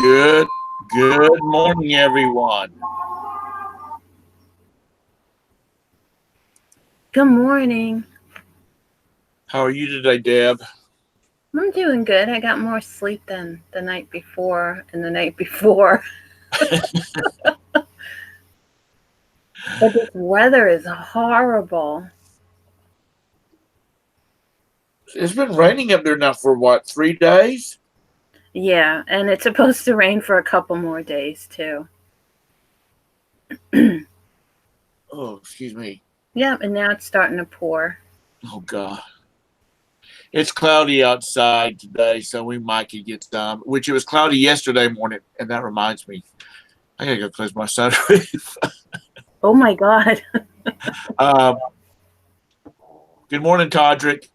Good morning, everyone. Good morning. How are you today, Deb? I'm doing good. I got more sleep than the night before and the night before. But this weather is horrible. It's been raining up there now for what, 3 days? Yeah, and it's supposed to rain for a couple more days too. Oh, excuse me. Yeah, and now it's starting to pour. Oh, God. It's cloudy outside today, so we might could get some, which it was cloudy yesterday morning. And that reminds me, I got to go close my sunroof. Oh my God. um, good morning, Todrick.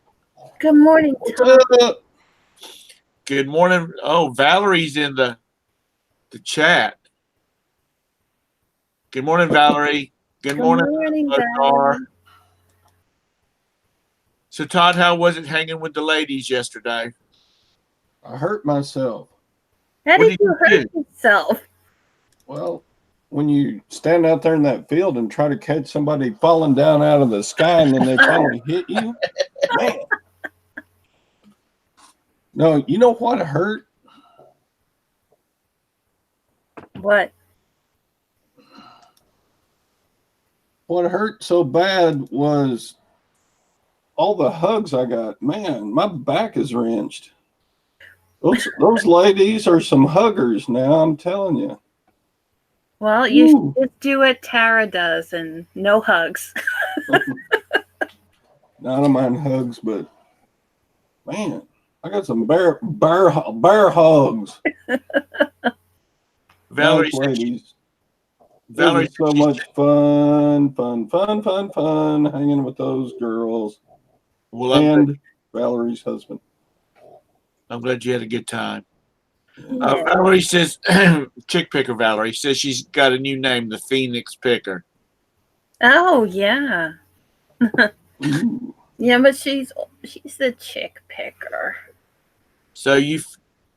Good morning, Tom. What's up? Good morning. Oh, Valerie's in the chat. Good morning, Valerie. Good morning, Valerie. So, Todd, how was it hanging with the ladies yesterday? I hurt myself. How did you hurt yourself? Well, when you stand out there in that field and try to catch somebody falling down out of the sky and then they finally hit you, man. No, you know what hurt? What? What hurt so bad was all the hugs I got. Man, my back is wrenched. Those ladies are some huggers now, I'm telling you. Well, you should just do what Tara does and no hugs. I don't mind hugs, but man, I got some bear hugs. Valerie, ladies. Valerie, so much fun hanging with those girls. Well, and Valerie's husband. I'm glad you had a good time. Valerie says, chick picker Valerie says she's got a new name, the Phoenix Picker. Oh, yeah. Yeah, but she's the chick picker. So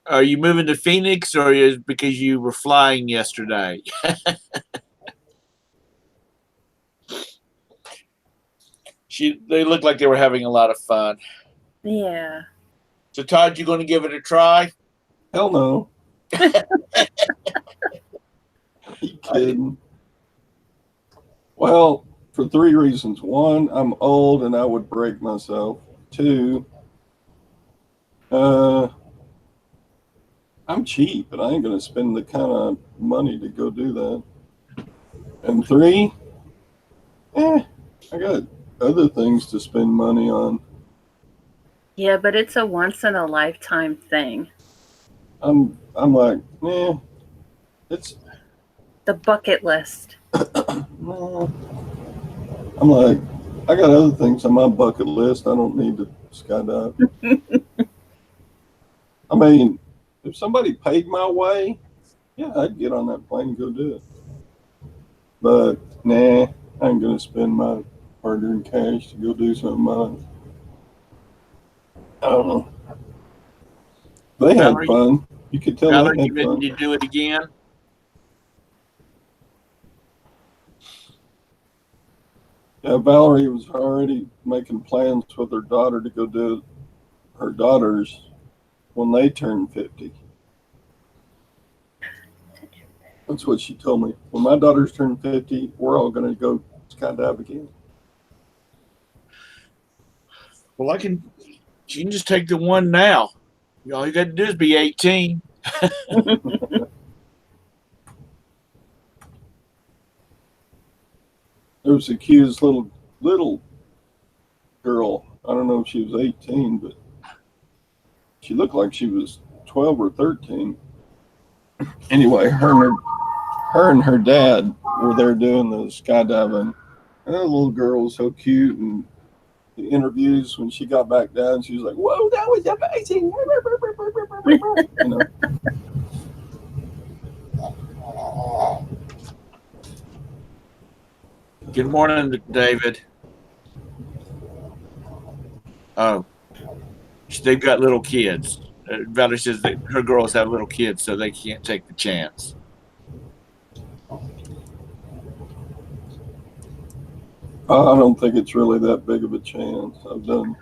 are you moving to Phoenix, or is it because you were flying yesterday? They look like they were having a lot of fun. Yeah. So, Todd, you going to give it a try? Hell no. You kidding? Well, for 3 reasons. 1, I'm old and I would break myself. 2, I'm cheap and I ain't going to spend the kind of money to go do that. And 3, I got other things to spend money on. Yeah, but it's a once in a lifetime thing. I'm like, it's the bucket list. I'm like, I got other things on my bucket list. I don't need to skydive. I mean, if somebody paid my way, yeah, I'd get on that plane and go do it. But I ain't gonna spend my hard-earned cash to go do something. I don't know. They had fun. You could tell Valerie, they had fun. Did you do it again? Yeah, Valerie was already making plans with her daughter to go do her daughters when they turn 50. That's what she told me. When my daughters turn 50, we're all going to go skydive again. Well, you can just take the one now. All you got to do is be 18. There was a cutest little girl. I don't know if she was 18, but she looked like she was 12 or 13. Anyway, her and her dad were there doing the skydiving. And that little girl was so cute, and the interviews when she got back down, she was like, "Whoa, that was amazing!" You know. Good morning, David. Oh, they've got little kids. Valerie says that her girls have little kids, so they can't take the chance. I don't think it's really that big of a chance. I've done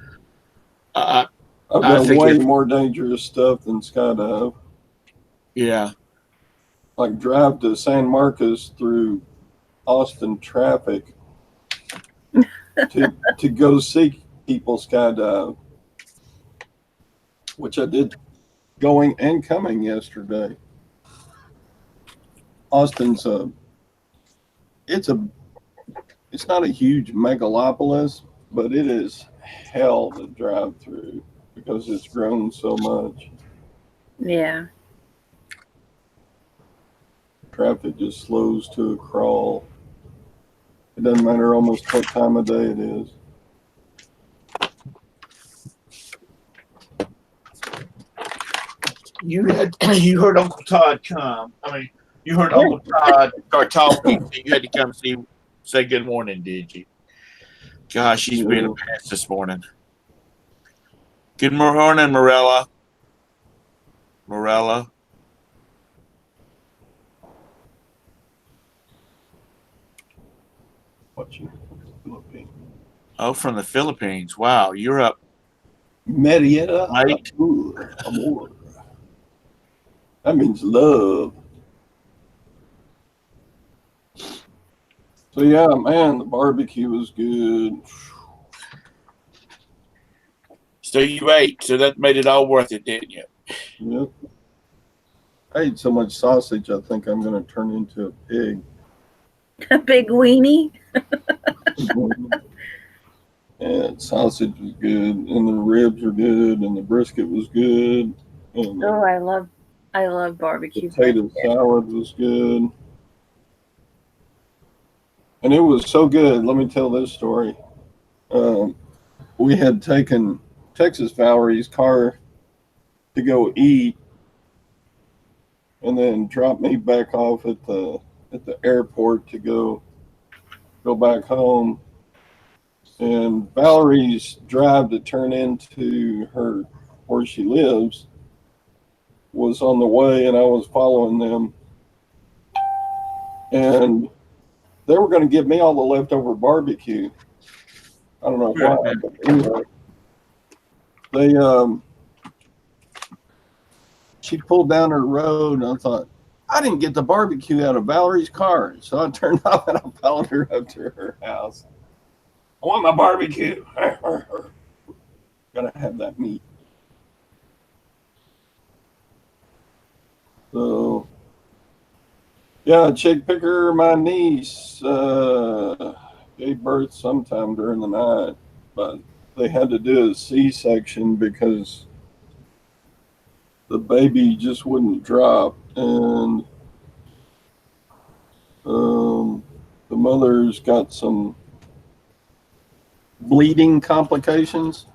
I way think more dangerous stuff than skydive. yeah. Like drive to San Marcos through Austin traffic to go see people skydive, which I did going and coming yesterday. Austin's it's not a huge megalopolis, but it is hell to drive through because it's grown so much. Yeah. Traffic just slows to a crawl. It doesn't matter almost what time of day it is. You heard Uncle Todd come. I mean, you heard Uncle Todd start talking. So you had to come say good morning, did you? Gosh, she's being a pass this morning. Good morning, Morella. Watching Philippines. Oh, from the Philippines. Wow, you're up. Marietta, Right. amor. That means love. So yeah, man, the barbecue was good. So you ate. So that made it all worth it, didn't you? Yep. I ate so much sausage, I think I'm going to turn into a pig. A big weenie. And sausage was good, and the ribs were good, and the brisket was good. And Oh, I love barbecue. potato salad was good. And it was so good. Let me tell this story. We had taken Texas Valerie's car to go eat, and then drop me back off at the airport to go back home. And Valerie's drive to turn into her where she lives was on the way, and I was following them. And they were going to give me all the leftover barbecue. I don't know why, but anyway, she pulled down her road, and I thought, I didn't get the barbecue out of Valerie's car. So I turned off and I followed her up to her house. I want my barbecue. Gotta have that meat. So, yeah, Chick Picker, my niece, gave birth sometime during the night, but they had to do a C-section because the baby just wouldn't drop, and the mother's got some bleeding complications,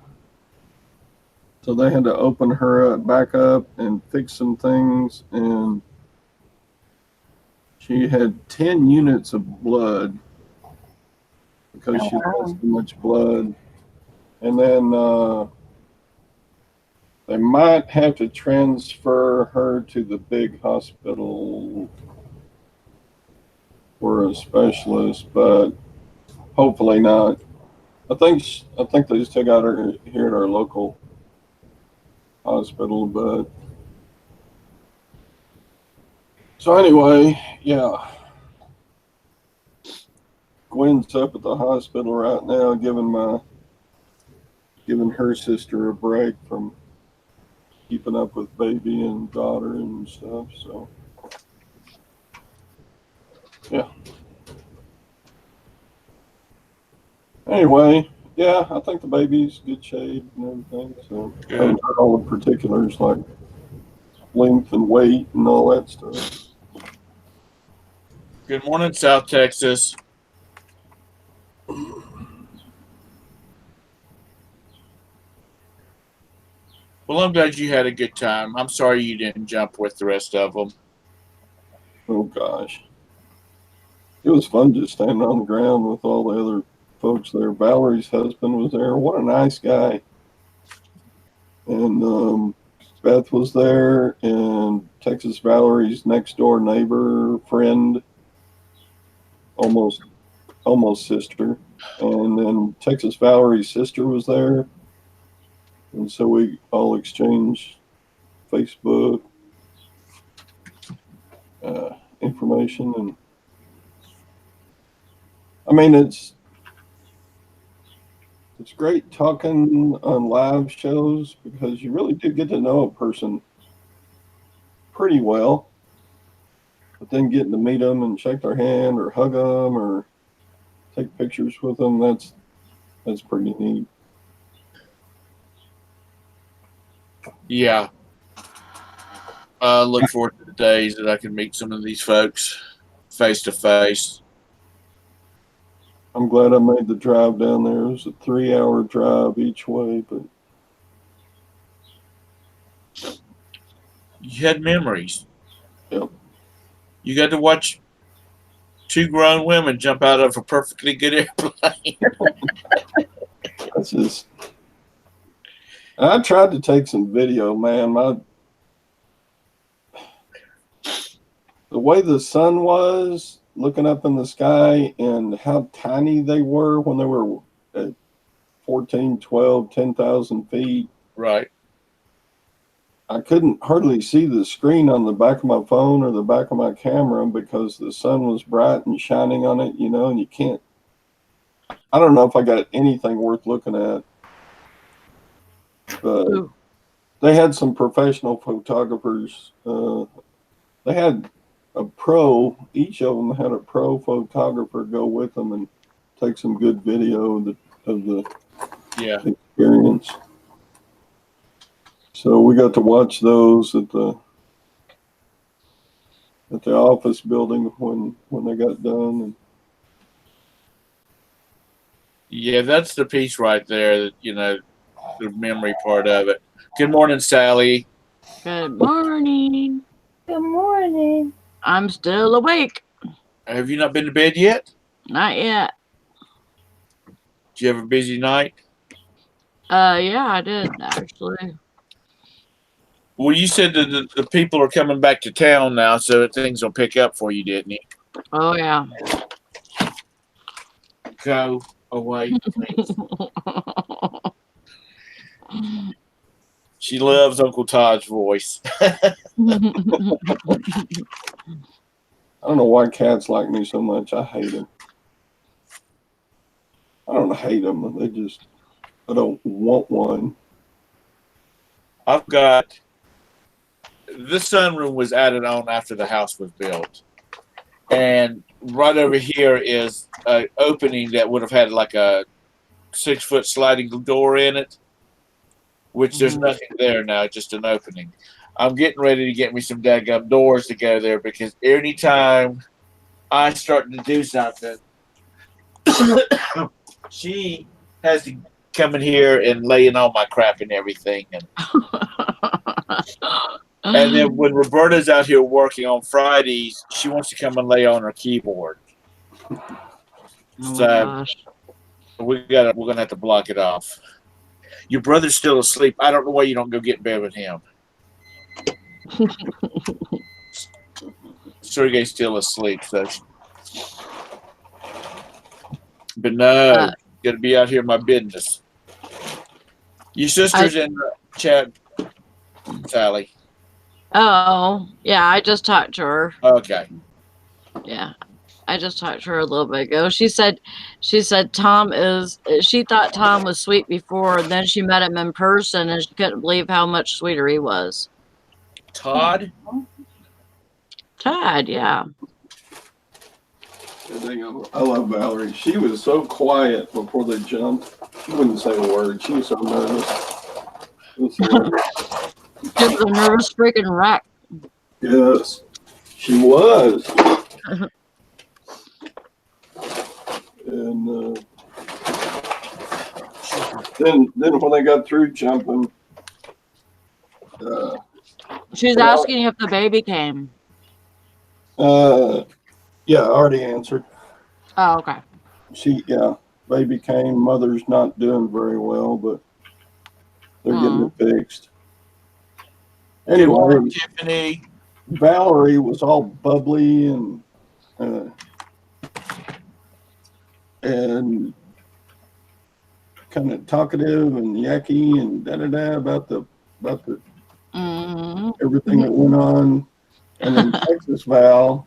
so they had to open her back up and fix some things, and she had 10 units of blood because she lost too much blood. And then they might have to transfer her to the big hospital for a specialist, but hopefully not. I think they still got her here at our local hospital, but so anyway, yeah. Gwen's up at the hospital right now, giving her sister a break from keeping up with baby and daughter and stuff. So, yeah. Anyway, yeah, I think the baby's good shape and everything. So, I haven't heard all the particulars like length and weight and all that stuff. Good morning, South Texas. Well, I'm glad you had a good time. I'm sorry you didn't jump with the rest of them. Oh, gosh. It was fun just standing on the ground with all the other folks there. Valerie's husband was there. What a nice guy. And Beth was there, and Texas Valerie's next door neighbor, friend, almost sister, and then Texas Valerie's sister was there, and so we all exchanged Facebook information, and I mean it's great talking on live shows because you really do get to know a person pretty well, but then getting to meet them and shake their hand or hug them or take pictures with them, that's pretty neat. Yeah. I look forward to the days that I can meet some of these folks face to face. I'm glad I made the drive down there. It was a 3-hour drive each way, but You had memories. Yep. You got to watch 2 grown women jump out of a perfectly good airplane. that's just. I tried to take some video, man. The way the sun was looking up in the sky and how tiny they were when they were at 14, 12, 10,000 feet. Right. I couldn't hardly see the screen on the back of my phone or the back of my camera because the sun was bright and shining on it, and you can't. I don't know if I got anything worth looking at, but they had some professional photographers. They had a pro, each of them had a pro photographer go with them and take some good video of the experience. So we got to watch those at the office building when they got done. And yeah, that's the piece right there. That the memory part of it. Good morning, Sally. Good morning. Good morning. I'm still awake. Have you not been to bed yet? Not yet. Did you have a busy night? Yeah, I did actually. Well, you said that the people are coming back to town now, so that things will pick up for you, didn't you? Oh yeah. Go away, please. She loves Uncle Todd's voice. I don't know why cats like me so much. I hate them. I don't hate them. I don't want one. I've got this sunroom was added on after the house was built, and right over here is an opening that would have had like a 6-foot sliding door in it, which there's nothing there now, just an opening. I'm getting ready to get me some daggum doors to go there because anytime I start to do something, she has to come in here and lay in all my crap and everything. And then when Roberta's out here working on Fridays, she wants to come and lay on her keyboard. We're gonna have to block it off. Your brother's still asleep. I don't know why you don't go get in bed with him. Sergey's still asleep, so. But no, gonna be out here in my business. Your sister's in the chat, Sally. Oh, yeah, I just talked to her. Okay. Yeah. I just talked to her a little bit ago. She said she thought Tom was sweet before, and then she met him in person and she couldn't believe how much sweeter he was. Todd, yeah. I love Valerie. She was so quiet before they jumped. She wouldn't say a word. She was so nervous. She was a nervous freaking wreck. Yes, she was. And then when they got through jumping, she was asking if the baby came. Yeah, I already answered. Oh, okay. Baby came. Mother's not doing very well, but they're getting it fixed. Good morning, Anyway, Tiffany. Valerie was all bubbly and kind of talkative and yacky and da da da about the Mm-hmm. everything that went on. And then Texas Val,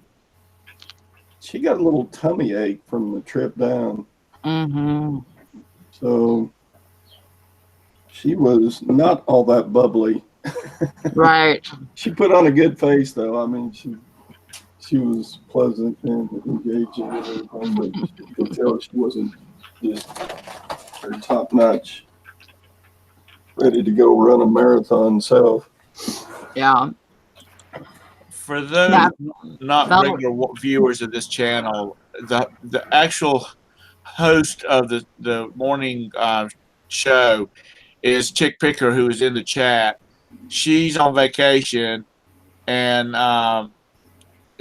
she got a little tummy ache from the trip down. Mm-hmm. So she was not all that bubbly. Right. She put on a good face, though. I mean, she was pleasant and engaging and everything, but you could tell she wasn't just her top notch, ready to go run a marathon self. Yeah. For those Yeah. not Val- regular viewers of this channel, the actual host of the morning show is Chick Picker, who is in the chat. She's on vacation, and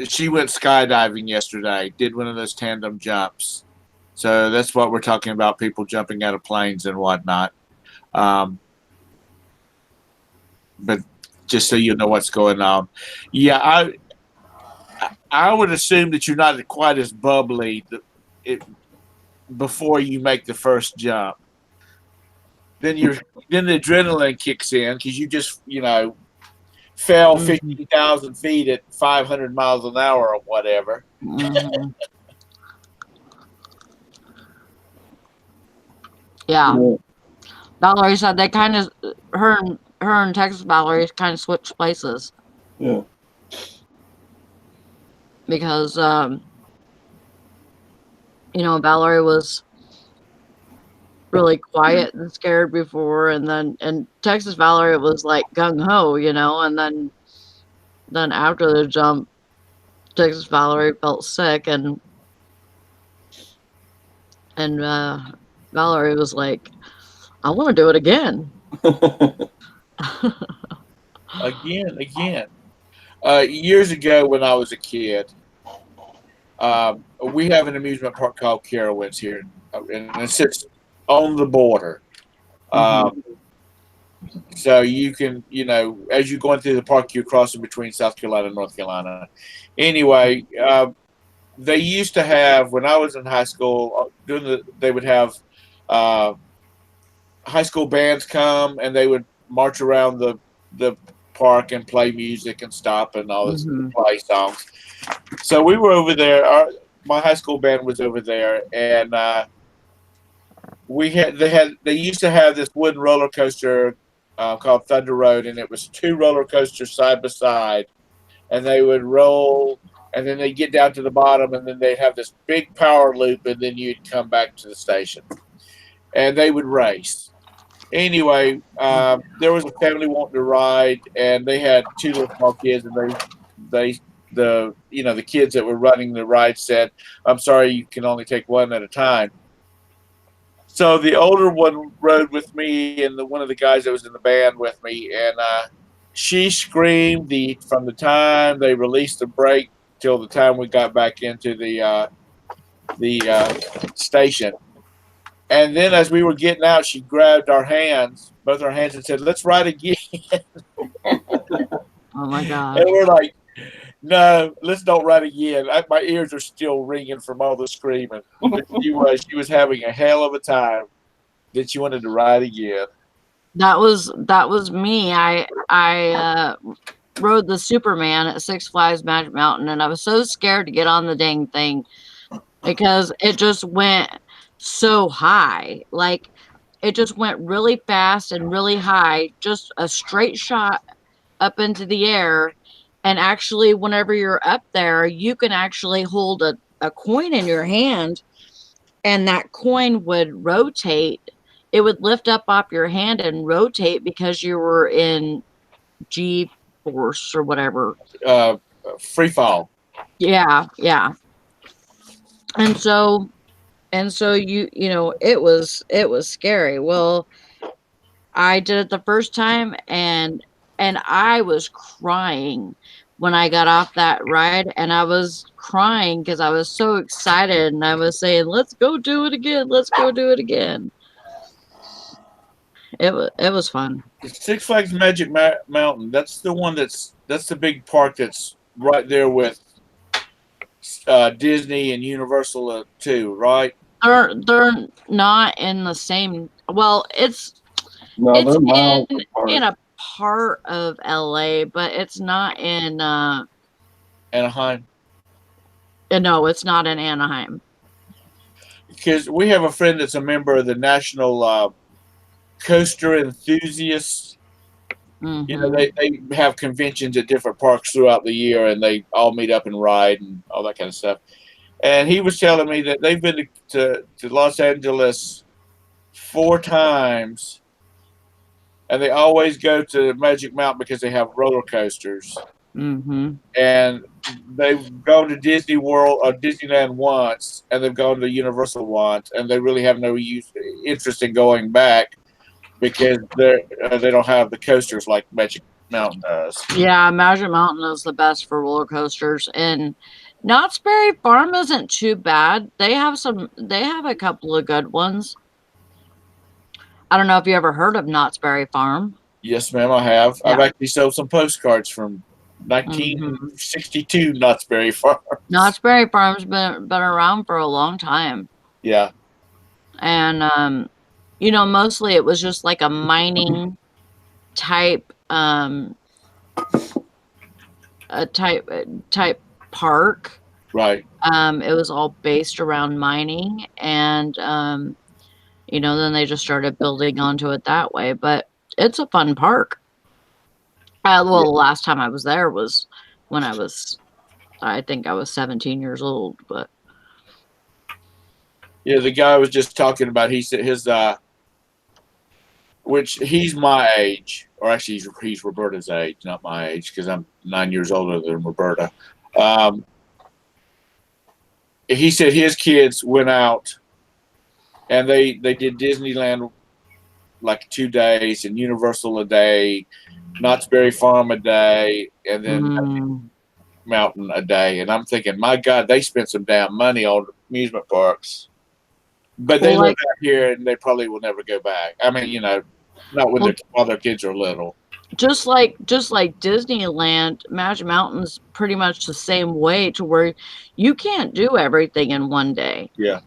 she went skydiving yesterday. Did one of those tandem jumps. So that's what we're talking about: people jumping out of planes and whatnot. But just so you know what's going on, yeah, I would assume that you're not quite as bubbly before you make the first jump. Then the adrenaline kicks in because you just fell 15,000 feet at 500 miles an hour or whatever. Mm-hmm. Yeah. Valerie said they kind of her and Texas Valerie kind of switched places. Yeah. Because Valerie was really quiet and scared before, and Texas Valerie was like gung ho, and then after the jump, Texas Valerie felt sick, and Valerie was like, I want to do it again. Again. Years ago when I was a kid, we have an amusement park called Carowinds here, and it sits on the border. So you can, as you're going through the park, you're crossing between South Carolina and North Carolina. Anyway, they used to have, when I was in high school, they would have high school bands come and they would march around the park and play music and stop and all this, play songs. So we were over there. My high school band was over there, and they used to have this wooden roller coaster called Thunder Road, and it was two roller coasters side by side, and they would roll, and then they get down to the bottom, and then they'd have this big power loop, and then you'd come back to the station, and they would race. Anyway, there was a family wanting to ride, and they had two little small kids, and the kids that were running the ride said, "I'm sorry, you can only take one at a time." So the older one rode with me, and one of the guys that was in the band with me, and she screamed from the time they released the brake till the time we got back into the station. And then as we were getting out, she grabbed both our hands, and said, "Let's ride again." Oh my God. And we're like, "No, let's don't ride again." My ears are still ringing from all the screaming. But she was having a hell of a time. That she wanted to ride again. That was me. I rode the Superman at Six Flags Magic Mountain, and I was so scared to get on the dang thing because it just went so high. Like it just went really fast and really high, just a straight shot up into the air. And actually, whenever you're up there, you can actually hold a coin in your hand, and that coin would rotate. It would lift up off your hand and rotate because you were in G force or whatever. Free fall. Yeah. And so it was scary. Well, I did it the first time, and I was crying when I got off that ride, and I was crying because I was so excited, and I was saying, "Let's go do it again. Let's go do it again." It was fun. Six Flags Magic Mountain. That's the one. That's the big park that's right there with Disney and Universal too, right? They're not in the same. Well, No, it's they're miles apart. in a part of LA, but it's not in. Anaheim. No, it's not in Anaheim. Because we have a friend that's a member of the National Coaster Enthusiasts. Mhm. You know, they have conventions at different parks throughout the year, and they all meet up and ride and all that kind of stuff. And he was telling me that they've been to Los Angeles 4 times, and they always go to Magic Mountain because they have roller coasters. Mm-hmm. And they've gone to Disney World or Disneyland once, and they've gone to Universal once, and they really have no interest in going back because they don't have the coasters like Magic Mountain does. Yeah, Magic Mountain is the best for roller coasters, and Knott's Berry Farm isn't too bad. They have a couple of good ones. I don't know if you ever heard of Knott's Berry Farm. Yes, ma'am, I have. Yeah. I've actually sold some postcards from 1962 Knott's Berry Farm. Knott's Berry Farm's been around for a long time. Yeah. And you know, mostly it was just like a mining type type park. Right. It was all based around mining, and you know, then they just started building onto it that way. But it's a fun park. Well, the last time I was there was when I think I was 17 years old. But yeah, the guy was just talking about. He said his which he's my age, or actually he's Roberta's age, not my age, because I'm 9 years older than Roberta. He said his kids went out and they did Disneyland like 2 days and Universal a day, Knott's Berry Farm a day, and then Mountain a day. And I'm thinking, my God, they spent some damn money on amusement parks. But they live out here and they probably will never go back. I mean, you know, not when while their kids are little. Just like Disneyland, Magic Mountain's pretty much the same way, to where you can't do everything in one day. Yeah.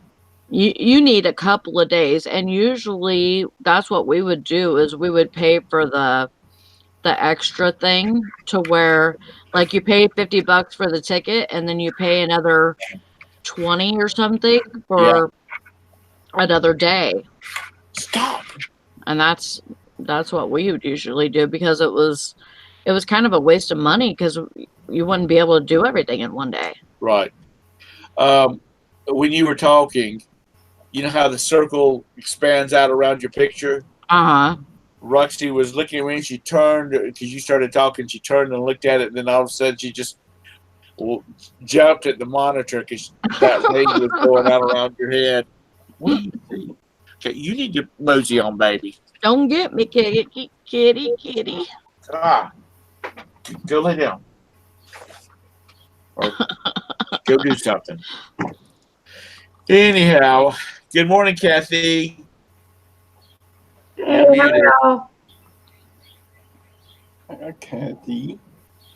You need a couple of days, and usually that's what we would do, is we would pay for the extra thing, to where like you pay $50 for the ticket and then you pay another 20 or something for another day. Stop. And that's what we would usually do, because it was kind of a waste of money, because you wouldn't be able to do everything in one day. Right. When you were talking, you know how the circle expands out around your picture? Uh-huh. Roxy was looking at me and she turned, because you started talking, she turned and looked at it, and then all of a sudden she just jumped at the monitor because that thing was going out around your head. What do you see? Okay, you need to mosey on, baby. Don't get me, kitty. Ah, go lay down. Or go do something. Anyhow, good morning, Kathy. Hey, hello. Kathy.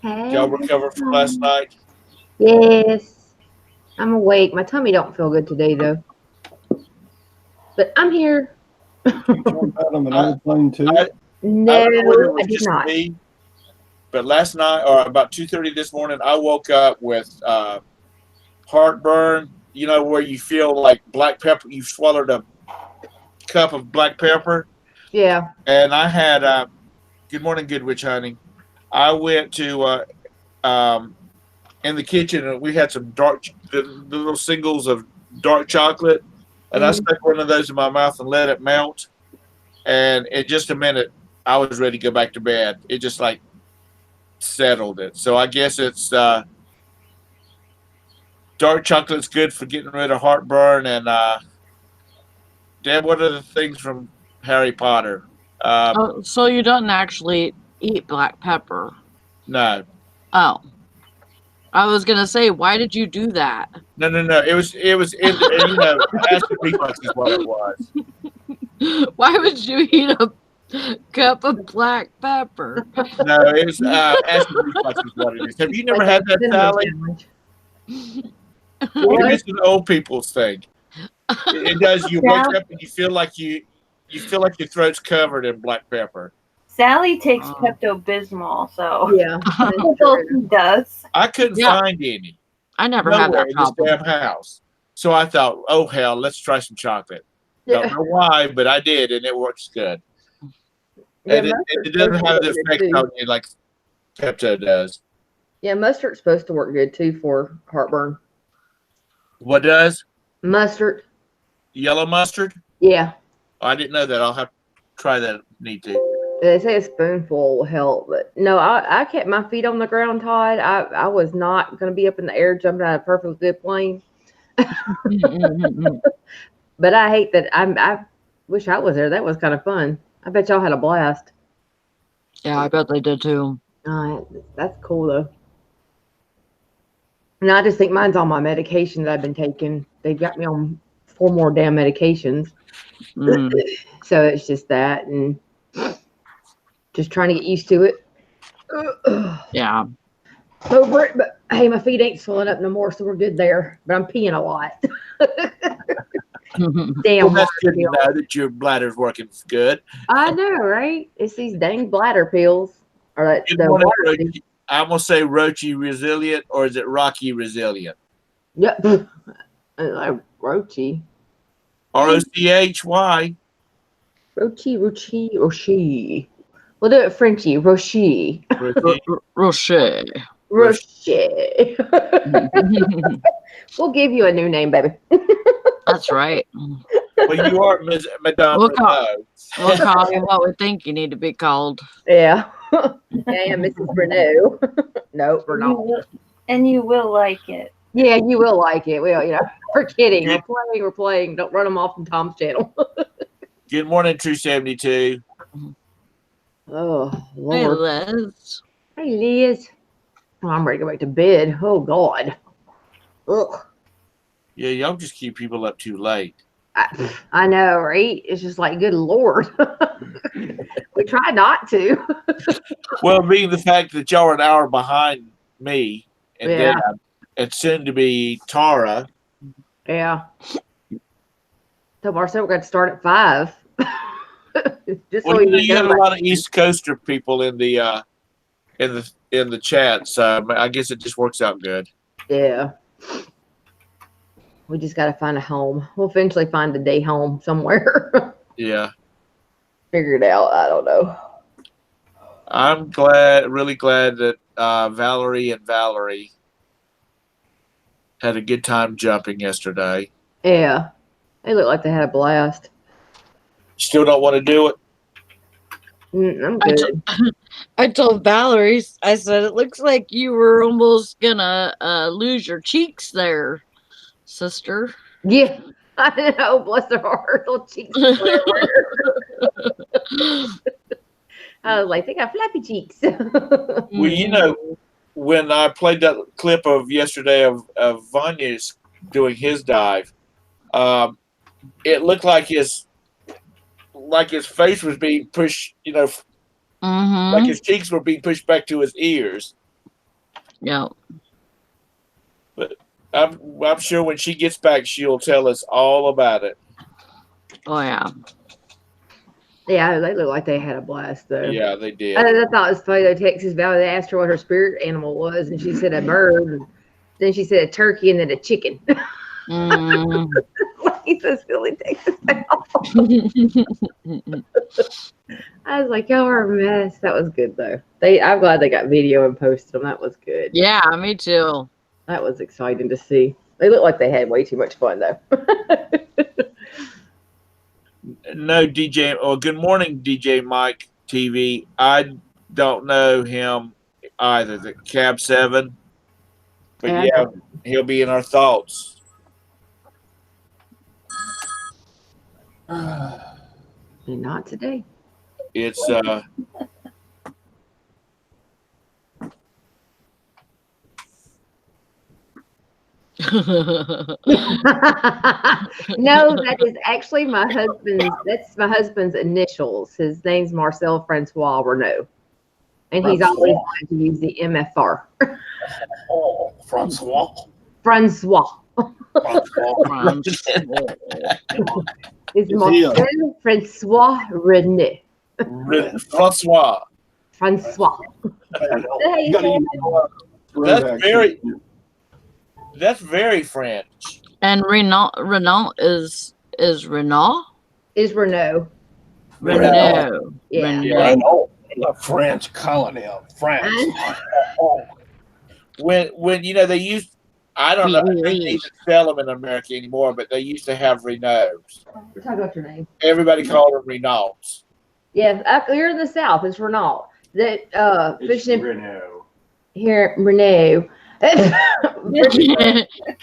Hey. Y'all recover from last night? Yes. I'm awake. My tummy don't feel good today, though. But I'm here. You jumped out of an airplane too? No, I don't know whether it I was did just not. me, but last night, or about 2:30 this morning, I woke up with heartburn. You know, where you feel like black pepper, you've swallowed a cup of black pepper. Yeah. And I had, good morning, Good Witch Honey. I went to, in the kitchen, and we had some the little singles of dark chocolate. And I stuck one of those in my mouth and let it melt. And in just a minute, I was ready to go back to bed. It just like settled it. So I guess it's dark chocolate's good for getting rid of heartburn. And Dad, what are the things from Harry Potter? So you don't actually eat black pepper? No. Oh. I was gonna say, why did you do that? No. It was in, you know, acid reflux is what it was. Why would you eat Cup of black pepper. No, it's acid reflux is what it is. Have you never Like had a that, cinnamon Sally? sandwich. Maybe What? it's an old people's thing. It does. You wake Yeah. up and you feel like your throat's covered in black pepper. Sally takes Oh. Pepto-Bismol, so Yeah. that's all she does. I couldn't Yeah. find any I never had nowhere that in this problem. damn house. So I thought, oh hell, let's try some chocolate. Don't Yeah. know why, but I did, and it works good. Yeah, And mustard's it doesn't supposed to have the work good effect too. on you like Pepto does. Yeah, mustard's supposed to work good too for heartburn. What does? Mustard. Yellow mustard? Yeah. Oh, I didn't know that. I'll have to try that. Need to. They say a spoonful will help, but no, I kept my feet on the ground, Todd. I was not going to be up in the air jumping out of a perfect good plane. But I hate that. I wish I was there. That was kind of fun. I bet y'all had a blast. Yeah, I bet they did too. That's cool though. And I just think mine's all my medication that I've been taking. They've got me on 4 more damn medications. Mm. So it's just that and just trying to get used to it. Yeah. Over it, but hey, my feet ain't swelling up no more, so we're good there. But I'm peeing a lot. Damn. Well, that's hard good to pill. know that your bladder's working good. I know, right? It's these dang bladder pills. Or that Good the morning, water. Rochi. I'm gonna say Rochi resilient, or is it Rocky resilient? Yep. Like Rochi. ROCHY. Rochi. We'll do it Frenchy. Rochi. Rocher. Rochi. We'll give you a new name, baby. That's right. Well, you are Ms. Madame We'll call- Renaud. We'll call you what we think you need to be called. Yeah. Yeah, Mrs. Renault. Nope, we're not. And you will like it. Yeah, you will like it. Well, we're kidding. We're playing. Don't run them off from Tom's channel. Good morning, True 72. Oh, Hey, Lord. Liz. Hey, Liz. Oh, I'm ready to go back to bed. Oh, God. Ugh. Yeah, y'all just keep people up too late. I know, right? It's just like, good Lord. We try not to. Well, being the fact that y'all are an hour behind me and Yeah. Deb, and soon to be Tara. Yeah. So Marcel, we're going to start at 5. Just Well, so you you got know. a lot of East Coaster people in the chat, so I guess it just works out good. Yeah. We just got to find a home. We'll eventually find a day home somewhere. Yeah, Figure it out. I don't know. I'm really glad that Valerie and Valerie had a good time jumping yesterday. Yeah. They look like they had a blast. Still don't want to do it? I'm good. I told Valerie, I said, it looks like you were almost gonna lose your cheeks there, sister. Yeah. I know. Bless her heart. Little cheeks. I was like, they got flappy cheeks. Well, you know, when I played that clip of yesterday of Vanya's doing his dive, it looked like his face was being pushed, like his cheeks were being pushed back to his ears. Yeah. But I'm sure when she gets back, she'll tell us all about it. Oh, yeah. Yeah, they look like they had a blast, though. Yeah, they did. I thought it was funny, though. Texas Valley, they asked her what her spirit animal was, and she said a bird. And then she said a turkey, and then a chicken. He's so silly, Texas Valley. I was like, y'all are a mess. That was good, though. I'm glad they got video and posted them. That was good. Yeah, me too. That was exciting to see. They look like they had way too much fun, though. No, DJ. Oh, good morning, DJ Mike TV. I don't know him either. The Cab 7, but yeah, he'll be in our thoughts. Not today. It's No, that is actually my husband's. That's my husband's initials. His name's Marcel Francois Renault, and he's always wanted to use the MFR. Oh, Francois. Francois. It's Marcel Francois Renault. Francois. Francois. You gotta use a lot of road That's accent. That's very French. And Renault is Renault? Is Renault. Renault. Yeah. Renault. I know. The French colony of France. When they used, I don't know, I think they even sell them in America anymore, but they used to have Renaults. We're talking about your name. Everybody called them Renaults. Yeah, up here in the south, it's Renault. That fishing Renault. here, Renault.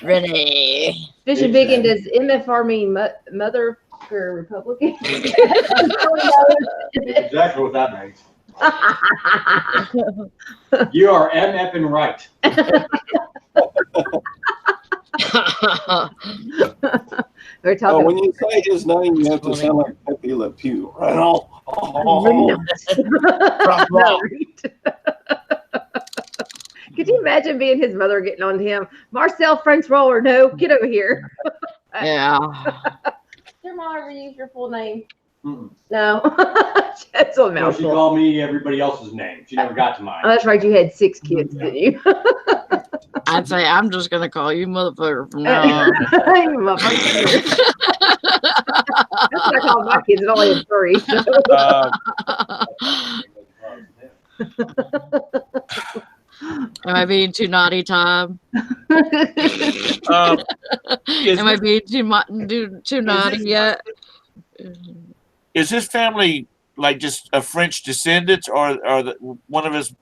Renee. Fishing Bacon, does MFR mean Mother for Republican? Exactly what that means. You are MFing right. We're talking. When you say his name, you have to sound like Pepe Le Pew. Renault. Could you imagine being his mother getting on to him? Marcel Francois Renault, get over here. Yeah. Your mom ever use your full name? Mm-mm. No. That's a So she mouthful. called me everybody else's name. She never got to Oh, mine. that's right. You had 6 kids, didn't you? I'd say I'm just gonna call you motherfucker from now on. You motherfucker. That's what I call my kids. It only had 3. So. Am I being too naughty, Tom? Is Am I being too naughty yet? his family like just a French descendants, or one of his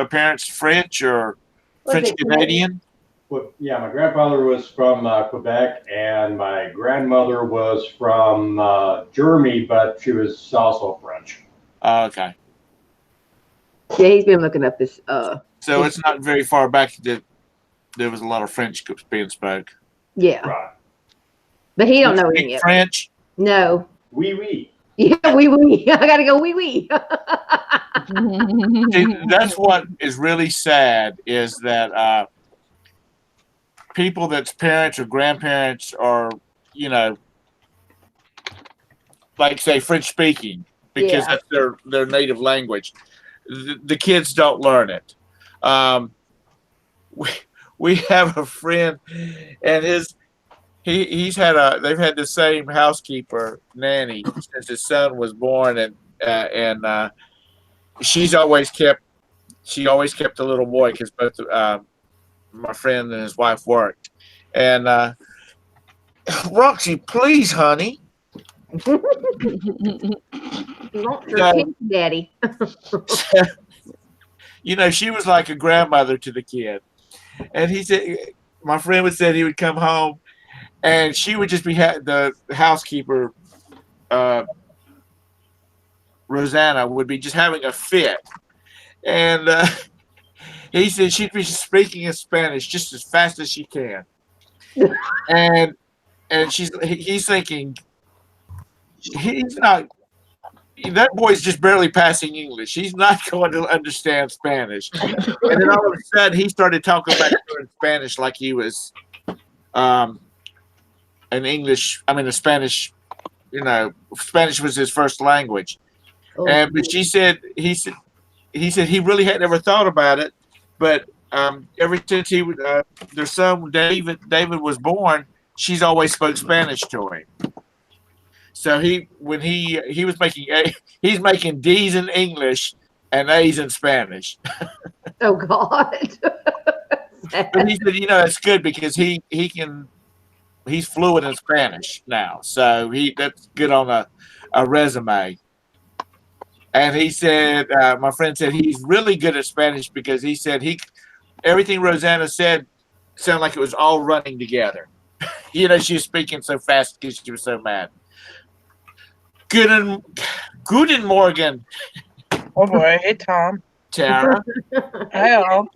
parents French or Was French it Canadian? Well, yeah, my grandfather was from Quebec, and my grandmother was from Germany, but she was also French. Oh, okay. Yeah, he's been looking up this. So it's not very far back that there was a lot of French being spoke. Yeah, Right. but he don't know Speak any of it. French. Oui, No. oui. Yeah, wee. I gotta go wee. See, that's what is really sad is that people that's parents or grandparents are, like say French speaking because Yeah. that's their native language. The kids don't learn it. We have a friend, and they've had the same housekeeper nanny since his son was born, and she always kept a little boy because both my friend and his wife worked, and Roxy, please, honey. You want your pink daddy. She was like a grandmother to the kid, and he said, my friend would say he would come home, and she would just be the housekeeper, Rosanna would be just having a fit, and he said she'd be speaking in Spanish just as fast as she can, and he's thinking he's not. That boy's just barely passing English. He's not going to understand Spanish. And then all of a sudden, he started talking back to her in Spanish like he was a Spanish. Spanish was his first language. Oh. But he said he really had never thought about it. But ever since their son David was born, she's always spoke Spanish to him. So he was he's making D's in English and A's in Spanish. Oh God. But he said, it's good because he's fluent in Spanish now. So that's good on a resume. And he said, my friend said he's really good at Spanish because he said everything Rosanna said sounded like it was all running together. She was speaking so fast because she was so mad. Guten Morgen, Oh boy, hey Tom. Tara. Hello.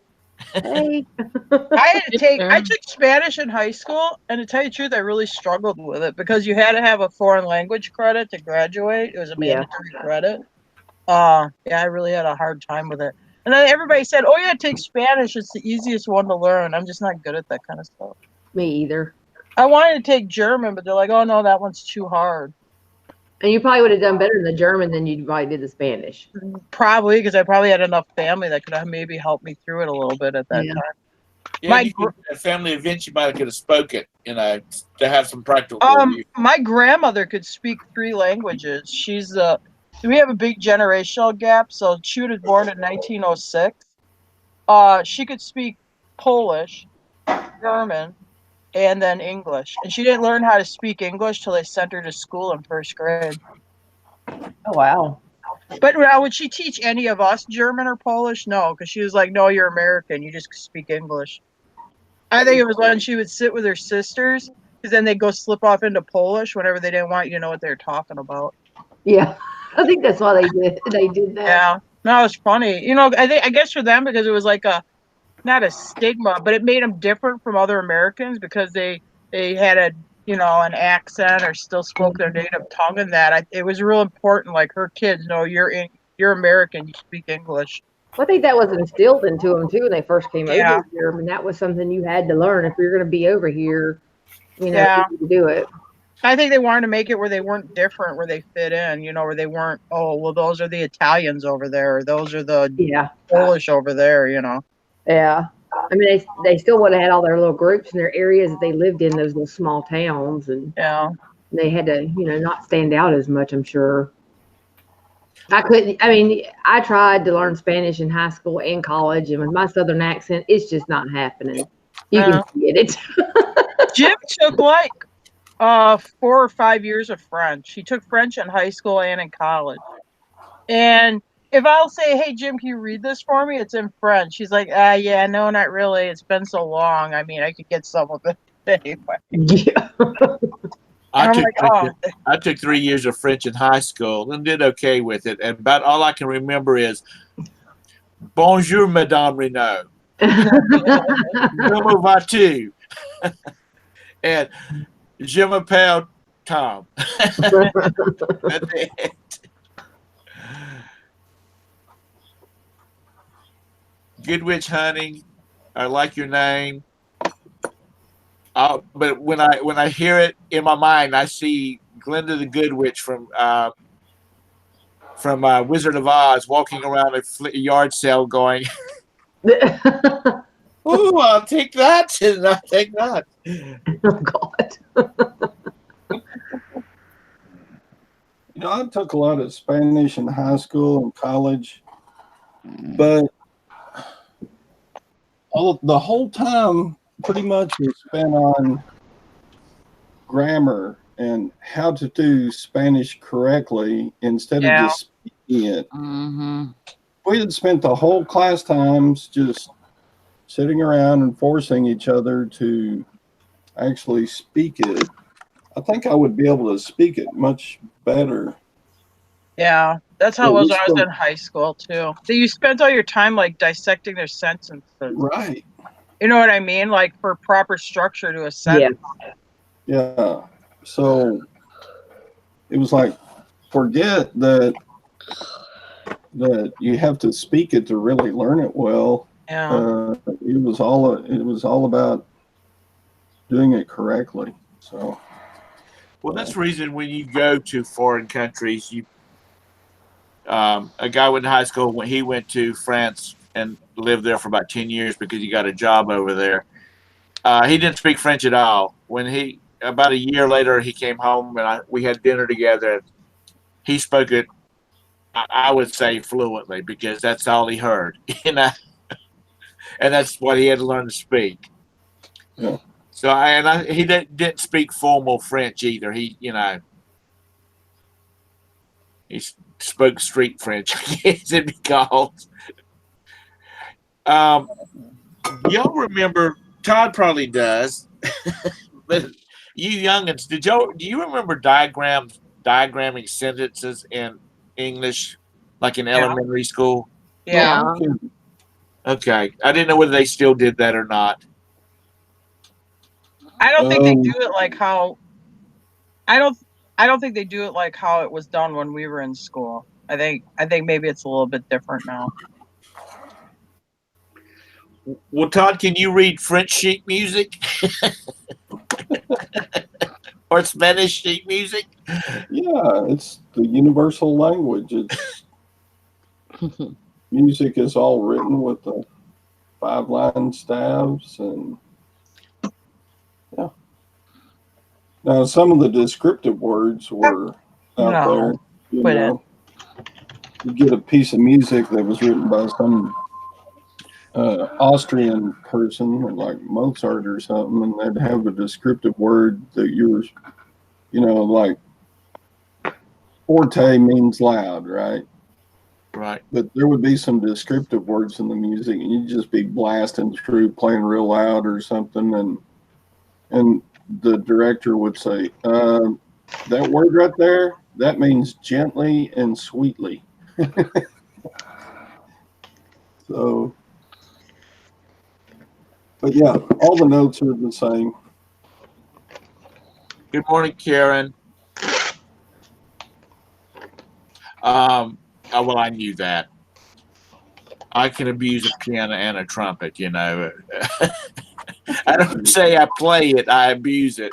Hey. I took Spanish in high school, and to tell you the truth, I really struggled with it because you had to have a foreign language credit to graduate. It was a Yeah. mandatory credit. Yeah, I really had a hard time with it. And then everybody said, "Oh yeah, take Spanish. It's the easiest one to learn." I'm just not good at that kind of stuff. Me either. I wanted to take German, but they're like, "Oh no, that one's too hard." And you probably would have done better in the German than you probably did the Spanish. Probably because I probably had enough family that could have maybe helped me through it a little bit at that Yeah. time. Yeah, My you could, a family event, you might could have spoken, to have some practical. My grandmother could speak 3 languages. She's we have a big generational gap. So she was born in 1906. She could speak Polish, German, and then English. And she didn't learn how to speak English till they sent her to school in 1st grade. Oh, wow. But now, would she teach any of us German or Polish? No, because she was like, "No, you're American. You just speak English." I think it was when she would sit with her sisters, because then they'd go slip off into Polish whenever they didn't want you to know what they were talking about. Yeah. I think that's why they did that. Yeah, no, it was funny. I guess for them, because it was like not a stigma, but it made them different from other Americans because they had an accent or still spoke their native tongue, and it was real important. Like her kids, no, you're American, you speak English. Well, I think that was instilled into them too when they first came Yeah. over here. I mean, that was something you had to learn if you're going to be over here. Yeah. You do it. I think they wanted to make it where they weren't different, where they fit in, where they weren't, oh, well, those are the Italians over there, or those are the Polish over there, Yeah. I mean, they still would have had all their little groups in their areas that they lived in, those little small towns, and they had to, not stand out as much, I'm sure. I tried to learn Spanish in high school and college, and with my Southern accent, it's just not happening. You can get it. Jim took like 4 or 5 years of French. He took French in high school and in college. And if I'll say, "Hey, Jim, can you read this for me?" It's in French. He's like, yeah, no, not really. It's been so long. I mean, I could get some of it anyway. Yeah. I took 3 years of French in high school and did okay with it. And about all I can remember is, "Bonjour, Madame Renaud." "Comment vas-tu?" and "Je m'appelle Tom." That's it. Good witch hunting. I like your name. But when I hear it in my mind, I see Glinda the Good Witch from Wizard of Oz walking around a yard sale, going, "Ooh, I'll take that, and I'll take that." Oh God. I took a lot of Spanish in high school and college, but the whole time pretty much was spent on grammar and how to do Spanish correctly instead of just speaking it. Mm-hmm. We had spent the whole class times just sitting around and forcing each other to actually speak it. I think I would be able to speak it much better. Yeah, that's how it was when I was in high school too. So you spent all your time like dissecting their sentences. Right. You know what I mean? Like for proper structure to a sentence. Yeah. So it was like, forget that you have to speak it to really learn it well. Yeah. It was all about doing it correctly. So. Well, that's the reason when you go to foreign countries, a guy went to high school when he went to France and lived there for about 10 years because he got a job over there. He didn't speak French at all. When about a year later, he came home and we had dinner together. He spoke it, I would say, fluently because that's all he heard, and that's what he had to learn to speak. Yeah. So he didn't speak formal French either. He spoke street French, I guess it'd be called. Y'all remember? Todd probably does, but you youngins, do you remember diagramming sentences in English, like in elementary school? Yeah. Okay, I didn't know whether they still did that or not. I don't think they do it like how. I don't think they do it like how it was done when we were in school. I think maybe it's a little bit different now. Well, Todd, can you read French sheet music or Spanish sheet music? Yeah, it's the universal language. It's music is all written with the 5-line staves, and yeah. Now some of the descriptive words were out there. You know, you get a piece of music that was written by some Austrian person, like Mozart or something, and they'd have a descriptive word that you're, like forte means loud, right? Right. But there would be some descriptive words in the music, and you'd just be blasting through, playing real loud or something, and the director would say, "That word right there, that means gently and sweetly." So, but yeah, all the notes are the same. Good morning, Karen. Oh, well, I knew that. I can abuse a piano and a trumpet, you know. I don't say I play it, I abuse it.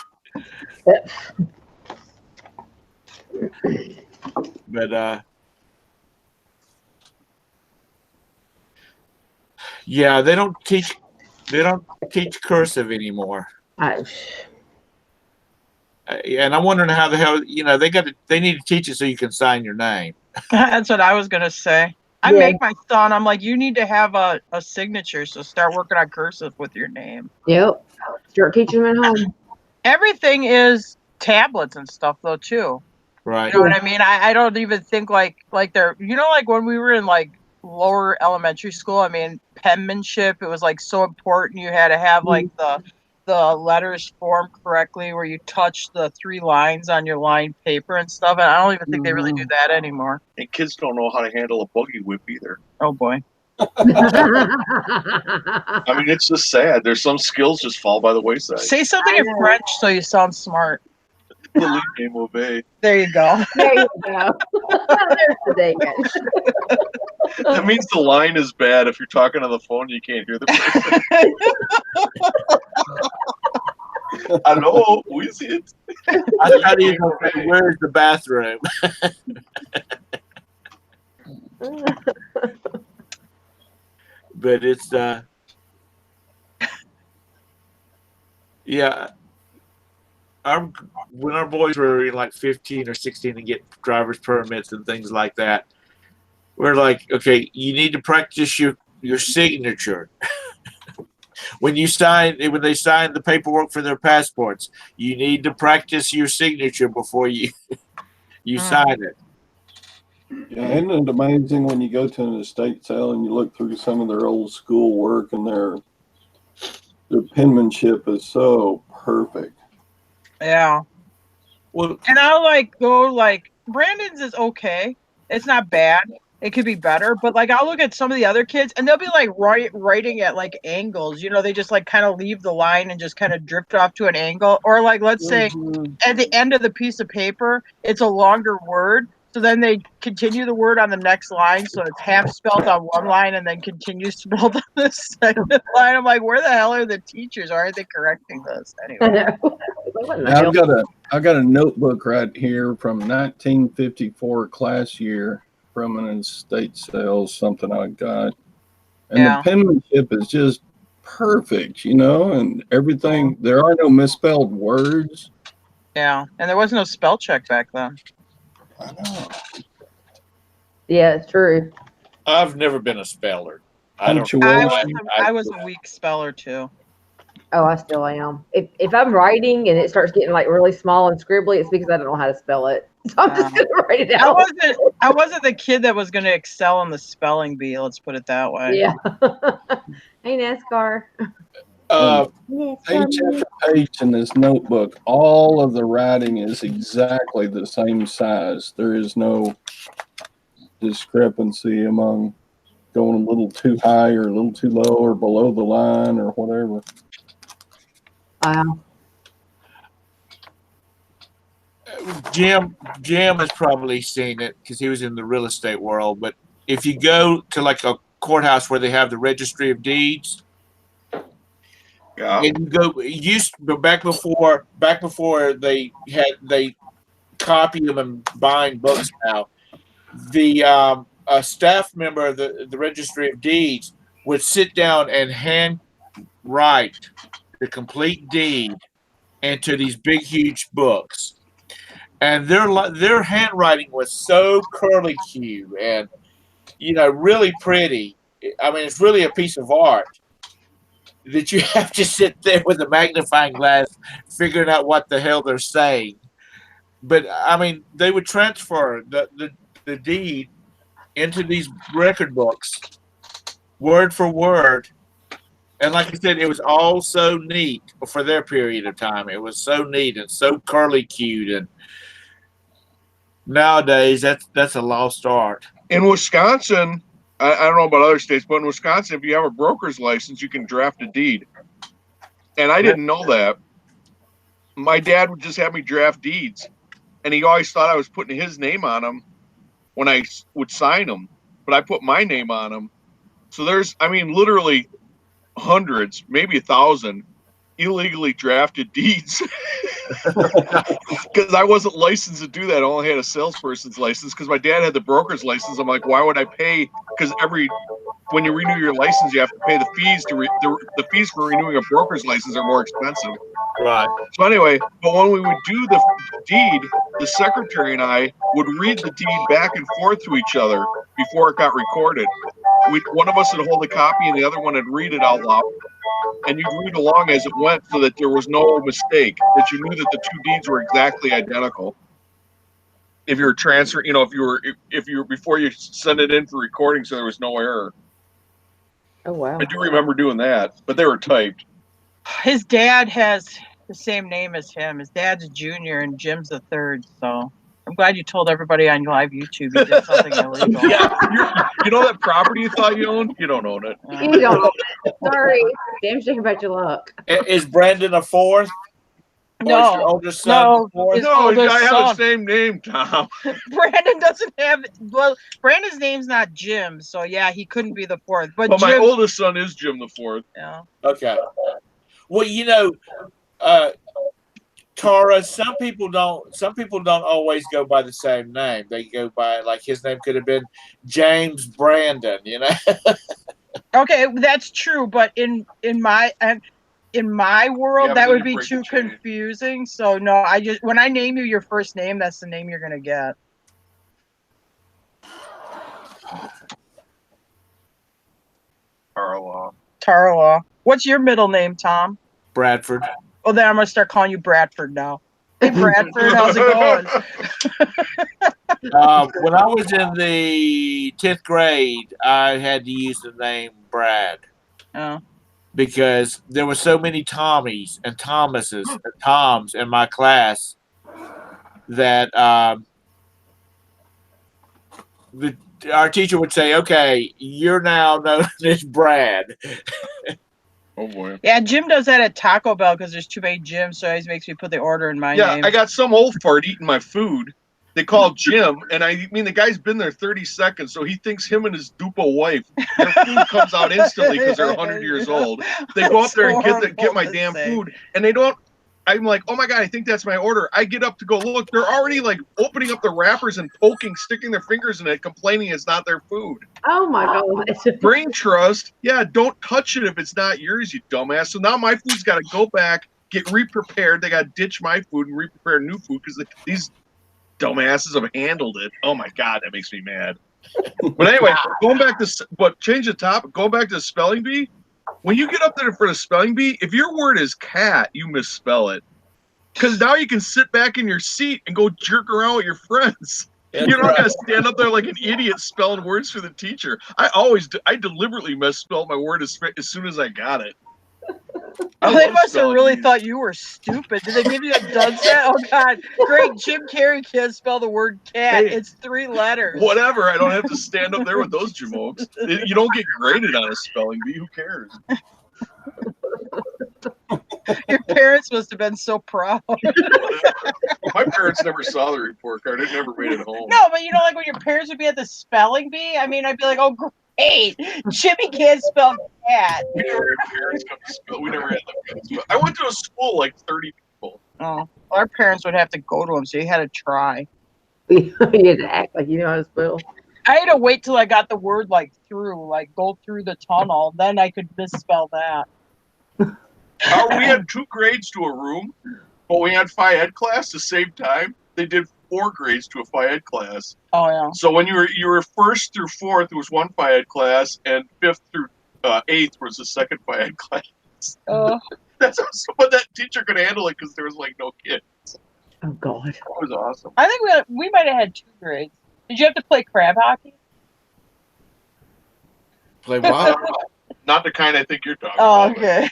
But yeah, they don't teach cursive anymore. And I'm wondering how the hell, they need to teach it so you can sign your name. That's what I was gonna say. I make my son. I'm like, you need to have a signature, so start working on cursive with your name. Yep. Start teaching them at home. Everything is tablets and stuff though too. Right. You know what I mean? I don't even think like they're, like when we were in like lower elementary school, I mean, penmanship, it was like so important. You had to have like the letters formed correctly where you touch the 3 lines on your lined paper and stuff. And I don't even think they really do that anymore. And kids don't know how to handle a buggy whip either. Oh boy. I mean, it's just sad. There's some skills just fall by the wayside. Say something in French so you sound smart. The game obey. There you go. There you go. There's the Danish. That means the line is bad. If you're talking on the phone, you can't hear the person. Hello, who is it? I thought he was going to say, where's the bathroom? But it's yeah. When our boys were like 15 or 16 and get driver's permits and things like that, we're like, okay, you need to practice your signature. When they sign the paperwork for their passports, you need to practice your signature before you sign it. Yeah, isn't it amazing when you go to an estate sale and you look through some of their old school work and their penmanship is so perfect. Yeah. Well, and I'll go Brandon's is okay. It's not bad. It could be better, but I'll look at some of the other kids and they'll be writing at angles. They just kind of leave the line and just kind of drift off to an angle. Or let's say at the end of the piece of paper, it's a longer word. So then they continue the word on the next line. So it's half spelled on one line and then continues spelled on the second line. I'm like, where the hell are the teachers? Why aren't they correcting this? Anyway. I've got a notebook right here from 1954 class year from an estate sale, something I got. And the penmanship is just perfect, and everything. There are no misspelled words. Yeah, and there was no spell check back then. I know. Yeah, it's true. I've never been a speller. I was a weak speller too. Oh, I still am. If I'm writing and it starts getting really small and scribbly, it's because I don't know how to spell it. So I'm just gonna write it out. I wasn't the kid that was gonna excel in the spelling bee. Let's put it that way. Yeah. Hey, NASCAR. Page after page in this notebook, all of the writing is exactly the same size. There is no discrepancy among going little too high or a little too low or below the line or whatever. Wow. Jim has probably seen it because he was in the real estate world. But if you go to like a courthouse where they have the registry of deeds, Yeah. and you go back before they copy them and bind books now. The a staff member of the registry of deeds would sit down and hand write the complete deed into these big huge books. And their handwriting was so curlicue and really pretty. I mean, it's really a piece of art that you have to sit there with a magnifying glass figuring out what the hell they're saying. But I mean, they would transfer the deed into these record books, word for word. And like I said, it was all so neat for their period of time. It was so neat and so curly-cued. And nowadays, that's a lost art. In Wisconsin, I don't know about other states, but in Wisconsin, if you have a broker's license, you can draft a deed. And I didn't know that. My dad would just have me draft deeds. And he always thought I was putting his name on them when I would sign them. But I put my name on them. So there's, I mean, literally hundreds, maybe 1,000 illegally drafted deeds because I wasn't licensed to do that. I only had a salesperson's license because my dad had the broker's license. I'm like, why would I pay? Because when you renew your license, you have to pay the fees the fees for renewing a broker's license are more expensive. Right. So anyway, but when we would do the deed, the secretary and I would read the deed back and forth to each other before it got recorded. One of us would hold a copy and the other one would read it out loud. And you'd read along as it went so that there was no mistake, that you knew that the two deeds were exactly identical. If you were transferring, if you were before you send it in for recording, so there was no error. Oh, wow. I do remember doing that, but they were typed. His dad has the same name as him. His dad's a junior and Jim's a third. So I'm glad you told everybody on live YouTube you did something illegal. Yeah, you know that property you thought you owned? You don't own it. You don't own it. Sorry. Damn shame about your luck. Is Brandon a fourth? Or is your oldest son no, fourth? his No, oldest I have son. the same name, Tom. Brandon doesn't have. Well, Brandon's name's not Jim, so yeah, he couldn't be the fourth. But my Jim, oldest son is Jim the fourth. yeah. Okay. Well, Tara, some people don't always go by the same name. They go by, like, his name could have been James Brandon, Okay, that's true, but in my world, Yeah, that but would you be break too the chain. confusing. So no, when I name you your first name, that's the name you're gonna get. Tarla. What's your middle name, Tom? Bradford. Oh, then I'm gonna start calling you Bradford now. Hey, Bradford, how's it going? When I was in the 10th grade, I had to use the name Brad. Oh. Because there were so many Tommies and Thomases and Toms in my class that our teacher would say, okay, you're now known as Brad. Oh, boy. Yeah, Jim does that at Taco Bell because there's too many Jims, so he always makes me put the order in my name. I got some old fart eating my food. They call Jim, and the guy's been there 30 seconds, so he thinks him and his dupa wife, their food comes out instantly because they're 100 years old. They go up there and get my damn food, and they don't. I'm like, oh my God, I think that's my order. I get up to go look. They're already like opening up the wrappers and sticking their fingers in it, complaining it's not their food. Oh my God. Brain trust. Yeah, don't touch it if it's not yours, you dumbass. So now my food's got to go back, get re-prepared. They got to ditch my food and re-prepare new food because these dumbasses have handled it. Oh my God, that makes me mad. But anyway, change the topic. Going back to the spelling bee. When you get up there for the spelling bee, if your word is cat, you misspell it. Because now you can sit back in your seat and go jerk around with your friends. You don't got to stand up there like an idiot spelling words for the teacher. I deliberately misspelled my word as soon as I got it. Oh, I they love must have spelling really bees. thought you were stupid. Did they give you a dud set? Oh God, great! Jim Carrey can't spell the word cat. Hey, It's 3 letters. Whatever. I don't have to stand up there with those jamokes. You don't get graded on a spelling bee. Who cares? Your parents must have been so proud. My parents never saw the report card. It never made it home. No, but you know, like when your parents would be at the spelling bee. I mean, I'd be like, oh great, Jimmy can't spell cat. We never had parents come to spell. We never had them come to spell. I went to a school like 30 people. Oh, our parents would have to go to him, so you had to try. You had to act like you know how to spell. I had to wait till I got the word like through, like go through the tunnel. Then I could misspell that. We had 2 grades to a room, but we had Phi Ed class the same time. They did 4 grades to a Phi Ed class. Oh yeah. So when you were 1st through 4th, it was 1 Phi Ed class, and 5th through 8th was the 2nd Phi Ed class. That's awesome. But that teacher could handle it because there was like no kids. Oh God. That was awesome. I think we might have had 2 grades. Did you have to play crab hockey? Play what? Not the kind I think you're talking Oh, about. okay.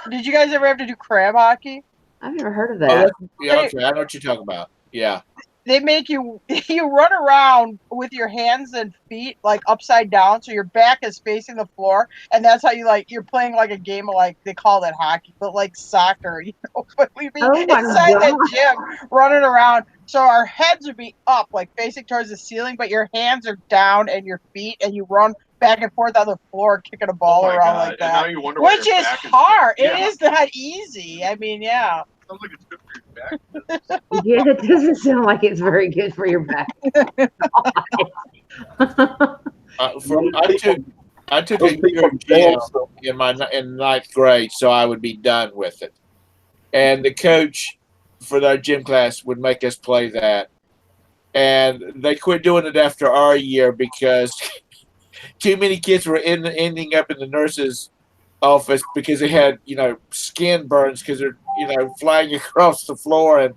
Did you guys ever have to do crab hockey? I've never heard of Oh, that. yeah, okay. I know what you're talking about. Yeah. They make you run around with your hands and feet like upside down, so your back is facing the floor, and that's how you're playing like a game of like they call that hockey, but like soccer, But we'd be Oh my inside God. the gym running around, so our heads would be up, like facing towards the ceiling, but your hands are down and your feet, and you run back and forth on the floor, kicking a ball Oh my around God. like And that. now you wonder why Which your is back is hard. Yeah. It is not easy. I mean, yeah. Sounds like it's good for your back. Yeah, that doesn't sound like it's very good for your back. I took a year of gym in ninth grade, so I would be done with it. And the coach for our gym class would make us play that, and they quit doing it after our year because too many kids were ending up in the nurse's office because they had skin burns because they're flying across the floor, and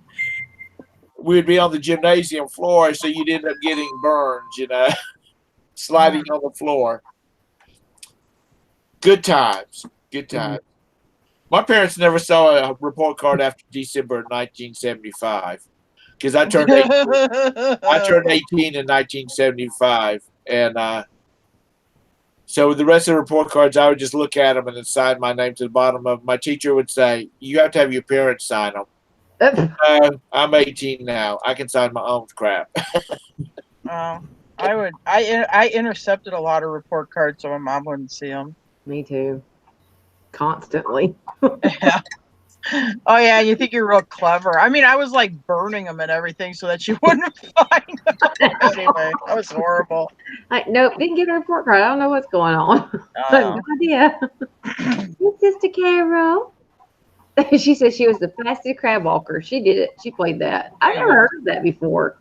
we'd be on the gymnasium floor, so you'd end up getting burns, sliding on the floor. Good times. My parents never saw a report card after December 1975 because I turned 18 in 1975, and so the rest of the report cards, I would just look at them and then sign my name to the bottom of them. My teacher would say, "You have to have your parents sign them." I'm 18 now. I can sign my own crap. I intercepted a lot of report cards so my mom wouldn't see them. Me too. Constantly. Yeah. Oh yeah, you think you're real clever. I mean, I was like burning them and everything so that you wouldn't find them. Anyway, that was horrible. Nope, didn't get a report card. I don't know what's going on. No idea. Sister Carol. She said she was the fastest crab walker. She did it. She played that. I've never heard of that before.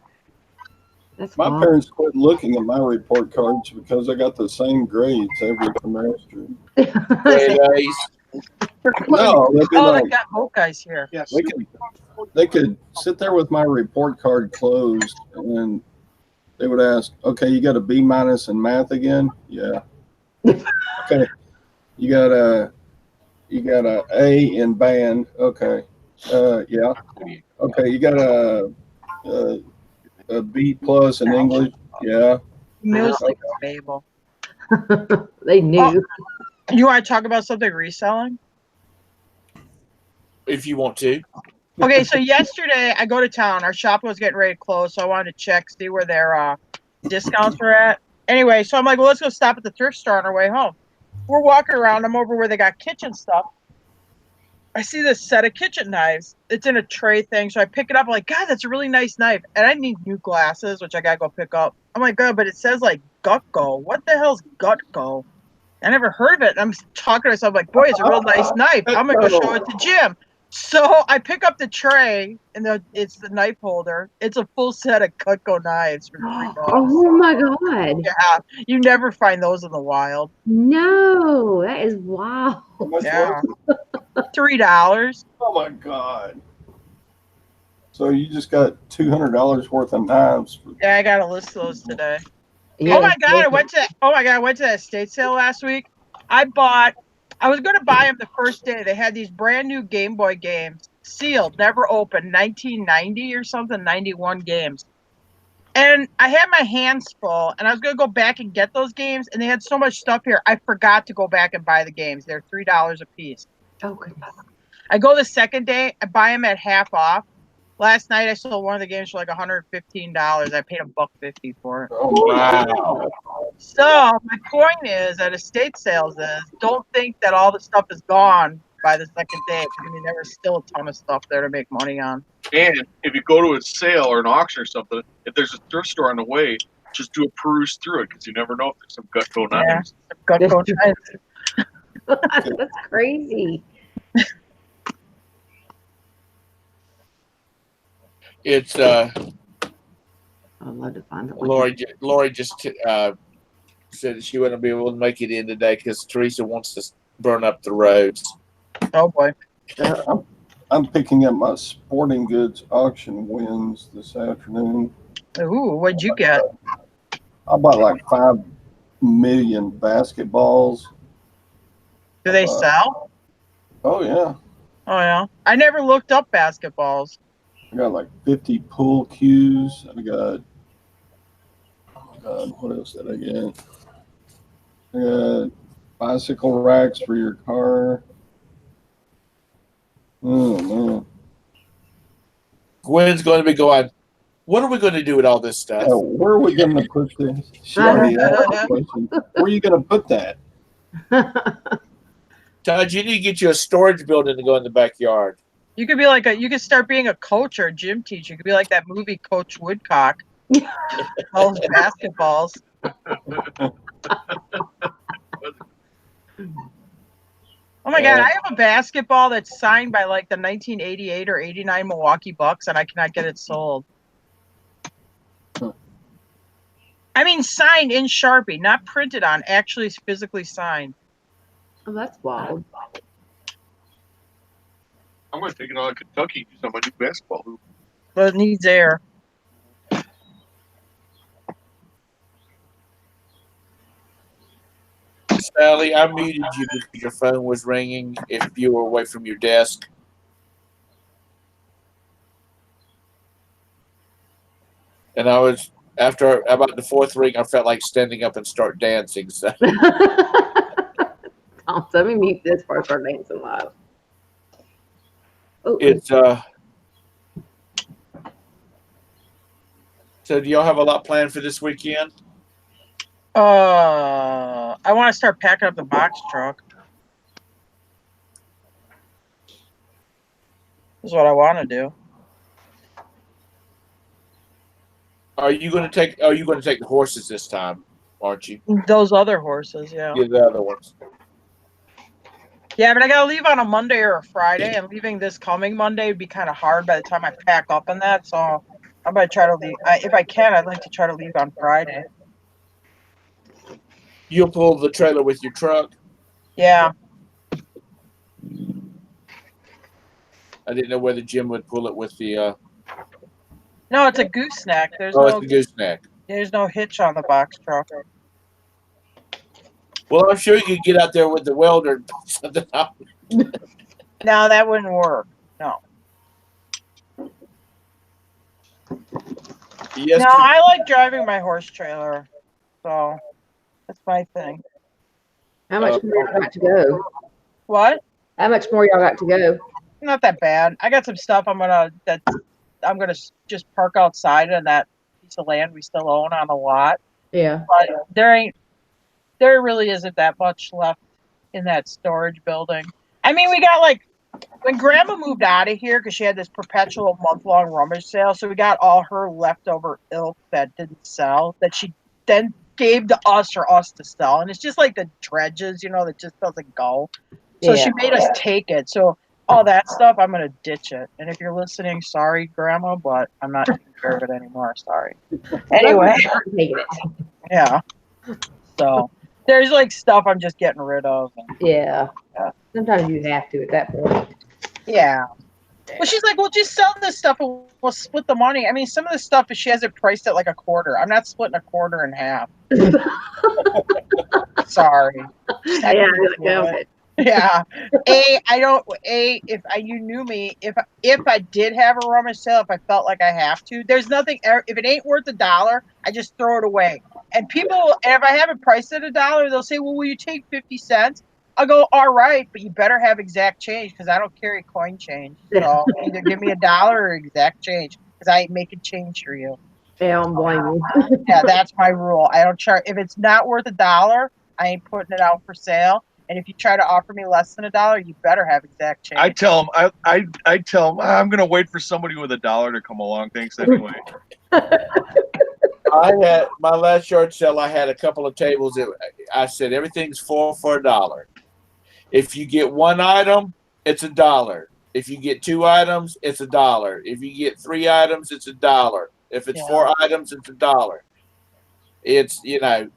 That's My wild. parents quit looking at my report cards because I got the same grades every semester. No, they'd be they like, got both guys here. Yes. they could sit there with my report card closed, and they would ask, "Okay, you got a B- in math again?" Yeah. Okay. You got a A in band? Okay. Yeah. Okay. You got a B+ in English? Yeah. Music stable. They knew. You want to talk about something reselling? If you want to. Okay, so yesterday I go to town. Our shop was getting ready to close, so I wanted to check, see where their discounts were at. Anyway, so I'm like, well, let's go stop at the thrift store on our way home. We're walking around. I'm over where they got kitchen stuff. I see this set of kitchen knives. It's in a tray thing, so I pick it up. I'm like, God, that's a really nice knife. And I need new glasses, which I gotta go pick up. I'm like, God, but it says like Gutco. What the hell's Gutco? I never heard of it. And I'm talking to myself like, boy, it's a real nice knife. I'm gonna go show it to Jim. So I pick up the tray, and it's the knife holder. It's a full set of Cutco knives for $3. Oh my God. Yeah, you never find those in the wild. No, that is wild. Yeah, $3. Oh my God. So you just got $200 worth of knives. Yeah, I gotta list those today. Yeah, Oh my God, I went to that estate sale last week. I bought I was going to buy them the first day. They had these brand new Game Boy games, sealed, never opened, 1990 or something, 91 games. And I had my hands full, and I was going to go back and get those games, and they had so much stuff here, I forgot to go back and buy the games. They're $3 a piece. Oh, goodness. I go the second day, I buy them at half off. Last night, I sold one of the games for like $115. I paid $1.50 for it. Oh, Wow. So my point is, at estate sales, don't think that all the stuff is gone by the second day. I mean, there was still a ton of stuff there to make money on. And if you go to a sale or an auction or something, if there's a thrift store on the way, just do a peruse through it because you never know if there's some Gutco knives. Gutco knives. That's crazy. It's I'd love to find it. Lori just said that she wouldn't be able to make it in today because Teresa wants to burn up the roads. Oh boy. I'm picking up my sporting goods auction wins this afternoon. Ooh, what'd you get? I bought like 5 million basketballs. Do they sell? Oh yeah, Oh yeah. I never looked up basketballs. I got like 50 pool cues. I got, oh my God, what else did I get? I got bicycle racks for your car. Oh man. Gwen's going to be going, what are we going to do with all this stuff? Yeah, where are we going to put this? She already asked the question. Where are you going to put that? Todd, you need to get you a storage building to go in the backyard. You could be like you could start being a coach or a gym teacher. You could be like that movie Coach Woodcock. All those basketballs. Oh my God, I have a basketball that's signed by like the 1988 or 89 Milwaukee Bucks, and I cannot get it sold. I mean, signed in Sharpie, not printed on, actually physically signed. Oh, that's wild. I'm going to take it out of Kentucky and use on my new basketball hoop. But it needs air. Sally, I muted you because your phone was ringing if you were away from your desk. And I was, after about the 4th ring, I felt like standing up and start dancing. So Tom, let me mute this before I start dancing live. Oh, it's so do y'all have a lot planned for this weekend? I want to start packing up the box truck. Is what I want to do. Are you going to take the horses this time, aren't you? Those other horses, yeah. Yeah, the other ones. Yeah, but I gotta leave on a Monday or a Friday, and leaving this coming Monday would be kind of hard by the time I pack up and that. So I'm gonna try to leave. If I can, I'd like to try to leave on Friday. You'll pull the trailer with your truck? Yeah. I didn't know whether Jim would pull it with the No, it's a gooseneck. There's it's no the gooseneck. there's no hitch on the box truck. Well, I'm sure you could get out there with the welder and put something out. No, that wouldn't work. No. Yes, No, I like driving my horse trailer. So that's my thing. how much more y'all got to go? What? How much more y'all got to go? Not that bad. I got some stuff I'm gonna just park outside of that piece of land we still own on a lot. Yeah. But there really isn't that much left in that storage building. I mean, we got like when Grandma moved out of here because she had this perpetual month-long rummage sale, so we got all her leftover ilk that didn't sell that she then gave to us for us to sell, and it's just like the dredges, that just doesn't go. So she made us take it. So all that stuff, I'm gonna ditch it. And if you're listening, sorry, Grandma, but I'm not taking care of it anymore. Sorry. Anyway, yeah. So there's like stuff I'm just getting rid of. Yeah. Sometimes you have to at that point. Yeah. Well, she's like, well, just sell this stuff and we'll split the money. I mean, some of the stuff, she has it priced at like a quarter. I'm not splitting a quarter in half. Sorry. Yeah, Yeah. You knew me, if I did have a rummage sale, if I felt like I have to, there's nothing, if it ain't worth $1, I just throw it away. And if I have it priced at $1, they'll say, well, will you take 50 cents? I'll go, all right, but you better have exact change because I don't carry coin change. So either give me $1 or exact change because I ain't making change for you. Yeah, I don't blame you. Yeah, that's my rule. I don't charge, if it's not worth $1, I ain't putting it out for sale. And if you try to offer me less than $1, you better have exact change. I tell them, I tell them, I'm going to wait for somebody with $1 to come along. Thanks anyway. I had my last yard sale. I had a couple of tables that I said everything's for $1. If you get one item, it's $1. If you get two items, it's $1. If you get three items, it's $1. If it's four items, it's $1. It's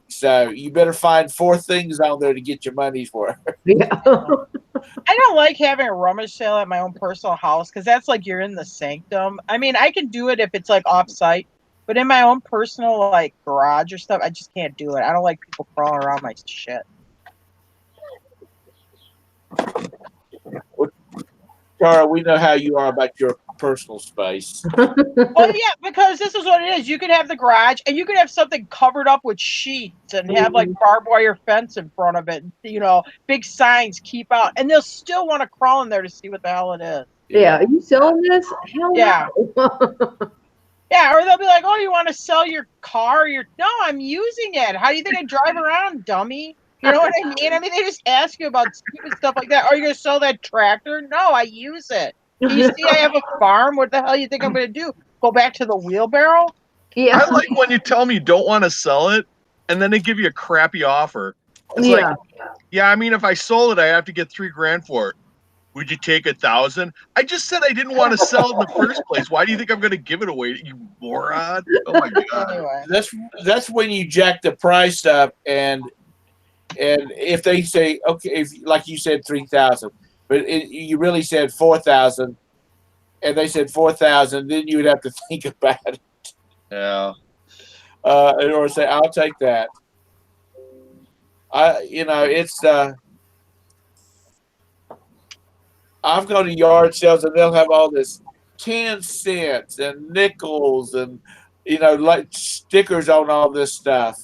so you better find four things on there to get your money's worth. Yeah. I don't like having a rummage sale at my own personal house because that's like you're in the sanctum. I mean, I can do it if it's like off site, but in my own personal like garage or stuff, I just can't do it. I don't like people crawling around my shit. Tara, we know how you are about your personal space. Well, yeah, because this is what it is. You can have the garage and you can have something covered up with sheets and have like barbed wire fence in front of it. Big signs, keep out. And they'll still want to crawl in there to see what the hell it is. Yeah. Are you selling this? Hell Yeah. no. Yeah, or they'll be like, oh, you want to sell your car? No, I'm using it. How do you think I drive around, dummy? You know what I mean? I mean, they just ask you about stupid stuff like that. Are you going to sell that tractor? No, I use it. Do you see I have a farm? What the hell you think I'm going to do? Go back to the wheelbarrow? Yeah. I like when you tell them you don't want to sell it, and then they give you a crappy offer. It's like, yeah, I mean, if I sold it, I have to get $3,000 for it. Would you take 1,000? I just said I didn't want to sell it in the first place. Why do you think I'm going to give it away, you moron? Oh my god! Anyway. That's when you jack the price up, and if they say okay, if like you said 3,000, but you really said 4,000, and they said 4,000, then you would have to think about it. Yeah. Or say I'll take that. It's I've gone to yard sales and they'll have all this 10 cents and nickels and like stickers on all this stuff.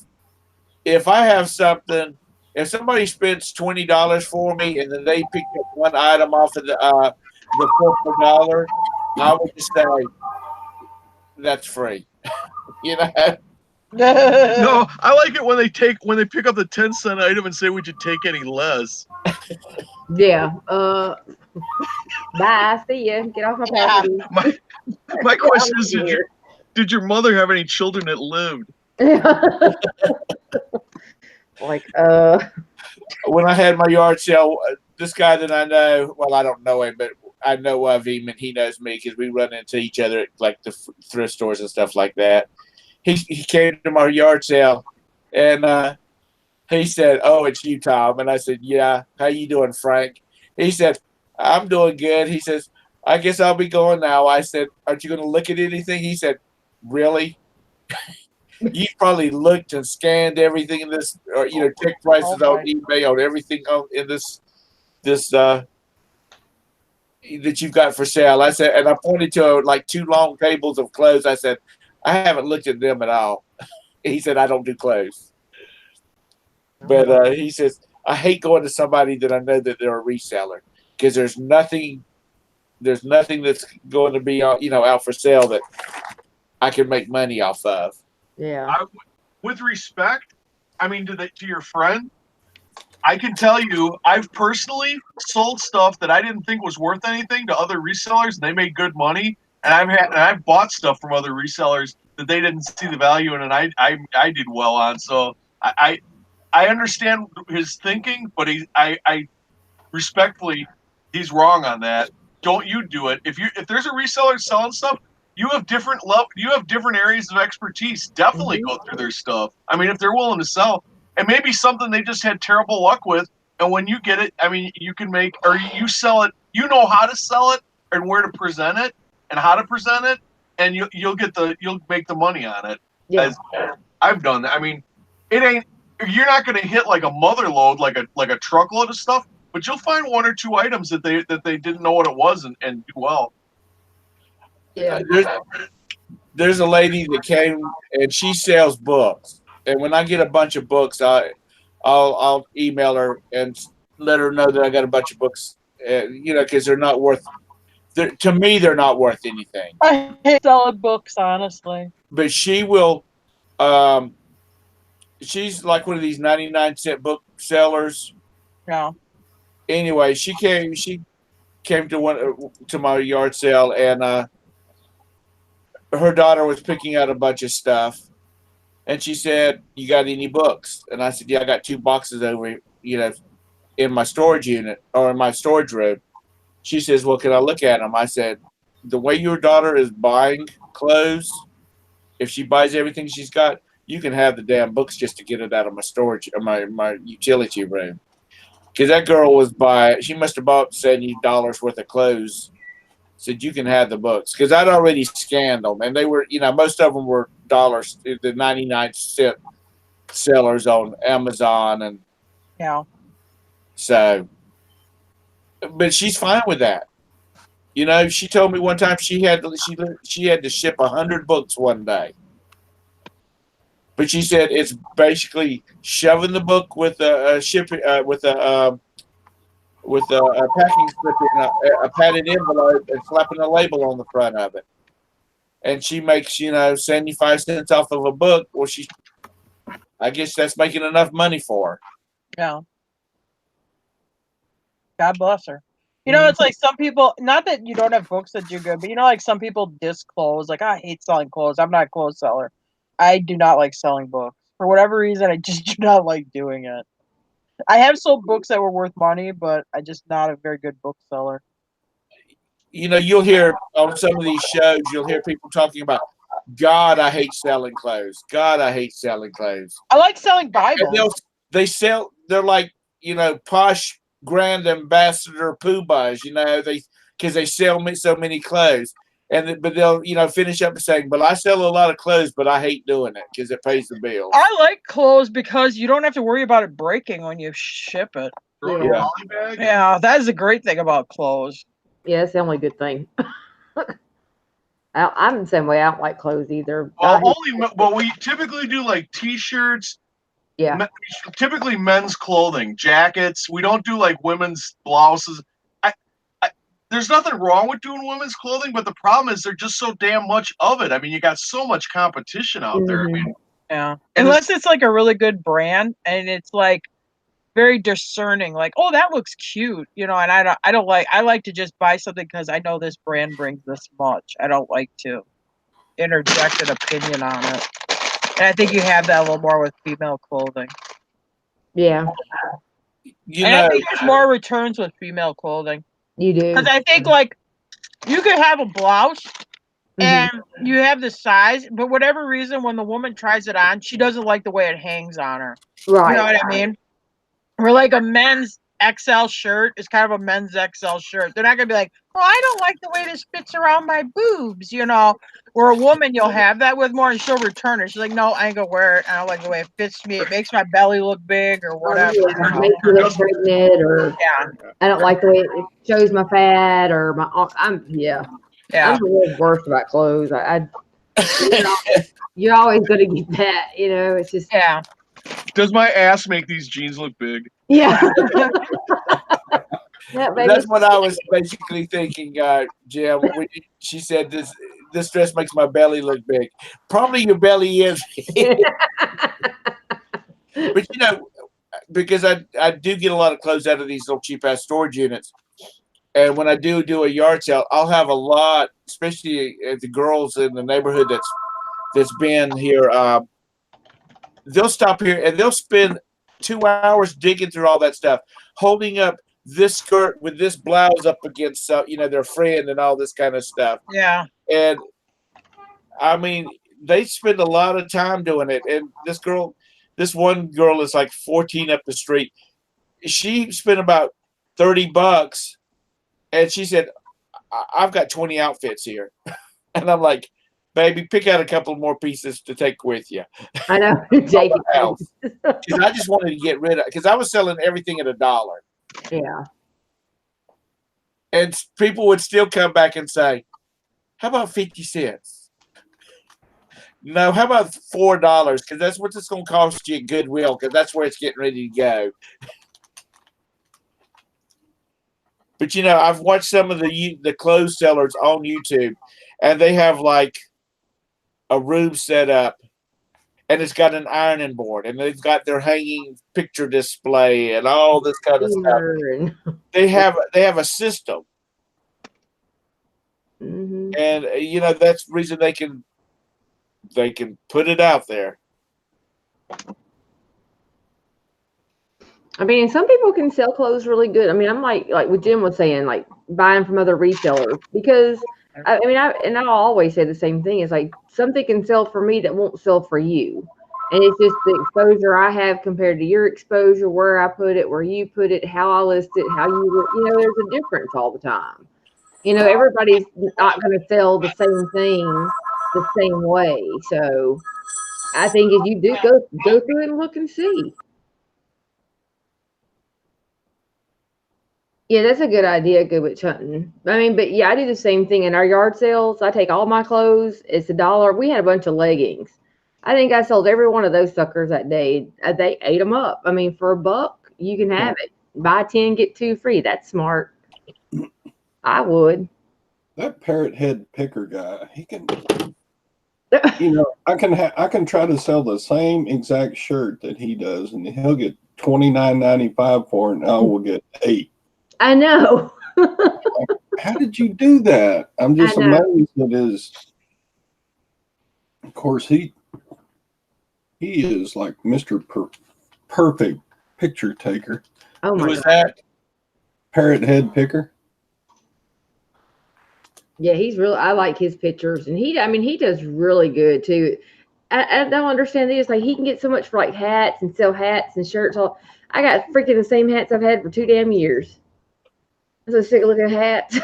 If I have something, if somebody spends $20 for me and then they pick up one item off of the $4, I would just say that's free. No, I like it when they pick up the 10-cent item and say, "Would you take any less?" Yeah. Bye. See ya. Get off my property. My question is, did your mother have any children that lived? Like, when I had my yard sale, this guy that I know, well, I don't know him, but I know of him and he knows me because we run into each other at like the thrift stores and stuff like that. He came to my yard sale and he said, "Oh, it's you, Tom." And I said, "Yeah. How you doing, Frank?" He said, "I'm doing good." He says, "I guess I'll be going now." I said, "Aren't you going to look at anything?" He said, "Really?" You probably looked and scanned everything in this, or check prices on eBay on everything in this that you've got for sale. I said, and I pointed to like 2 long tables of clothes. I said, "I haven't looked at them at all." He said, "I don't do clothes." But he says, "I hate going to somebody that I know that they're a reseller because there's nothing that's going to be out for sale that I can make money off of." yeah. With respect, I mean, to your friend, I can tell you, I've personally sold stuff that I didn't think was worth anything to other resellers, and they made good money. And I've bought stuff from other resellers that they didn't see the value in, and I did well on. So I understand his thinking, but I respectfully, he's wrong on that. Don't you do it. If there's a reseller selling stuff, you have different areas of expertise. Definitely go through their stuff. I mean, if they're willing to sell, and maybe something they just had terrible luck with, and when you get it, I mean, you can make, or you sell it. You know how to sell it and where to present it and how to present it, and you'll make the money on it. Yeah. As I've done that. I mean, you're not going to hit like a mother load, like a truckload of stuff, but you'll find one or two items that they didn't know what it was and do well. Yeah. There's a lady that came and she sells books. And when I get a bunch of books, I'll email her and let her know that I got a bunch of books. Because they're not worth. To me, they're not worth anything. I hate selling books, honestly. But she will. She's like one of these 99-cent book sellers. Yeah. Anyway, she came to my yard sale, and her daughter was picking out a bunch of stuff, and she said, "You got any books?" And I said, "Yeah, I got 2 boxes over, in my storage unit or in my storage room." She says, "Well, can I look at them?" I said, "The way your daughter is buying clothes, if she buys everything she's got, you can have the damn books just to get it out of my storage, or my utility room." Because that girl she must have bought $70 worth of clothes. Said, "You can have the books." Because I'd already scanned them, and they were, most of them were dollars, the 99-cent sellers on Amazon, and Yeah. so. But she's fine with that. She told me one time she had to ship 100 books one day. But she said it's basically shoving the book with a packing slip in a padded envelope and slapping a label on the front of it. And she makes 75 cents off of a book. Well, I guess that's making enough money for her. Yeah. God bless her. It's like some people, not that you don't have books that do good, but like some people disc clothes. Like, I hate selling clothes. I'm not a clothes seller. I do not like selling books. For whatever reason, I just do not like doing it. I have sold books that were worth money, but I'm just not a very good book seller. You'll hear on some of these shows, you'll hear people talking about, "God, I hate selling clothes. God, I hate selling clothes." I like selling Bibles. And they're like, posh grand ambassador poobahs, because they sell so many clothes. But they'll, finish up saying, "But I sell a lot of clothes, but I hate doing it because it pays the bills." I like clothes because you don't have to worry about it breaking when you ship it. Yeah, that is a great thing about clothes. Yeah, that's the only good thing. I'm the same way. I don't like clothes either. Well, we typically do like T-shirts. Yeah. Typically men's clothing, jackets. We don't do like women's blouses. There's nothing wrong with doing women's clothing, but the problem is there's just so damn much of it. I mean, you got so much competition out there. I mean, yeah. Unless it's like a really good brand and it's like very discerning, like, oh, that looks cute, and I like to just buy something because I know this brand brings this much. I don't like to interject an opinion on it. And I think you have that a little more with female clothing. Yeah. I think there's more returns with female clothing. You do. Because I think, like, you could have a blouse and you have the size, but whatever reason, when the woman tries it on, she doesn't like the way it hangs on her. Right. You know what I mean? Or like a men's XL shirt is kind of a men's XL shirt. They're not going to be like, "Well, I don't like the way this fits around my boobs," Or a woman, you'll have that with more and she'll return it. She's like, "No, I ain't going to wear it. I don't like the way it fits me. It makes my belly look big," or whatever. Yeah, makes me look pregnant, or I don't like the way it shows my fat or my. I'm the worst about clothes. You're always going to get that. It's just does my ass make these jeans look big? Yeah. That's what I was basically thinking, Jim. She said this dress makes my belly look big. Probably your belly is. But because I do get a lot of clothes out of these little cheap ass storage units. And when I do a yard sale, I'll have a lot, especially the girls in the neighborhood that's been here. They'll stop here and they'll spend 2 hours digging through all that stuff, holding up this skirt with this blouse up against their friend and all this kind of stuff. Yeah. And I mean, they spend a lot of time doing it. And this one girl is like 14 up the street. She spent about $30, and she said, "I've got 20 outfits here." And I'm like, "Baby, pick out a couple more pieces to take with you." I know. Because I just wanted to get rid of, because I was selling everything at $1. Yeah. And people would still come back and say, how about 50 cents? No, how about $4? Because that's what it's going to cost you at Goodwill, because that's where it's getting ready to go. But, you know, I've watched some of the clothes sellers on YouTube, and they have like a room set up, and it's got an ironing board, and they've got their hanging picture display and all this kind of stuff. They have a system. Mm-hmm. And you know, that's the reason they can put it out there. I mean, some people can sell clothes really good. I mean, I'm like what Jim was saying, like buying from other resellers, because I'll always say the same thing. It's like something can sell for me that won't sell for you. And it's just the exposure I have compared to your exposure, where I put it, where you put it, how I list it, how there's a difference all the time. You know, everybody's not going to sell the same thing the same way. So I think if you do go through it and look and see. Yeah, that's a good idea, good witch hunting. I mean, but yeah, I do the same thing in our yard sales. I take all my clothes. It's $1. We had a bunch of leggings. I think I sold every one of those suckers that day. They ate them up. I mean, for $1, you can have it. Buy 10, get 2 free. That's smart. I would. That parrot head picker guy, he can, you know, I can try to sell the same exact shirt that he does, and he'll get $29.95 for it, and I will get 8. I know. How did you do that? I'm just amazed at his. Of course, he is like Mr. Perfect picture taker. Oh my Who is God. that? Parrot head picker. Yeah, he's really. I like his pictures, and he does really good too. I don't understand this. Like he can get so much for like hats and sell hats and shirts. All I got freaking the same hats I've had for 2 damn years. I'm so sick of looking at hats.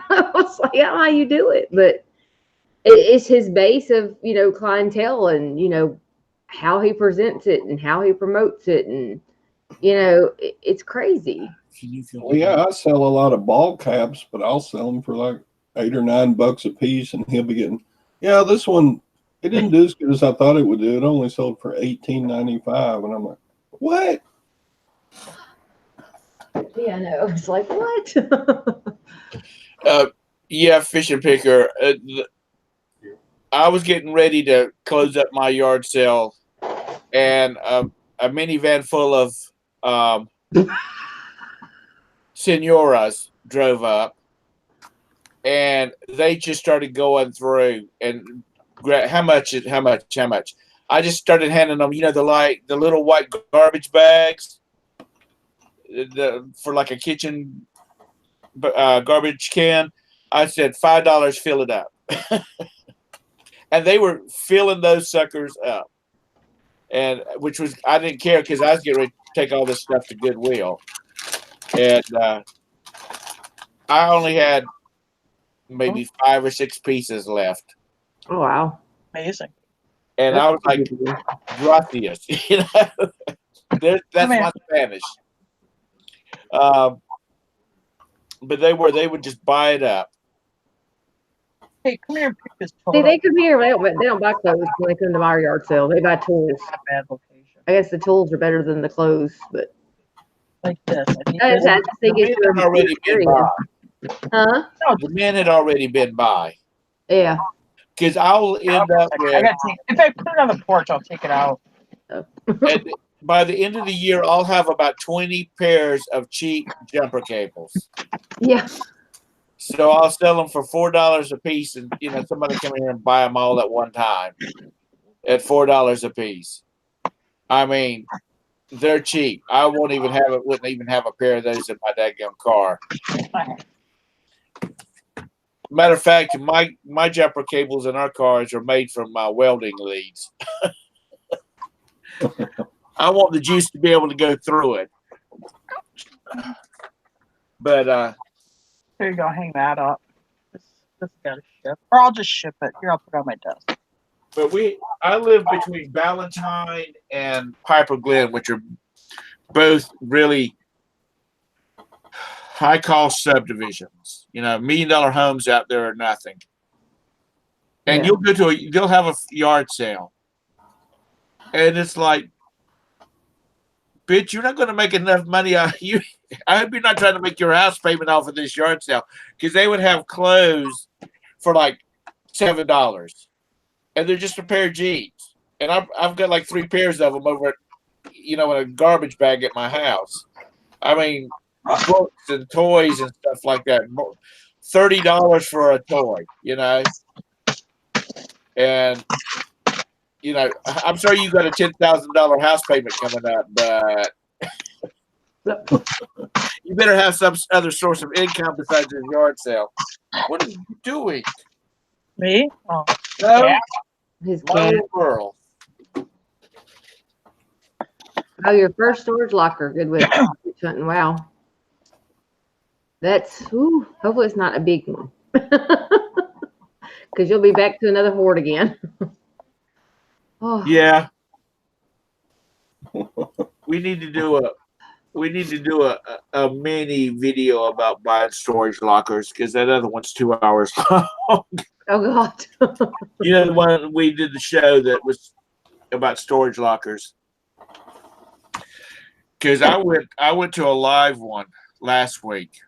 I was like, I don't know how you do it, but it's his base of clientele, and how he presents it and how he promotes it, and it's crazy. Well, yeah, I sell a lot of ball caps, but I'll sell them for like $8 or $9 a piece, and he'll be getting, yeah, this one, it didn't do as good as I thought it would do. It only sold for $18.95, and I'm like, what? Yeah, I know. It's like, what? Yeah, fishing picker. I was getting ready to close up my yard sale, and a minivan full of senoras drove up, and they just started going through and how much. I just started handing them, the little white garbage bags, for like a kitchen garbage can. I said $5, fill it up, and they were filling those suckers up, and which was, I didn't care because I was getting ready to take all this stuff to Goodwill, and I only had maybe 5 or 6 pieces left. Oh wow, Amazing. And I was like, gracias. That's my Spanish. But they would just buy it up. Hey, come here and pick this See, total. they come here. They don't buy clothes when they come to my yard sale. They buy tools. Bad location. I guess the tools are better than the clothes, but Like this. I just think it's had already been by. Huh? The men had already been by. Yeah. Because I'll end up with. If I put it on the porch, I'll take it out. And by the end of the year, I'll have about 20 pairs of cheap jumper cables. Yeah. So I'll sell them for $4 a piece, and somebody come in here and buy them all at one time at $4 a piece. I mean, they're cheap. I wouldn't even have a pair of those in my dadgum car. Matter of fact, my jumper cables in our cars are made from my welding leads. I want the juice to be able to go through it. But Here you go. Hang that up. This got to ship, or I'll just ship it. Here, I'll put it on my desk. But I live between Ballantyne and Piper Glen, which are both really high cost subdivisions. You know, $1 million homes out there are nothing. And Yeah. you'll have a yard sale, and it's like, bitch, you're not going to make enough money out you. I hope you're not trying to make your house payment off of this yard sale, because they would have clothes for like $7, and they're just a pair of jeans, and I've got like 3 pairs of them over, in a garbage bag at my house. I mean, books and toys and stuff like that. $30 for a toy, and I'm sorry you got a $10,000 house payment coming up, but you better have some other source of income besides your yard sale. What are you doing? Me? Oh, No, yeah. His my cat. little girl. Oh, your first storage locker. Good with hunting. Wow. That's, hopefully it's not a big one. Because you'll be back to another hoard again. Oh. Yeah. We need to do a mini video about buying storage lockers, because that other one's 2 hours long. Oh God. The one we did the show that was about storage lockers. Because I went to a live one last week.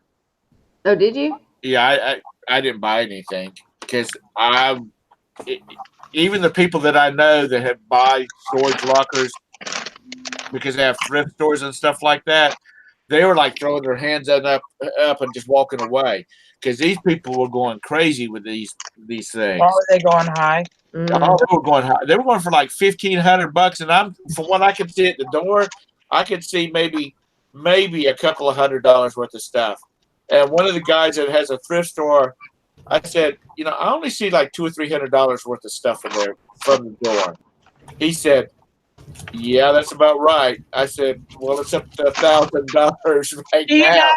Oh, did you? Yeah, I didn't buy anything, because even the people that I know that have buy storage lockers because they have thrift stores and stuff like that, they were like throwing their hands up and just walking away, because these people were going crazy with these things. Why were they going high? Oh, they were going high. They were going for like $1,500, and from what I could see at the door, I could see maybe a couple of $100 worth of stuff. And one of the guys that has a thrift store, I said, I only see like $200 or $300 worth of stuff in there from the door. He said, yeah, that's about right. I said, well, it's up to $1,000 right now.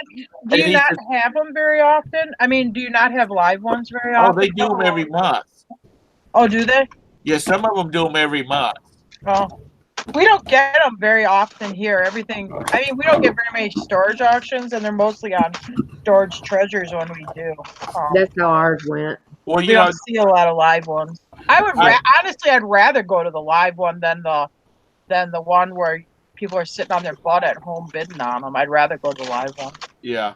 Do you not have them very often? I mean, do you not have live ones very often? Oh, they do them every month. Oh, do they? Yeah, some of them do them every month. Oh, we don't get them very often here. Everything. I mean, we don't get very many storage auctions, and they're mostly on storage treasures when we do. That's how ours went. Well, we don't see a lot of live ones. Honestly, I'd rather go to the live one than the one where people are sitting on their butt at home bidding on them. I'd rather go to the live one. Yeah,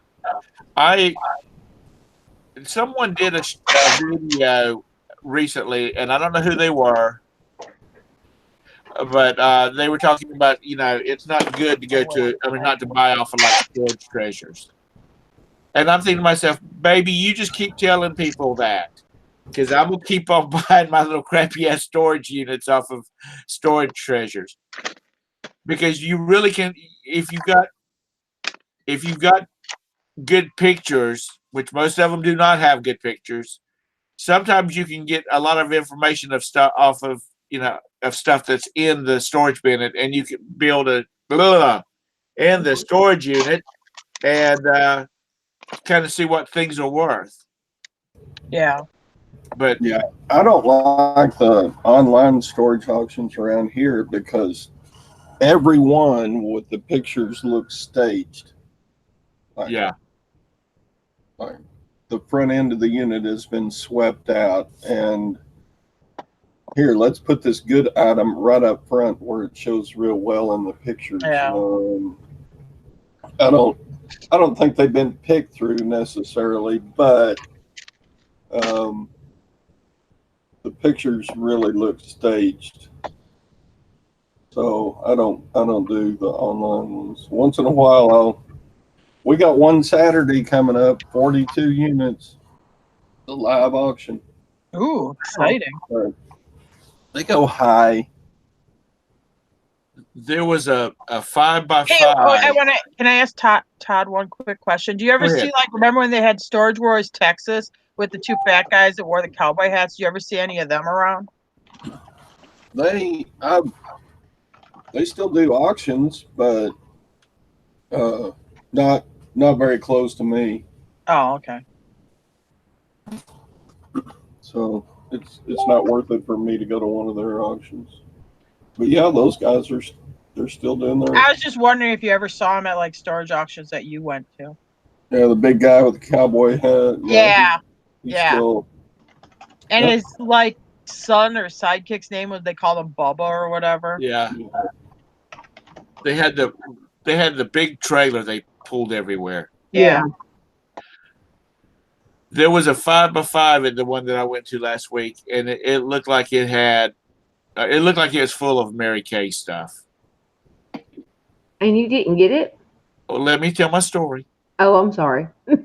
someone did a video recently, and I don't know who they were, but they were talking about, it's not good to not to buy off of like storage treasures. And I'm thinking to myself, baby, you just keep telling people that, because I will keep on buying my little crappy ass storage units off of storage treasures. Because you really can, if you've got good pictures, which most of them do not have good pictures, sometimes you can get a lot of information of stuff off of, of stuff that's in the storage bin, and you can build in the storage unit and kind of see what things are worth. Yeah. But yeah, I don't like the online storage auctions around here, because everyone with the pictures looks staged. Like the front end of the unit has been swept out, and here, let's put this good item right up front where it shows real well in the pictures. Yeah. I don't think they've been picked through necessarily, but the pictures really look staged. So I don't do the online ones. Once in a while, we got one Saturday coming up, 42 units, the live auction. Ooh, exciting! They go high. there was a 5x5. Hey, can I ask Todd one quick question? Do you ever see, like, remember when they had Storage Wars Texas with the 2 fat guys that wore the cowboy hats? Do you ever see any of them around? They still do auctions, but not very close to me. Oh, okay. So it's not worth it for me to go to one of their auctions. But yeah, those guys they're still doing their. I was just wondering if you ever saw them at like storage auctions that you went to. Yeah, the big guy with the cowboy hat. Yeah. He's Yeah. still. And Yep. his like son or sidekick's name was, they call him Bubba or whatever. Yeah. They had the big trailer they pulled everywhere. Yeah. There was a 5x5 at the one that I went to last week, and it looked like it had. It looked like it was full of Mary Kay stuff. And you didn't get it? Well, let me tell my story. Oh, I'm sorry. I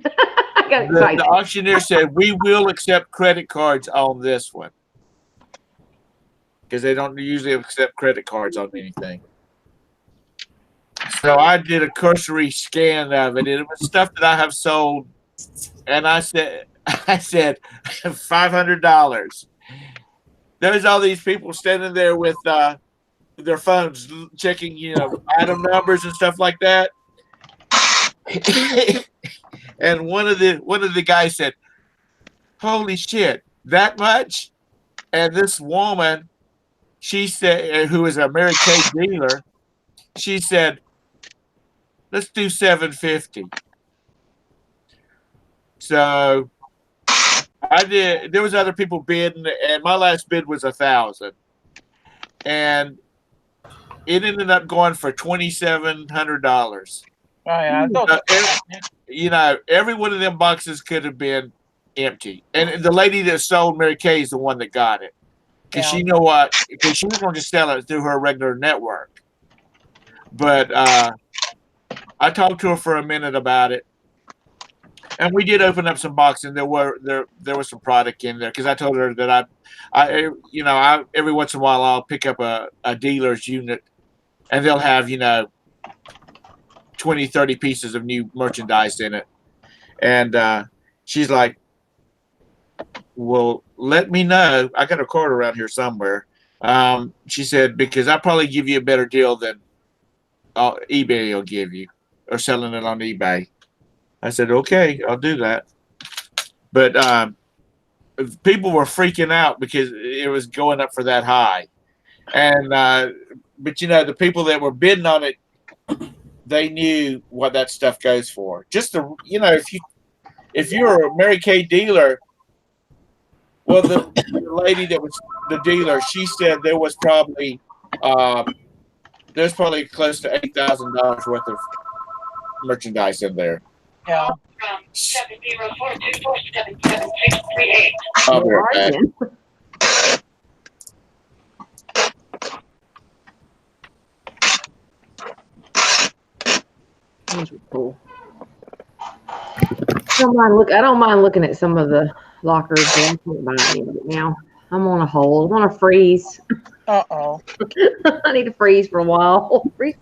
got excited. The auctioneer said, we will accept credit cards on this one. Because they don't usually accept credit cards on anything. So I did a cursory scan of it. It was stuff that I have sold. And I said $500. There's all these people standing there with their phones checking, item numbers and stuff like that. And one of the guys said, "Holy shit, that much?" And this woman, she said, who is a Mary Kay dealer, she said, "Let's do $750." So I did. There was other people bidding, and my last bid was $1,000, and it ended up going for $2,700. Oh yeah. Every one of them boxes could have been empty. And the lady that sold Mary Kay is the one that got it. Because she know what? Because she was going to sell it through her regular network. But I talked to her for a minute about it. And we did open up some boxes, and there was some product in there. Because I told her that I every once in a while I'll pick up a dealer's unit, and they'll have 20, 30 pieces of new merchandise in it. And she's like, "Well, let me know." I got a card around here somewhere. She said, "Because I'll probably give you a better deal than eBay will give you, or selling it on eBay." I said, "Okay, I'll do that." But people were freaking out because it was going up for that high. And but the people that were bidding on it, they knew what that stuff goes for. Just if you're a Mary Kay dealer, well, the lady that was the dealer, she said there was probably close to $8,000 worth of merchandise in there. Yeah. 70424773638. I'll be right back. Those were cool. I don't mind looking at some of the lockers, but I can't buy any of it now. I'm on a hold. I'm on a freeze. Uh-oh. I need to freeze for a while. Freeze.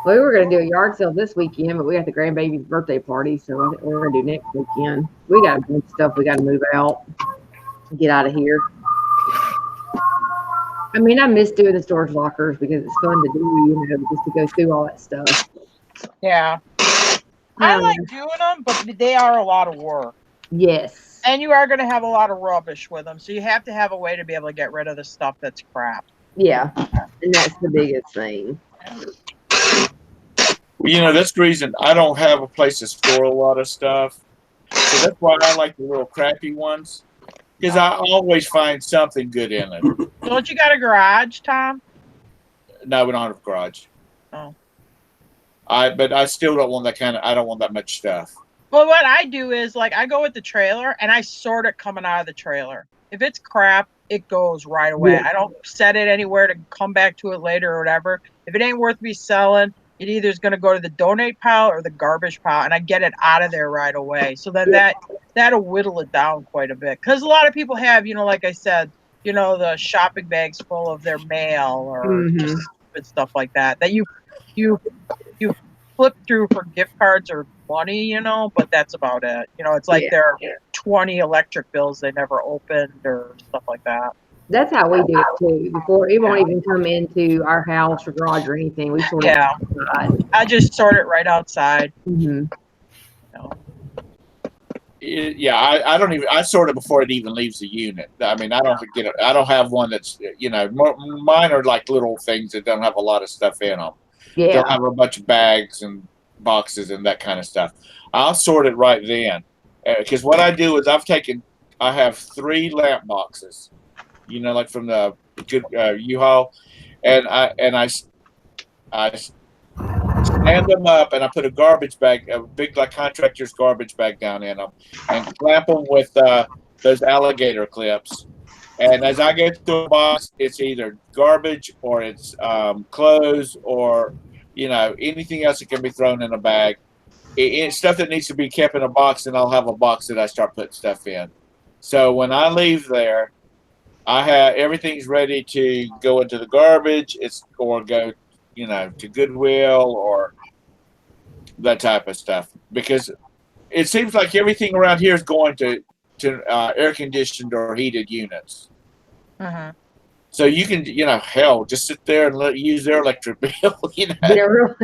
Well, we were going to do a yard sale this weekend, but we got the grandbaby's birthday party, so I think we're going to do next weekend. We got a bunch of stuff we got to move out, get out of here. I mean, I miss doing the storage lockers because it's fun to do, just to go through all that stuff. Yeah. I like doing them, but they are a lot of work. Yes. And you are going to have a lot of rubbish with them, so you have to have a way to be able to get rid of the stuff that's crap. Yeah, and that's the biggest thing. That's the reason I don't have a place to store a lot of stuff. So that's why I like the little crappy ones, because I always find something good in it. Don't you got a garage, Tom? No, we don't have a garage. Oh. But I still don't want that I don't want that much stuff. Well, what I do is, I go with the trailer, and I sort it coming out of the trailer. If it's crap, it goes right away. Yeah. I don't set it anywhere to come back to it later or whatever. If it ain't worth me selling, it either is going to go to the donate pile or the garbage pile, and I get it out of there right away. So then that'll whittle it down quite a bit. Because a lot of people have, like I said, the shopping bags full of their mail or just stupid stuff like that you flip through for gift cards or money, but that's about it. It's like there are 20 electric bills they never opened or stuff like that. That's how we do it too. Before it won't even come into our house or garage or anything. We sort it outside. I just sort it right outside. Mm-hmm. I don't even. I sort it before it even leaves the unit. I mean, I don't get it. I don't have one that's mine are like little things that don't have a lot of stuff in them. Yeah, they'll have a bunch of bags and boxes and that kind of stuff. I'll sort it right then. Because what I do is I have 3 lamp boxes, like from the good U-Haul, and I stand them up and I put a garbage bag, a big like contractor's garbage bag down in them, and clamp them with those alligator clips. And as I go through a box, it's either garbage or it's clothes or anything else that can be thrown in a bag. It's stuff that needs to be kept in a box, and I'll have a box that I start putting stuff in. So when I leave there, I have everything's ready to go into the garbage. Or go, to Goodwill or that type of stuff, because it seems like everything around here is going to air conditioned or heated units. Mhm. So you can, hell, just sit there and use their electric bill, Yeah, really.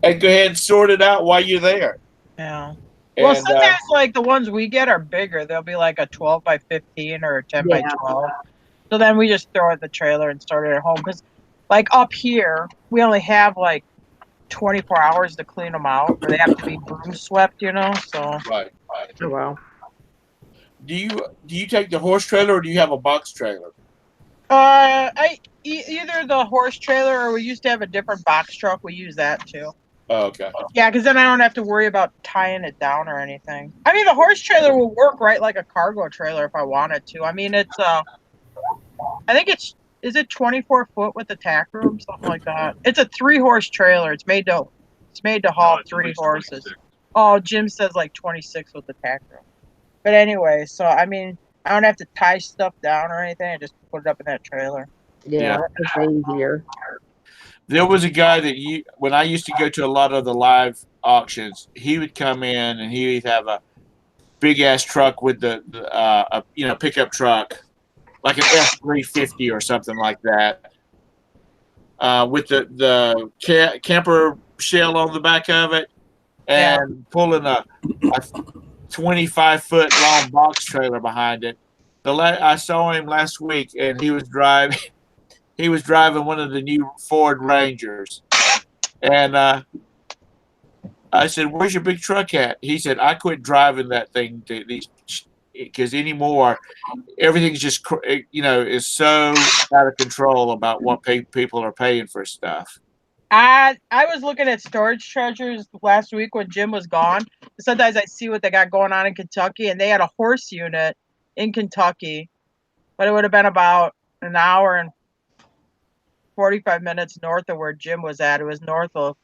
and go ahead and sort it out while you're there. Yeah. Well, And sometimes like the ones we get are bigger. They'll be like a 12 by 15 or a 10 by Yeah. 12. So then we just throw it in the trailer and start it at home. Because like up here, we only have like 24 hours to clean them out, or they have to be broom swept, So right. Oh, wow. Do you take the horse trailer or do you have a box trailer? Either the horse trailer or we used to have a different box truck. We use that too. Oh, okay. Yeah, because then I don't have to worry about tying it down or anything. I mean, the horse trailer will work right like a cargo trailer if I wanted to. I mean, it's I think is it 24 foot with the tack room, something like that. It's a 3-horse trailer. It's made to haul No, it's 3 at least horses. 26. Oh, Jim says like 26 with the tack room. But anyway, so I mean, I don't have to tie stuff down or anything. I just put it up in that trailer. Yeah, that's easier. There was a guy that when I used to go to a lot of the live auctions, he would come in and he would have a big ass truck with the pickup truck, like an F-350 or something like that, with the camper shell on the back of it, and pulling a 25-foot long box trailer behind it. I saw him last week, and he was driving. He was driving one of the new Ford Rangers, and I said, "Where's your big truck at?" He said, "I quit driving that thing because anymore, everything's just is so out of control about what people are paying for stuff." I was looking at storage treasures last week when Jim was gone. Sometimes I see what they got going on in Kentucky, and they had a horse unit in Kentucky, but it would have been about an hour and 45 minutes north of where Jim was at. It was north of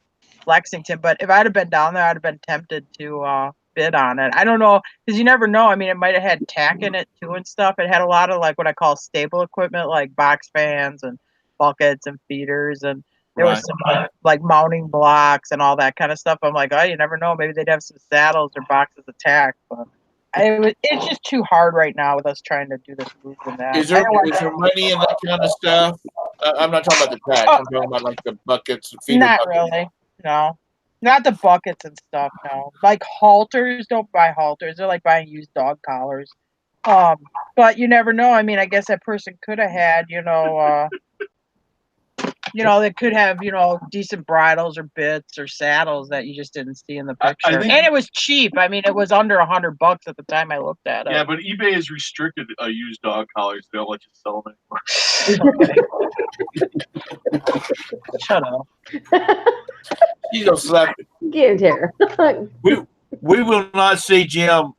Lexington. But if I'd have been down there, I'd have been tempted to bid on it. I don't know, because you never know. I mean, it might have had tack in it too and stuff. It had a lot of like what I call stable equipment, like box fans and buckets and feeders, and there was some like mounting blocks and all that kind of stuff. I'm like, oh, you never know. Maybe they'd have some saddles or boxes of tack. But it's just too hard right now with us trying to do this move and that. Is there money in that kind of stuff? I'm not talking about the tack. I'm talking about like the buckets, feeder Not buckets. really. No. Not the buckets and stuff, no. Like halters, don't buy halters. They're like buying used dog collars. But you never know. I mean, I guess that person could have had, they could have, decent bridles or bits or saddles that you just didn't see in the picture. think- And it was cheap. I mean, it was under $100 at the time I looked at it. Yeah, but eBay has restricted used dog collars. They don't let you sell them anymore. Shut up. He's gonna slap it. Give Tara. We will not see Jim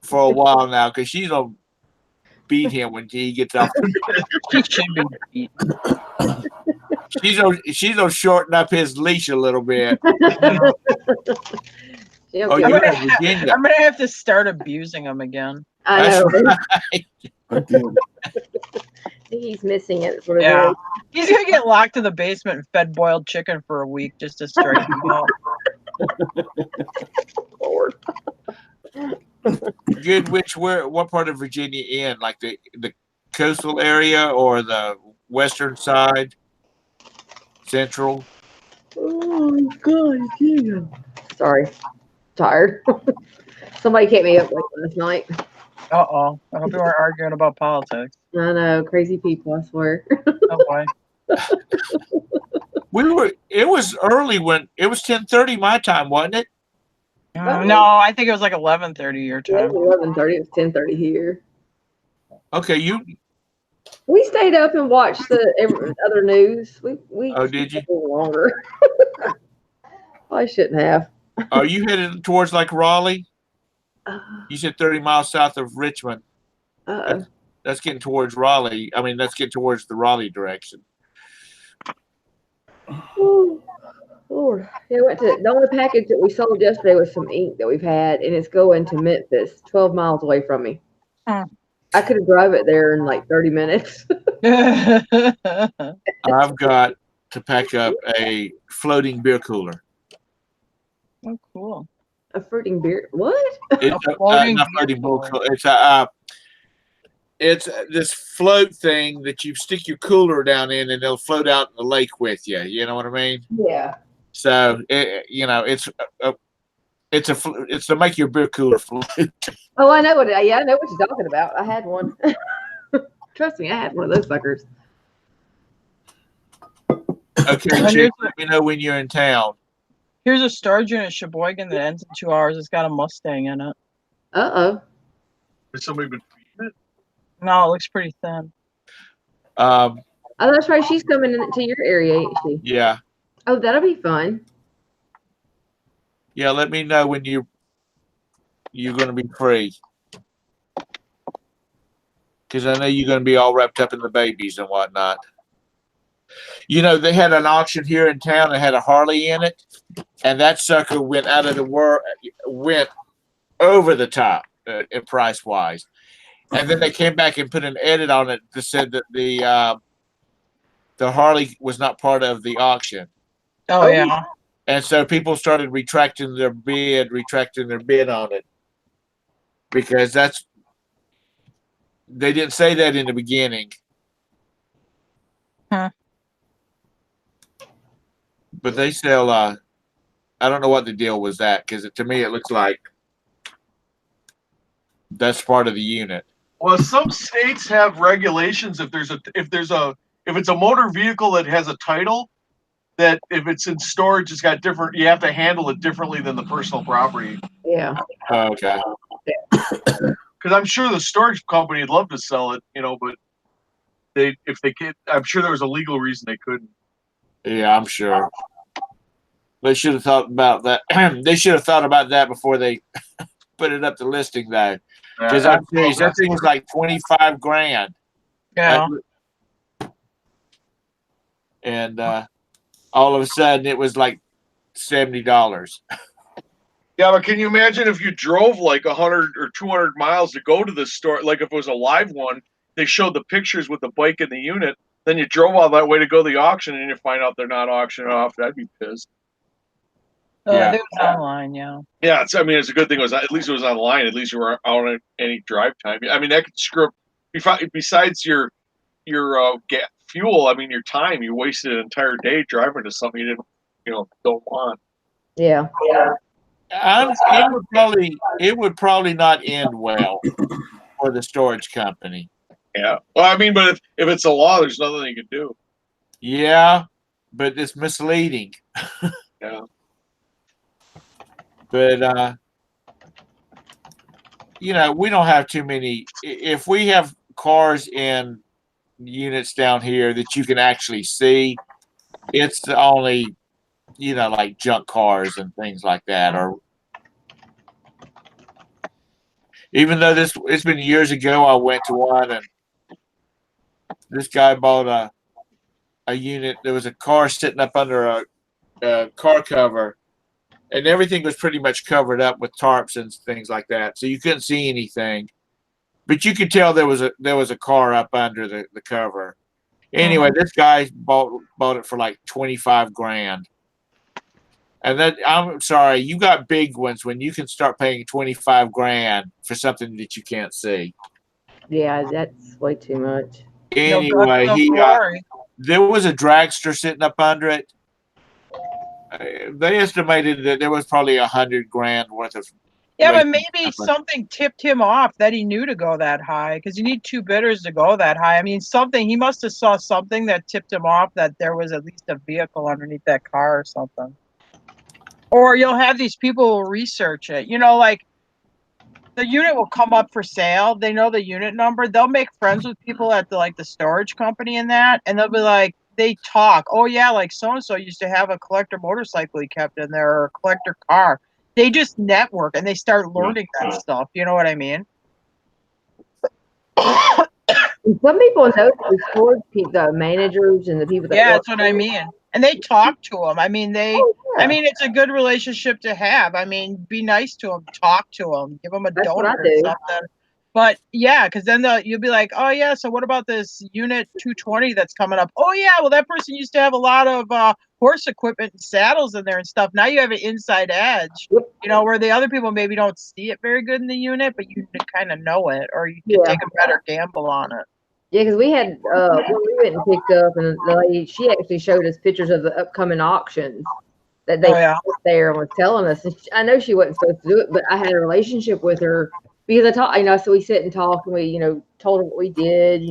for a while now because she's gonna beat him when he gets off. He should be beat. She's gonna shorten up his leash a little bit. She'll Oh, get you're it. in Virginia. I'm going to have to start abusing him again. I know. Again. He's missing it. Sort of Yeah. He's going to get locked in the basement and fed boiled chicken for a week just to straighten him up. Lord. Good. What part of Virginia in? Like the coastal area or the western side? Central? Oh, God. Yeah. Sorry. Tired. Somebody kept me up late last night. Uh-oh. I hope you weren't arguing about politics. I know. Crazy people, I swear. Oh, boy. It was early when it was 10:30 my time, wasn't it? No, I think it was like 11:30 your Yeah, time. it was 11:30. It was 10:30 here. Okay, We stayed up and watched the other news. We oh, did you? stayed a little longer. I shouldn't have. Are you headed towards like Raleigh? Uh, You said 30 miles south of Richmond. That's getting towards Raleigh. I mean, that's getting towards the Raleigh direction. Ooh, Lord. Yeah, the only package that we sold yesterday was some ink that we've had, and it's going to Memphis, 12 miles away from me. Hmm. I could have drove it there in like 30 minutes. I've got to pack up a floating beer cooler. Oh, cool. A fruiting beer. What? It's floating not beer floating beer cooler. cooler. It's this float thing that you stick your cooler down in, and it'll float out in the lake with you. You know what I mean? Yeah. So it's to make your beer cooler float. Oh, I know what. Yeah, I know what you're talking about. I had one. Trust me, I had one of those suckers. Okay, Chick, let me know when you're in town. Here's a storage unit in Sheboygan that ends in 2 hours. It's got a Mustang in it. Uh-oh. Has somebody been feeding it? No, it looks pretty thin. Oh, that's right. She's coming into your area, ain't she? Yeah. Oh, that'll be fun. Yeah, let me know when you're going to be free. Because I know you're going to be all wrapped up in the babies and whatnot. You know, they had an auction here in town that had a Harley in it, and that sucker went out of the world, went over the top price wise. And then they came back and put an edit on it that said that the Harley was not part of the auction. Oh, yeah. And so people started retracting their bid on it because they didn't say that in the beginning. Huh. But they sell, I don't know what the deal was because to me it looks like that's part of the unit. Well, some states have regulations if it's a motor vehicle that has a title, that if it's in storage, it's got different. You have to handle it differently than the personal property. Yeah. Okay. Because I'm sure the storage company would love to sell it, but if they could, I'm sure there was a legal reason they couldn't. Yeah, I'm sure. They should have thought about that. They should have thought about that before they put it up to listing, though. Because I'm serious, that thing was like $25,000. Yeah. And all of a sudden, it was like $70. Yeah, but can you imagine if you drove like 100 or 200 miles to go to the store? Like if it was a live one, they showed the pictures with the bike in the unit. Then you drove all that way to go to the auction, and you find out they're not auctioning off. I'd be pissed. I think it was online, yeah. Yeah, it's a good thing. At least it was online. At least you were out on any drive time. I mean, that could screw up. Besides your fuel, I mean, your time. You wasted an entire day driving to something you don't want. Yeah. It would probably not end well for the storage company. Yeah. Well, I mean, but if it's a law, there's nothing you can do. Yeah, but it's misleading. Yeah. But we don't have too many. If we have cars in units down here that you can actually see, it's only like junk cars and things like that. Or even though it's been years ago, I went to one and this guy bought a unit. There was a car sitting up under a car cover, and everything was pretty much covered up with tarps and things like that, so you couldn't see anything. But you could tell there was a car up under the cover. Anyway, this guy bought it for like $25,000. And then I'm sorry, you got big ones when you can start paying $25,000 for something that you can't see. Yeah, that's way too much. Anyway, there was a dragster sitting up under it. They estimated that there was probably $100,000 worth of Yeah, Like, but maybe something tipped him off that he knew to go that high, because you need 2 bidders to go that high. I mean, he must have saw something that tipped him off that there was at least a vehicle underneath that car or something. Or you'll have these people who will research it. You know, like the unit will come up for sale. They know the unit number. They'll make friends with people at the storage company and that, and they'll be like, they talk. Oh yeah, like so and so used to have a collector motorcycle he kept in there, or a collector car. They just network and they start learning that stuff. You know what I mean? Some people know the storage people, the managers and the people that Yeah, work. that's what I mean. And they talk to them. I mean, Oh, yeah. I mean, it's a good relationship to have. I mean, be nice to them, talk to them, give them a That's what I donut or do. something. But yeah, because then you'll be like, oh yeah, so what about this unit 220 that's coming up? Oh yeah, well that person used to have a lot of horse equipment and saddles in there and stuff. Now you have an inside edge, Yep. you know, where the other people maybe don't see it very good in the unit, but you kind of know it, or you can Yeah. take a better gamble on it. Yeah, because we had when we went and picked up, and the lady, she actually showed us pictures of the upcoming auctions that they Oh yeah. put there and was telling us. And I know she wasn't supposed to do it, but I had a relationship with her because I talked, so we sit and talk, and we, told her what we did.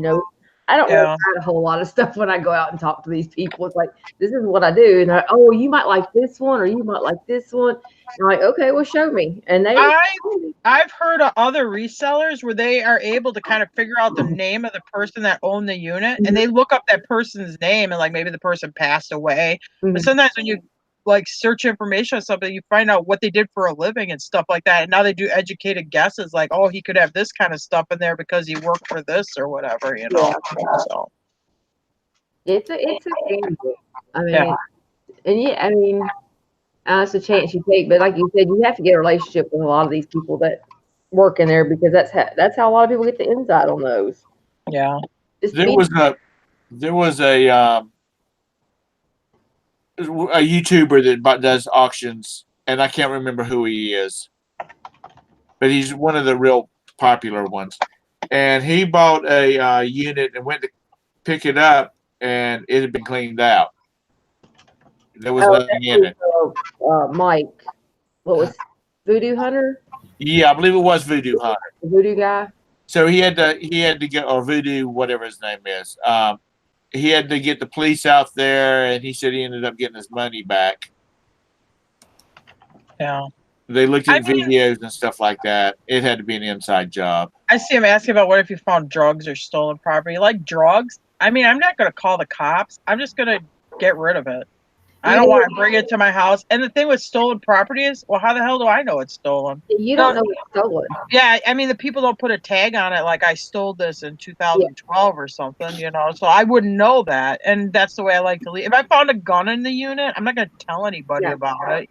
I don't really Yeah. hide a whole lot of stuff when I go out and talk to these people. It's like, this is what I do, and oh, you might like this one, or you might like this one. And I'm like, okay, well, show me, and they. I've heard of other resellers where they are able to kind of figure out the name of the person that owned the unit, and they look up that person's name, and like maybe the person passed away. But sometimes when you like search information on something, you find out what they did for a living and stuff like that. And now they do educated guesses, like, oh, he could have this kind of stuff in there because he worked for this or whatever, you know. Yeah. So it's a gamble. I mean, yeah. and yeah, I mean. It's a chance you take, but like you said, you have to get a relationship with a lot of these people that work in there, because that's how a lot of people get the insight on those. Yeah. There was a YouTuber that does auctions, and I can't remember who he is, but he's one of the real popular ones. And he bought a unit and went to pick it up, and it had been cleaned out. There was nothing in it. Mike, what was Voodoo Hunter? Yeah, I believe it was Voodoo Hunter. The Voodoo guy. So he had to go, or Voodoo, whatever his name is. He had to get the police out there, and he said he ended up getting his money back. Yeah. They looked at videos and stuff like that. It had to be an inside job. I see him asking about what if you found drugs or stolen property. Like drugs, I mean, I'm not going to call the cops. I'm just going to get rid of it. I don't want to bring it to my house. And the thing with stolen property is, well, how the hell do I know it's stolen? You don't know it's stolen. Yeah, I mean, the people don't put a tag on it like I stole this in 2012 or something, so I wouldn't know that. And that's the way I like to leave. If I found a gun in the unit, I'm not going to tell anybody about it,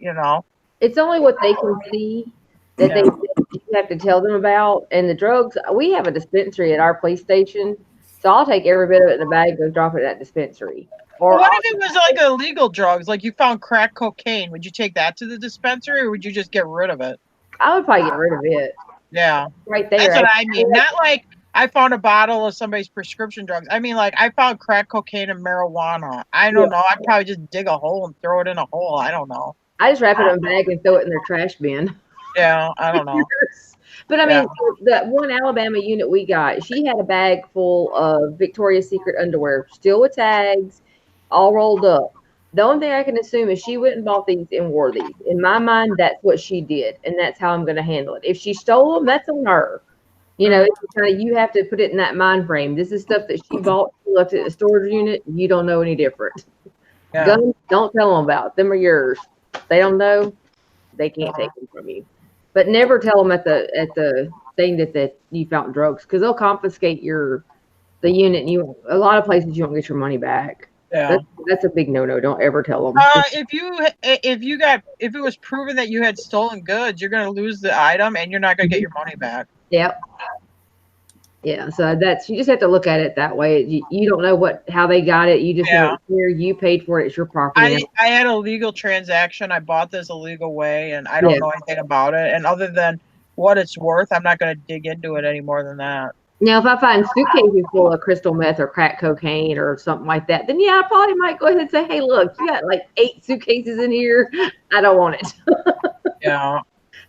It's only what they can see that they have to tell them about. And the drugs, we have a dispensary at our police station, so I'll take every bit of it in a bag and go drop it at dispensary. Or what if it was like illegal drugs, like you found crack cocaine? Would you take that to the dispensary, or would you just get rid of it? I would probably get rid of it. Yeah. Right there. That's what I mean. Not like I found a bottle of somebody's prescription drugs. I mean, like I found crack cocaine and marijuana. I don't know. I'd probably just dig a hole and throw it in a hole. I don't know. I just wrap it in a bag and throw it in their trash bin. Yeah, I don't know. But I mean, that one Alabama unit we got, she had a bag full of Victoria's Secret underwear, still with tags, all rolled up. The only thing I can assume is she went and bought these and wore these. In my mind, that's what she did, and that's how I'm going to handle it. If she stole them, that's on her. It's kind of, you have to put it in that mind frame. This is stuff that she bought, she left it at the storage unit. You don't know any different. Yeah. Guns, don't tell them about them. Are yours. They don't know. They can't take them from you. But never tell them at the thing that you found drugs, because they'll confiscate the unit. And a lot of places you won't get your money back. Yeah. That's a big no-no. Don't ever tell them. If it was proven that you had stolen goods, you're going to lose the item and you're not going to get your money back. Yep. Yeah. So you just have to look at it that way. You don't know how they got it. You just know it's here. You paid for it. It's your property. I had a legal transaction. I bought this a legal way, and I don't know anything about it. And other than what it's worth, I'm not going to dig into it any more than that. Now, if I find suitcases full of crystal meth or crack cocaine or something like that, then I probably might go ahead and say, hey, look, you got like 8 suitcases in here. I don't want it. Yeah.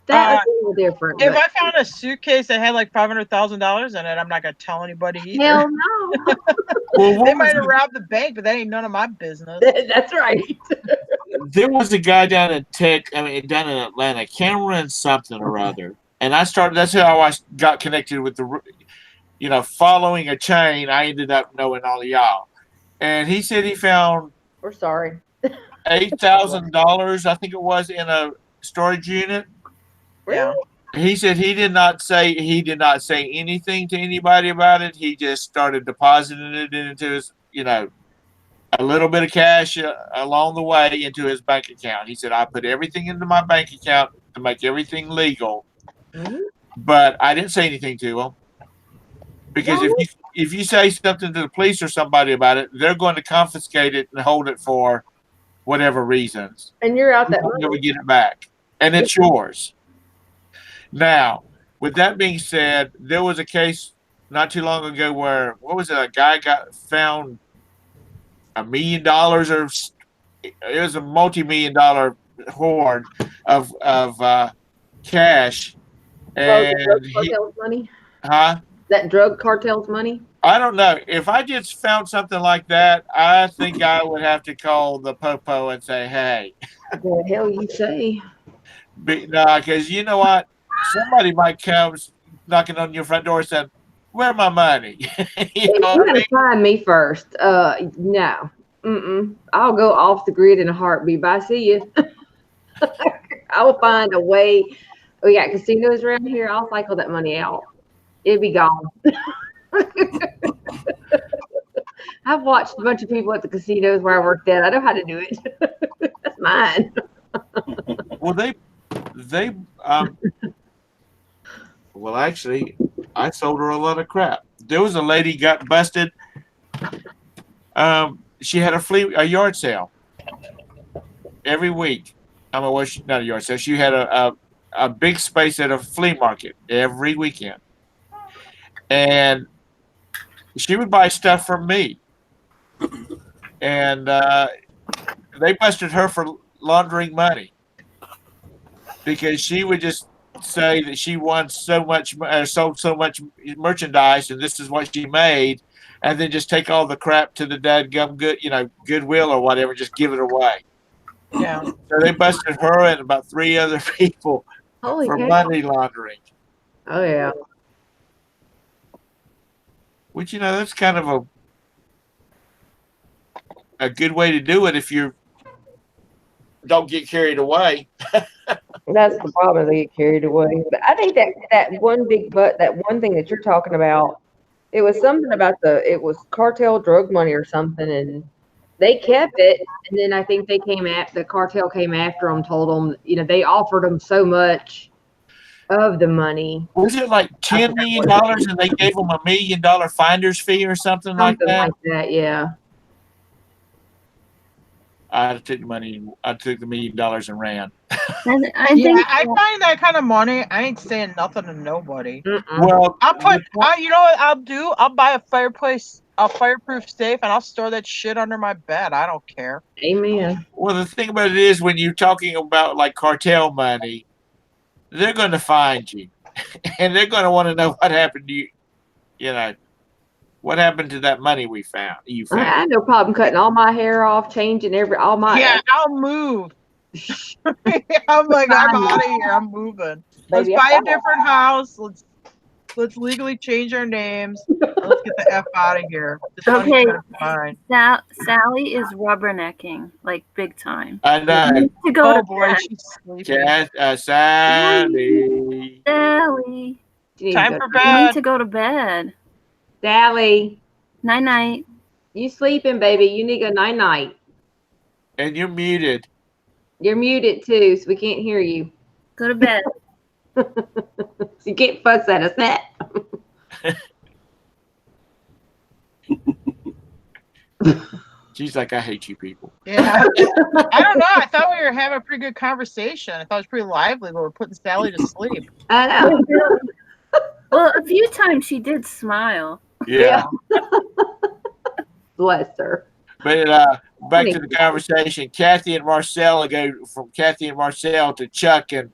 That was a little different. If but I found a suitcase that had like $500,000 in it, I'm not gonna tell anybody either. hell no. Well, They what might was have the- robbed the bank, but that ain't none of my business. That's right. there was a guy down down in Atlanta, Cameron something or other, and I started. That's how I got connected with following a chain. I ended up knowing all of y'all, and he said he found We're sorry. $8,000, I think it was, in a storage unit. Yeah. He said he did not say anything to anybody about it. He just started depositing it into his, a little bit of cash along the way into his bank account. He said, I put everything into my bank account to make everything legal, but I didn't say anything to him because if you say something to the police or somebody about it, they're going to confiscate it and hold it for whatever reasons. And you're out that You'll money. never get it back, and it's yours. Now, with that being said, there was a case not too long ago where a guy got found $1 million, or it was a multi-million-dollar hoard of cash, and drug cartel's money. huh? That drug cartel's money. I don't know. If I just found something like that, I think I would have to call the popo and say, "Hey, The hell you say? because you know what? Somebody might come knocking on your front door saying, where my money?" You gotta find me first. No. I'll go off the grid in a heartbeat. Bye. See you. I will find a way. We got casinos around here. I'll cycle that money out. It'll be gone. I've watched a bunch of people at the casinos where I worked at. I know how to do it. That's mine. Well, well, actually, I sold her a lot of crap. There was a lady got busted. She had a yard sale every week. Not a yard sale. She had a big space at a flea market every weekend, and she would buy stuff from me, and they busted her for laundering money because she would just say that she won so much, sold so much merchandise, and this is what she made, and then just take all the crap to the dadgum Goodwill or whatever, just give it away. Yeah. So they busted her and about 3 other people Holy for cow. money laundering. Oh yeah. Which that's kind of a good way to do it if you don't get carried away. That's the problem. They get carried away. But I think that one thing that you're talking about, it was something about it was cartel drug money or something, and they kept it. And then I think the cartel came after them, told them, they offered them so much of the money. Was it like $10 million and they gave them $1 million finder's fee or something like that? Something like that, yeah. I took the money. I took the $1 million and ran. I find that kind of money. I ain't saying nothing to nobody. Well, you know what I'll do? I'll buy a fireproof safe, and I'll store that shit under my bed. I don't care. Amen. Well, the thing about it is, when you're talking about like cartel money, they're going to find you, and they're going to want to know what happened to you. What happened to that money you found? I had no problem cutting all my hair off, changing all my. Yeah, I'll move. I'm like, I'm out of here. I'm moving. Let's buy a different house. Let's legally change our names. Let's get the F out of here. This money's fine. Sally is rubbernecking like big time. I know. You need to go to boy, bed. she's sleeping. Sally. Sally. Time for You bed. need to go to bed. Sally. Night night. You sleeping, baby. You need to go night night. And you're muted. You're muted too, so we can't hear you. Go to bed. So you can't fuss at us. She's like, I hate you people. Yeah. I don't know. I thought we were having a pretty good conversation. I thought it was pretty lively, but we're putting Sally to sleep. I know. Well, a few times she did smile. Yeah. Bless her. But back to the conversation, Kathy and Marcella go from Kathy and Marcel to Chuck and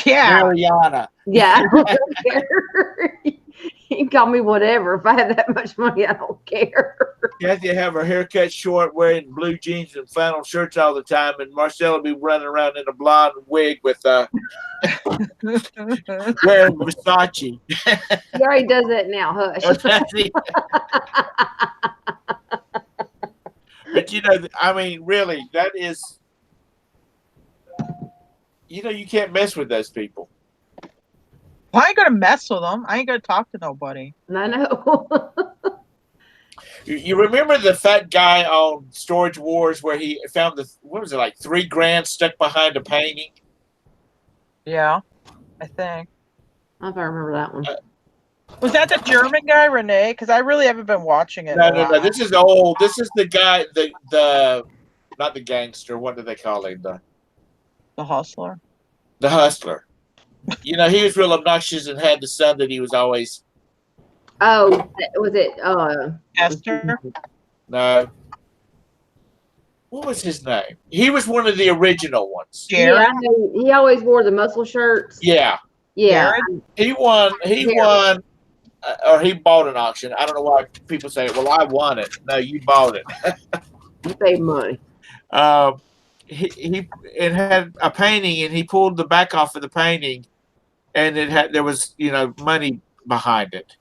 Yeah. Mariana. Yeah, I don't care. You can call me whatever. If I have that much money, I don't care. Kathy will have her hair cut short, wearing blue jeans and flannel shirts all the time, and Marcella will be running around in a blonde wig with wearing Versace. He already does that now. Hush. But I mean, really, that is, you can't mess with those people. Well, I ain't gonna mess with them. I ain't gonna talk to nobody. I know. You remember the fat guy on Storage Wars where he found what was it, like $3,000 stuck behind a painting? Yeah, I think. I don't know if I remember that one. Was that the German guy, Renee? Because I really haven't been watching it. No. This is old. This is the guy, the not the gangster. What do they call him? The hustler. The hustler. He was real obnoxious and had the son that he was always. Oh, was it? Esther. No. What was his name? He was one of the original ones. Jared. Yeah, I know. He always wore the muscle shirts. Yeah. Yeah. He won. Or he bought an auction. I don't know why people say, "Well, I won it." No, you bought it. You paid money. It had a painting, and he pulled the back off of the painting, and there was money behind it.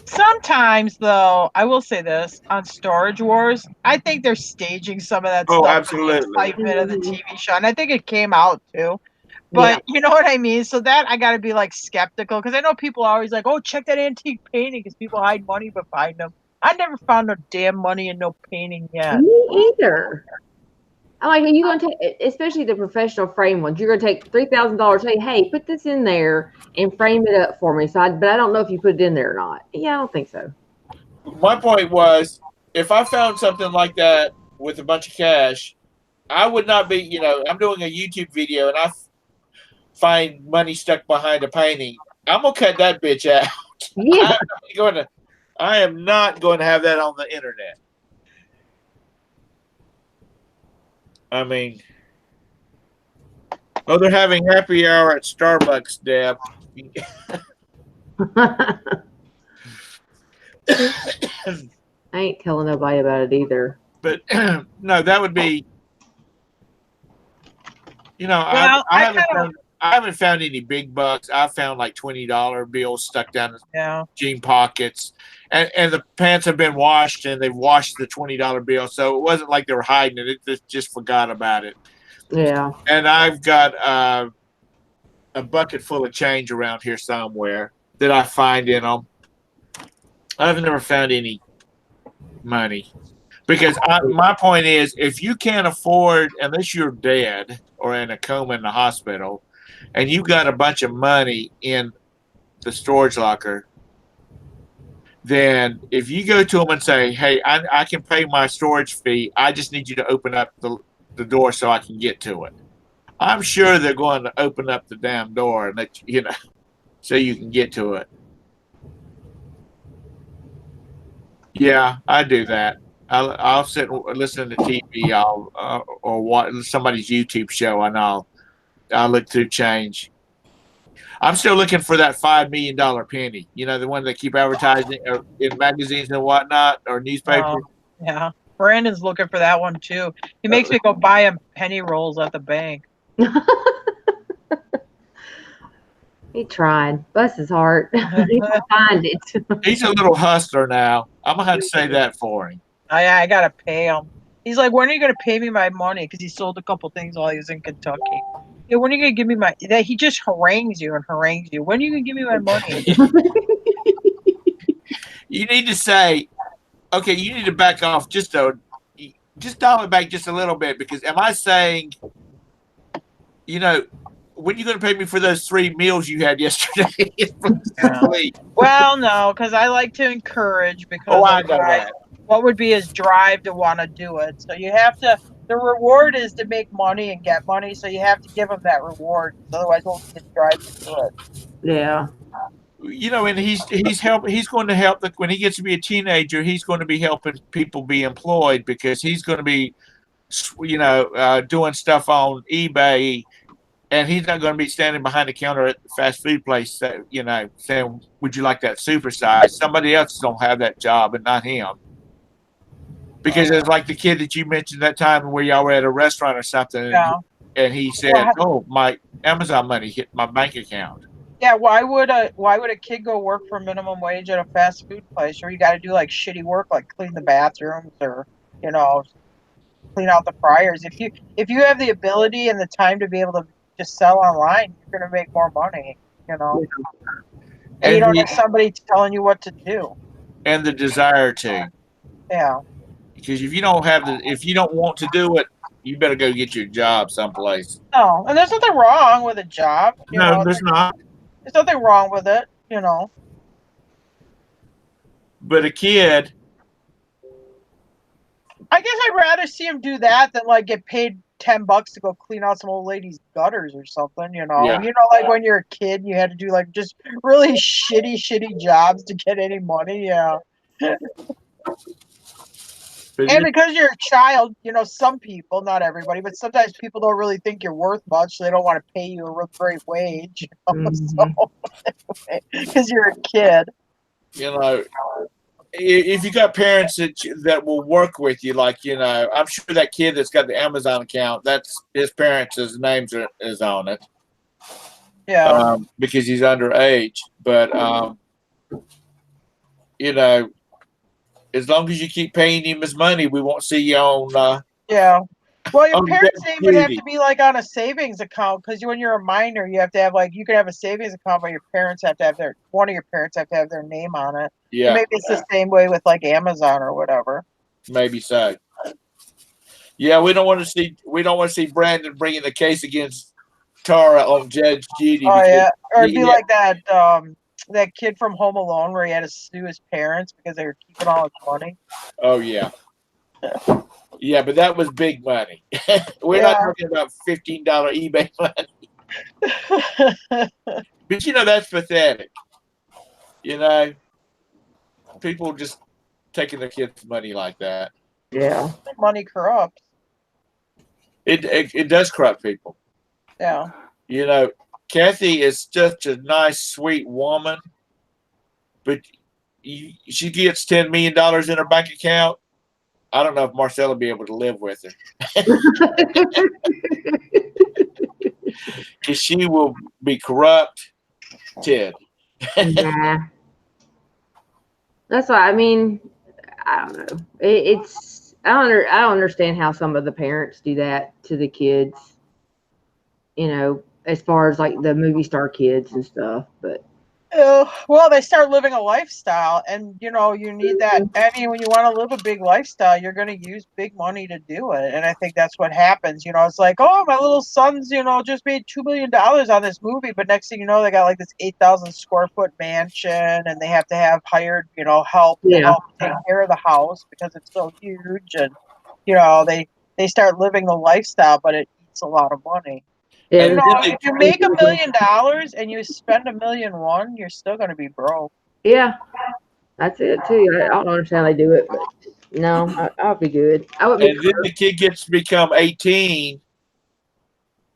Sometimes, though, I will say this on Storage Wars, I think they're staging some of that stuff. Absolutely. For the excitement of the TV show, and I think it came out too. But you know what I mean? So that I got to be like skeptical because I know people are always like, "Oh, check that antique painting," because people hide money behind them. I never found no damn money in no painting yet. Me either. I'm like, are you going to take, especially the professional frame ones? You're going to take $3,000. Say, hey, put this in there and frame it up for me. But I don't know if you put it in there or not. Yeah, I don't think so. My point was, if I found something like that with a bunch of cash, I would not be. I'm doing a YouTube video and I find money stuck behind a painting. I'm gonna cut that bitch out. Yeah. I am not going to have that on the internet. I mean, they're having happy hour at Starbucks, Deb. I ain't telling nobody about it either. But no, that would be. Well, I haven't found any big bucks. I found like $20 bills stuck down in jean pockets, and the pants have been washed, and they've washed the $20 bill, so it wasn't like they were hiding it. It just forgot about it. Yeah. And I've got a bucket full of change around here somewhere that I find in them. I've never found any money because my point is, if you can't afford, unless you're dead or in a coma in the hospital, and you got a bunch of money in the storage locker, then if you go to them and say, hey, I can pay my storage fee, I just need you to open up the door so I can get to it. I'm sure they're going to open up the damn door and let you, so you can get to it. Yeah, I do that. I'll sit and listen to TV or watch somebody's YouTube show, and I'll look through change. I'm still looking for that $5 million penny. The one they keep advertising in magazines and whatnot, or newspapers. Yeah, Brandon's looking for that one too. He makes me go buy him penny rolls at the bank. He tried. Bless his heart. He can find it. He's a little hustler now. I'm gonna have to say that for him. I gotta pay him. He's like, when are you gonna pay me my money? Because he sold a couple things while he was in Kentucky. Yeah, when are you gonna give me my? That he just harangues you. When are you gonna give me my money? You need to say, okay, you need to back off just dial it back just a little bit, because am I saying, when are you going to pay me for those 3 meals you had yesterday? Well, no, because I like to encourage, because I know that. What would be his drive to want to do it? So you have to. The reward is to make money and get money, so you have to give him that reward. Otherwise, won't get drive to do it. Yeah. And he's going to help when he gets to be a teenager. He's going to be helping people be employed, because he's going to be, doing stuff on eBay And he's not going to be standing behind the counter at the fast food place, saying, "Would you like that supersize?" Somebody else is going to have that job, and not him. Because it's like the kid that you mentioned that time where y'all were at a restaurant or something, Yeah. and he said, "Oh, my Amazon money hit my bank account." Yeah, why would a kid go work for minimum wage at a fast food place, or you got to do like shitty work, like clean the bathrooms or clean out the fryers? If you have the ability and the time to be able to just sell online, you're gonna make more money, and you And don't have somebody telling you what to do. and the desire to. Yeah. Because if you don't want to do it, you better go get your job someplace. No, and there's nothing wrong with a job. No, there's not. There's nothing wrong with it. But a kid, I guess I'd rather see him do that than like get paid $10 to go clean out some old lady's gutters or something. Yeah. Like when you're a kid, you had to do like just really shitty jobs to get any money. Yeah. And because you're a child, some people, not everybody, but sometimes people don't really think you're worth much, so they don't want to pay you a real great wage. Because you're a kid. If you got parents that will work with you, I'm sure that kid that's got the Amazon account, that's his parents' names is on it. Yeah. Because he's underage. But as long as you keep paying him his money, we won't see you on. Yeah. Well, your parents' name would have duty. to be like on a savings account, because when you're a minor, you have to have you can have a savings account, but your parents have to have one of your parents have to have their name on it. Yeah. And maybe it's the same way with like Amazon or whatever. Maybe so. Yeah, we don't want to see Brandon bringing the case against Tara on Judge Judy. Oh yeah, or it'd be like that kid from Home Alone where he had to sue his parents because they were keeping all his money. Oh yeah. Yeah, but that was big money. We're not talking about $15 eBay money. But that's pathetic. People just taking their kids' money like that. Yeah. Money corrupts. It does corrupt people. Yeah. Kathy is such a nice, sweet woman, but she gets $10 million in her bank account. I don't know if Marcella will be able to live with her. Because she will be corrupt, Ted. Yeah. That's why, I don't know. I don't understand how some of the parents do that to the kids, as far as like the movie star kids and stuff. But well, they start living a lifestyle, and you need that. When you want to live a big lifestyle, you're going to use big money to do it, and I think that's what happens. It's like, oh, my little sons, just made $2 million on this movie, but next thing you know, they got like this 8,000 square foot mansion, and they have to have hired, help to help take care of the house because it's so huge, and they start living the lifestyle, but it eats a lot of money. yeah, If you make $1 million and you spend $1.1 million, you're still going to be broke. Yeah, that's it too. I don't understand how they do it, but no, I'll be good. And then the kid gets to become 18,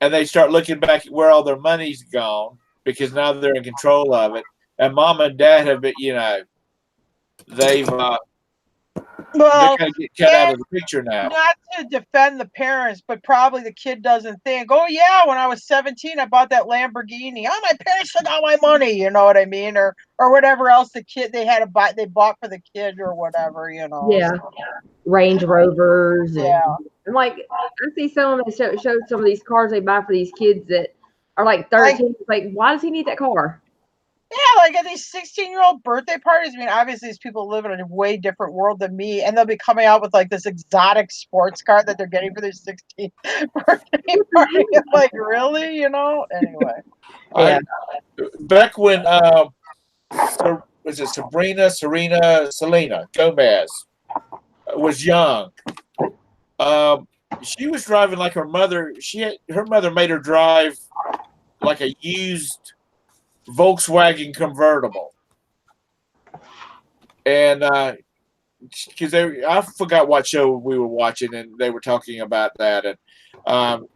and they start looking back at where all their money's gone because now they're in control of it. And mom and dad have been, they've they're going to get cut out of the picture now. Not to defend the parents, but probably the kid doesn't think, oh yeah, when I was 17, I bought that Lamborghini. Oh, my parents took all my money, you know what I mean, or whatever else the kid they bought for the kid or whatever, Yeah, So. Range Rovers. Yeah, and like I see some of them showed some of these cars they buy for these kids that are like 13. It's like, why does he need that car? Yeah, like at these 16-year-old birthday parties. Obviously these people live in a way different world than me, and they'll be coming out with like this exotic sports car that they're getting for their 16th birthday party. I'm like, really? Anyway. Yeah. Back when was it Selena Gomez was young. She was driving like her mother. Her mother made her drive like a used Volkswagen convertible, and because I forgot what show we were watching, and they were talking about that, and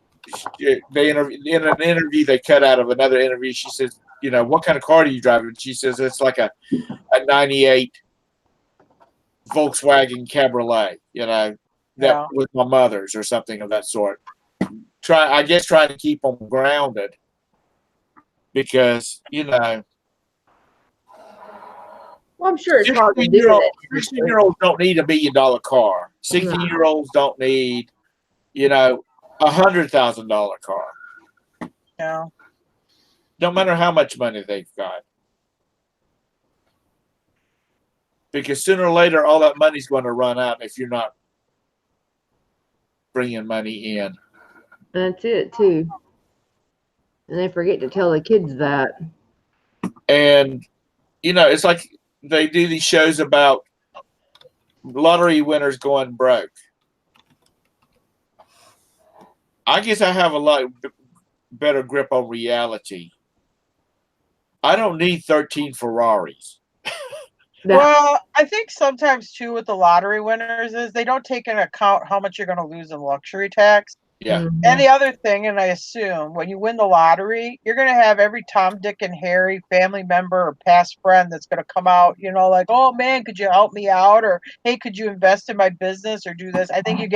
they in an interview they cut out of another interview. She says, what kind of car do you drive? And she says it's like a '98 Volkswagen Cabriolet. That was my mother's or something of that sort. Trying to keep them grounded because Well, I'm sure it's hard to do that. 16-year-olds don't need $1 million car. 16-year-olds don't need, $100,000 car. Yeah. No matter how much money they've got, because sooner or later all that money's going to run out if you're not bringing money in. That's it too. And they forget to tell the kids that. And it's like they do these shows about lottery winners going broke. I guess I have a lot better grip on reality. I don't need 13 Ferraris. Well, I think sometimes too with the lottery winners is they don't take into account how much you're going to lose in luxury tax. Yeah. Mhm. And the other thing, and I assume when you win the lottery, you're going to have every Tom, Dick, and Harry family member or past friend that's going to come out, like, oh man, could you help me out? Or, hey, could you invest in my business or do this? I think you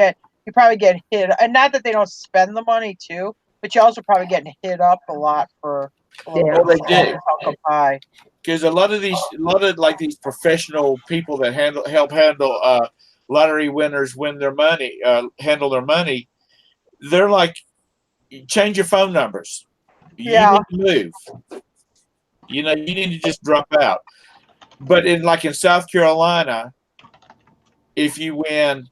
probably get hit. And not that they don't spend the money too, but you also probably get hit up a lot for a little Well, they do. pie. Because a lot of these professional people that help handle lottery winners win their money, handle their money, they're like, change your phone numbers. Yeah. You need to move. You need to just drop out. But in South Carolina, if you win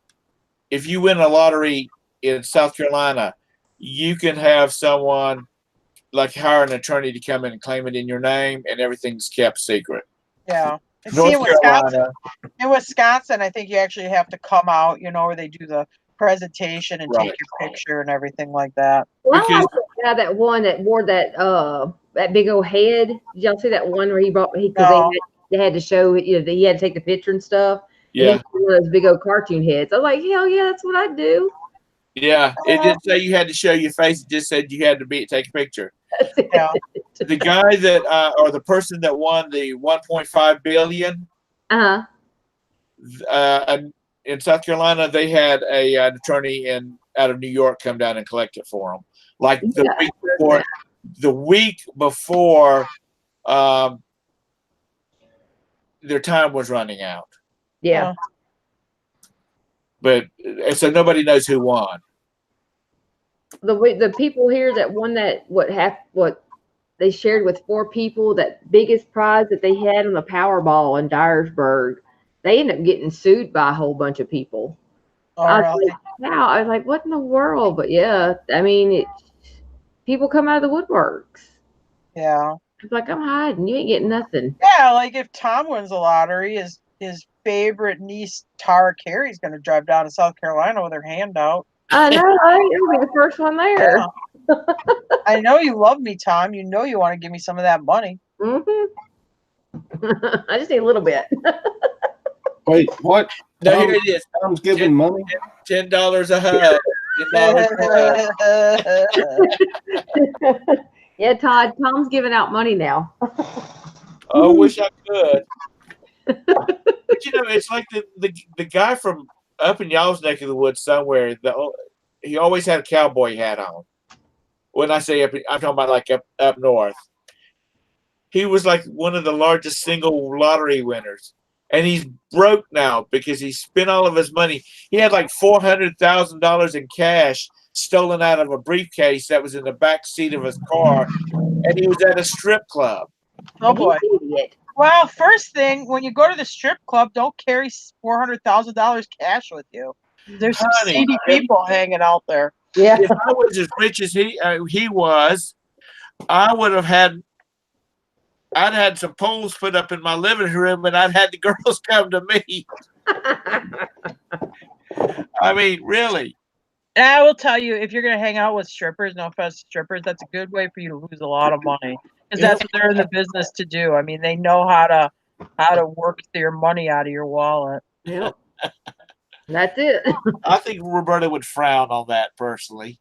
a lottery in South Carolina, you can have someone hire an attorney to come in and claim it in your name, and everything's kept secret. Yeah. And North in Wisconsin, I think you actually have to come out, where they do the presentation and take your picture and everything like that. Well, I like the guy that one that wore that big old head. Did y'all see that one where they had to show that he had to take the picture and stuff? Yeah. And one of those big old cartoon heads. I was like, hell yeah, that's what I do. Yeah, it didn't say you had to show your face. It just said you had to take a picture. Yeah. The guy that or the person that won the $1.5 billion. In South Carolina, they had an attorney out of New York come down and collect it for them. The week before, their time was running out. Yeah. But so nobody knows who won. The people here that won that what they shared with 4 people, that biggest prize that they had on the Powerball in Dyersburg, they ended up getting sued by a whole bunch of people. I was like, what in the world? But yeah, I mean, people come out of the woodworks. Yeah. It's like, I'm hiding. You ain't getting nothing. Yeah, like if Tom wins the lottery, his favorite niece, Tara Carey's going to drive down to South Carolina with her hand out. I know, right? You'll be the first one there. Yeah. I know you love me, Tom. You know you want to give me some of that money. Mm-hmm. I just need a little bit. Wait, what? No, here it is. Tom's giving money? $10 a hug. Yeah, Todd. Tom's giving out money now. I wish I could. But it's like the guy from up in y'all's neck of the woods somewhere. He always had a cowboy hat on. When I say up, I'm talking about up north. He was like one of the largest single lottery winners, and he's broke now because he spent all of his money. He had like $400,000 in cash stolen out of a briefcase that was in the back seat of his car, and he was at a strip club. Oh boy! Well, first thing, when you go to the strip club, don't carry $400,000 cash with you. There's some seedy people hanging out there. Yeah. If I was as rich as he was, I'd had some poles put up in my living room, and I'd had the girls come to me. I mean, really. And I will tell you, if you're going to hang out with strippers, no offense to strippers, that's a good way for you to lose a lot of money, because that's what they're in the business to do. I mean, they know how to work your money out of your wallet. Yep. That's it. I think Roberta would frown on that personally.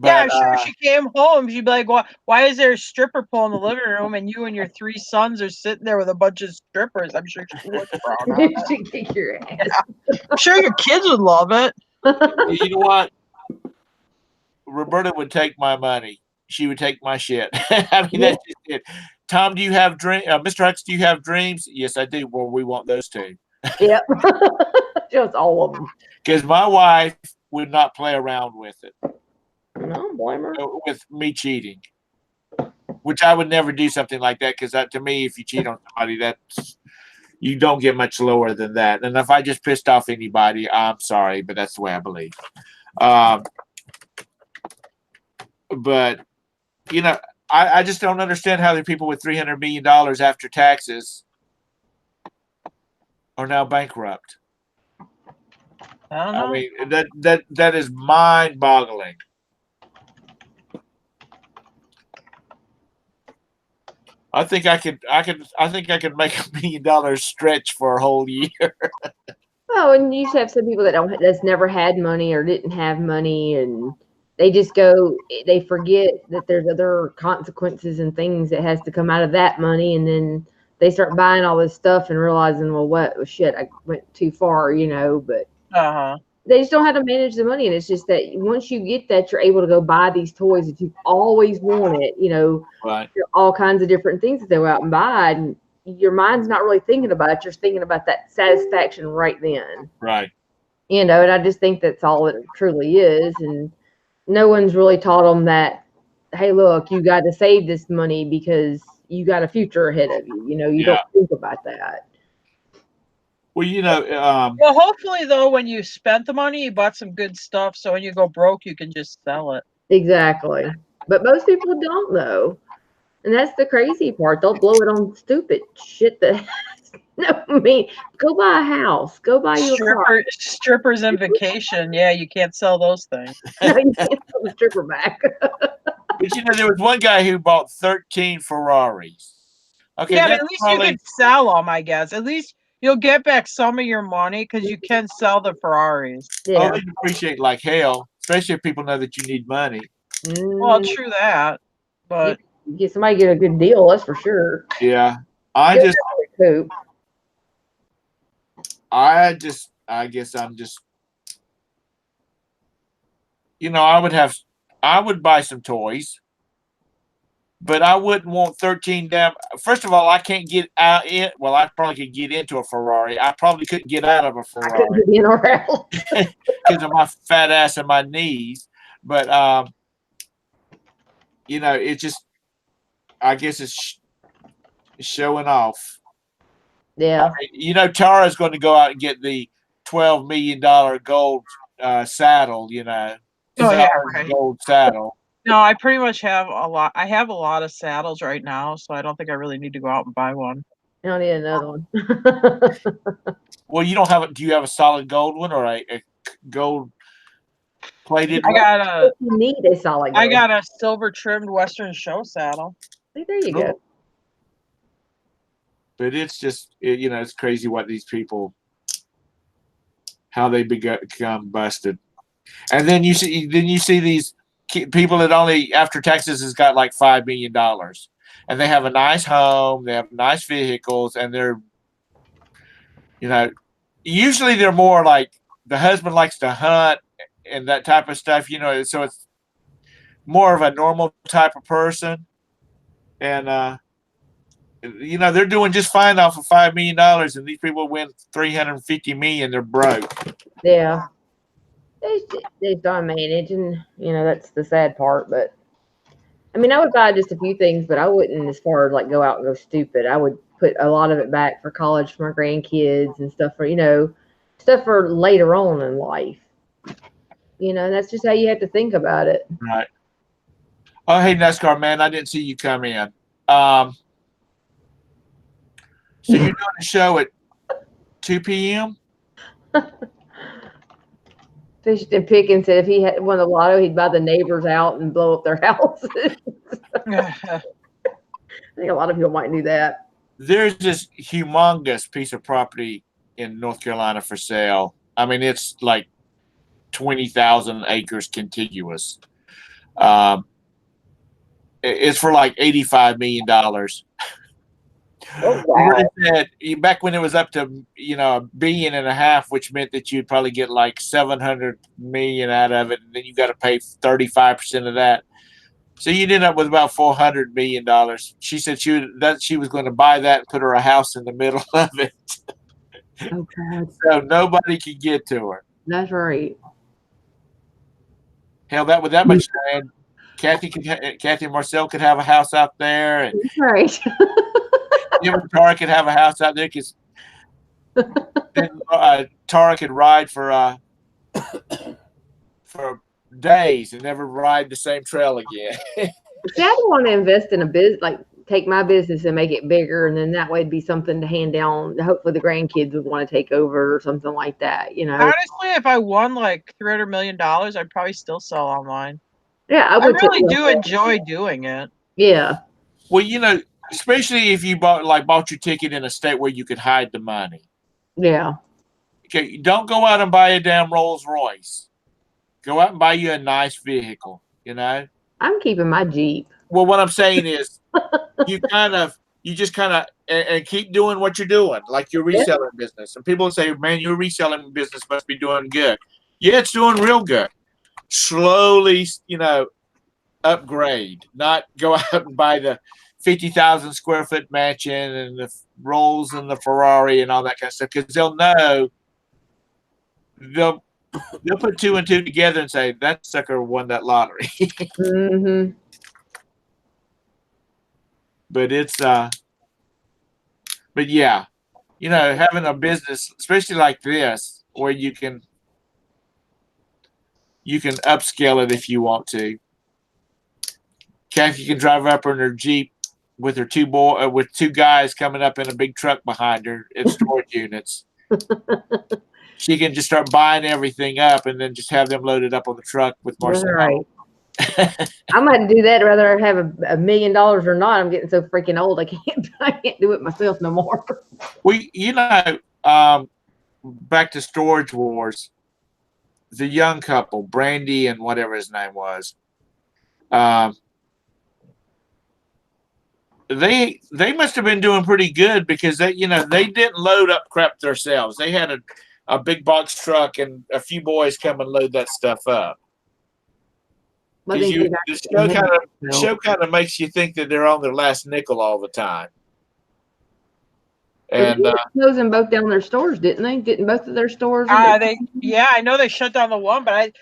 Yeah, But I'm sure if she came home, she'd be like, why is there a stripper pole in the living room and you and your 3 sons are sitting there with a bunch of strippers? I'm sure she would frown on You it. should kick your ass. I'm sure your kids would love it. you know what? Roberta would take my money. She would take my shit. I mean, that's just it. Tom, do you have dreams? Mr. Hux, do you have dreams? Yes, I do. Well, we want those too. Yep. Just all of them. Because my wife would not play around with it, I don't blame her. with me cheating, which I would never do something like that. Because to me, if you cheat on somebody, you don't get much lower than that. And if I just pissed off anybody, I'm sorry, but that's the way I believe. But you know, I just don't understand how the people with $300 million after taxes are now bankrupt. I don't know. I mean, that is mind-boggling. I think I could make $1 million stretch for a whole year. Oh, and you have some people that's never had money or didn't have money, and they forget that there's other consequences and things that has to come out of that money, and then they start buying all this stuff and realizing, well, shit, I went too far, but they just don't have to manage the money. And it's just that once you get that, you're able to go buy these toys that you've always wanted, Right. all kinds of different things that they go out and buy, and your mind's not really thinking about it. You're thinking about that satisfaction right then. Right. And I just think that's all it truly is. And no one's really taught them that, hey, look, you got to save this money because you got a future ahead of you. You don't think about that. Well, well, hopefully, though, when you spent the money, you bought some good stuff. So when you go broke, you can just sell it. Exactly. But most people don't, though. And that's the crazy part. They'll blow it on stupid shit that no, I mean, go buy a house. Go buy you a car. Strippers and vacation. Yeah, you can't sell those things. No, you can't sell the stripper back. But there was one guy who bought 13 Ferraris. Okay, yeah, but at least you could sell them, I guess. At least you'll get back some of your money because you can sell the Ferraris. Yeah. Oh, they appreciate like hell, especially if people know that you need money. Well, true that, but somebody get a good deal, that's for sure. Yeah, I guess I'm just, I would buy some toys, but I wouldn't want 13 damn. First of all, I can't get out in. Well, I probably could get into a Ferrari. I probably couldn't get out of a Ferrari. I couldn't get in or out because of my fat ass and my knees. But it's just, I guess it's showing off. Yeah. Tara's going to go out and get the $12 million gold saddle. Oh yeah, right. Gold saddle. No, I pretty much have a lot. I have a lot of saddles right now, so I don't think I really need to go out and buy one. I don't need another one. Well, you don't have it. Do you have a solid gold one or a gold plated one? You need a solid gold. I got a silver trimmed Western Show saddle. See, there you go. But it's just, it's crazy what these people, how they become busted. And then you see these people that only after taxes has got like $5 million, and they have a nice home, they have nice vehicles, and they're, usually they're more like the husband likes to hunt and that type of stuff, so it's more of a normal type of person, and they're doing just fine off of $5 million, and these people win $350 million, they're broke. Yeah. They don't manage, and that's the sad part. But I mean, I would buy just a few things, but I wouldn't as far as like go out and go stupid. I would put a lot of it back for college for my grandkids and stuff for later on in life. That's just how you have to think about it. Right. Oh, hey, NASCAR man, I didn't see you come in. So you're doing a show at 2 p.m.? Fish and Pickens said if he had won the lotto, he'd buy the neighbors out and blow up their houses. I think a lot of people might do that. There's this humongous piece of property in North Carolina for sale. I mean, it's like 20,000 acres contiguous. It's for like $85 million. Oh, wow. Said, back when it was up to $1.5 billion, which meant that you'd probably get like 700 million out of it, and then you got to pay 35% of that. So you'd end up with about $400 million. She said she was going to buy that and put her a house in the middle of it, Oh, God. so nobody could get to her. That's right. Hell, that with that much land, Kathy and Marcel could have a house out there, and That's right. Jim and Tara could have a house out there because then Tara could ride for days and never ride the same trail again. See, I don't want to invest in a business, like take my business and make it bigger, and then that way it'd be something to hand down. Hopefully, the grandkids would want to take over or something like that. Honestly, if I won like $300 million, I'd probably still sell online. Yeah, I I would. really do enjoy doing it. Yeah. Well, especially if you bought your ticket in a state where you could hide the money. Yeah. Okay, don't go out and buy a damn Rolls Royce. Go out and buy you a nice vehicle. I'm keeping my Jeep. Well, what I'm saying is, you just and keep doing what you're doing, like your reselling business. And people say, "Man, your reselling business must be doing good." Yeah, it's doing real good. Slowly, upgrade. Not go out and buy the 50,000 square foot mansion and the Rolls and the Ferrari and all that kind of stuff, because they'll know. They'll put two and two together and say that sucker won that lottery. Mm-hmm. But but yeah, having a business, especially like this, where you can upscale it if you want to. Kathy can drive up in her Jeep with her with two guys coming up in a big truck behind her in storage units. She can just start buying everything up and then just have them loaded up on the truck with Marcel. Right. I might do that rather have $1 million or not. I'm getting so freaking old. I can't do it myself no more. Back to Storage Wars, the young couple, Brandy and whatever his name was, they must have been doing pretty good, because they didn't load up crap themselves. They had a big box truck and a few boys come and load that stuff up. The show kind of makes you think that they're on their last nickel all the time. And closing both down their stores, didn't they? Didn't both of their stores? I know they shut down the one, but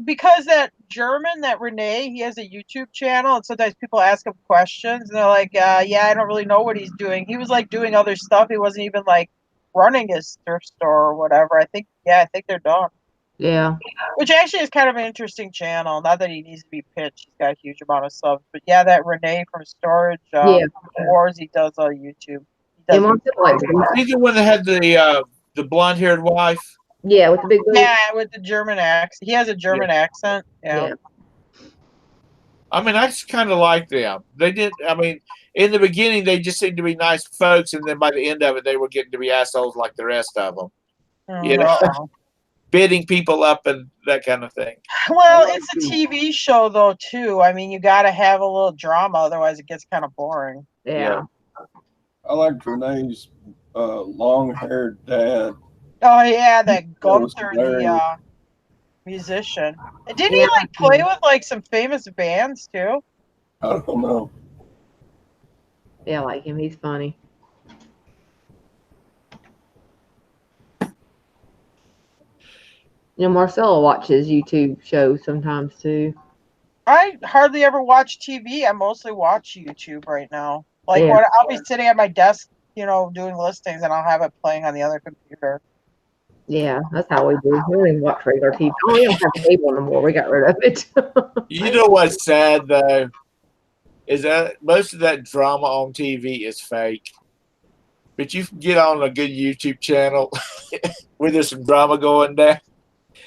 because that German, that Renee, he has a YouTube channel, and sometimes people ask him questions, and they're like, I don't really know what he's doing. He was like doing other stuff. He wasn't even like running his thrift store or whatever. I think they're done. Yeah. Which actually is kind of an interesting channel. Not that he needs to be pitched. He's got a huge amount of subs. But yeah, that Renee from Storage Wars, he does on YouTube. He's the one that had the blonde-haired wife. Yeah, with the big. Yeah, with the German accent. He has a German accent. Yeah. I mean, I just kind of like them. They did. I mean, in the beginning, they just seemed to be nice folks, and then by the end of it, they were getting to be assholes like the rest of them. Bidding people up and that kind of thing. Well, it's a TV show, though, too. I mean, you got to have a little drama, otherwise it gets kind of boring. Yeah. I like Renee's long-haired dad. Oh, yeah, that Gunther, the musician. And didn't he, play with, some famous bands, too? I don't know. Yeah, I like him. He's funny. Marcella watches YouTube shows sometimes too. I hardly ever watch TV. I mostly watch YouTube right now. When I'll be sitting at my desk, doing listings, and I'll have it playing on the other computer. Yeah, that's how we do. We don't even watch regular TV. Oh, we don't have cable anymore. We got rid of it. You know what's sad though, is that most of that drama on TV is fake. But you can get on a good YouTube channel where there's some drama going there.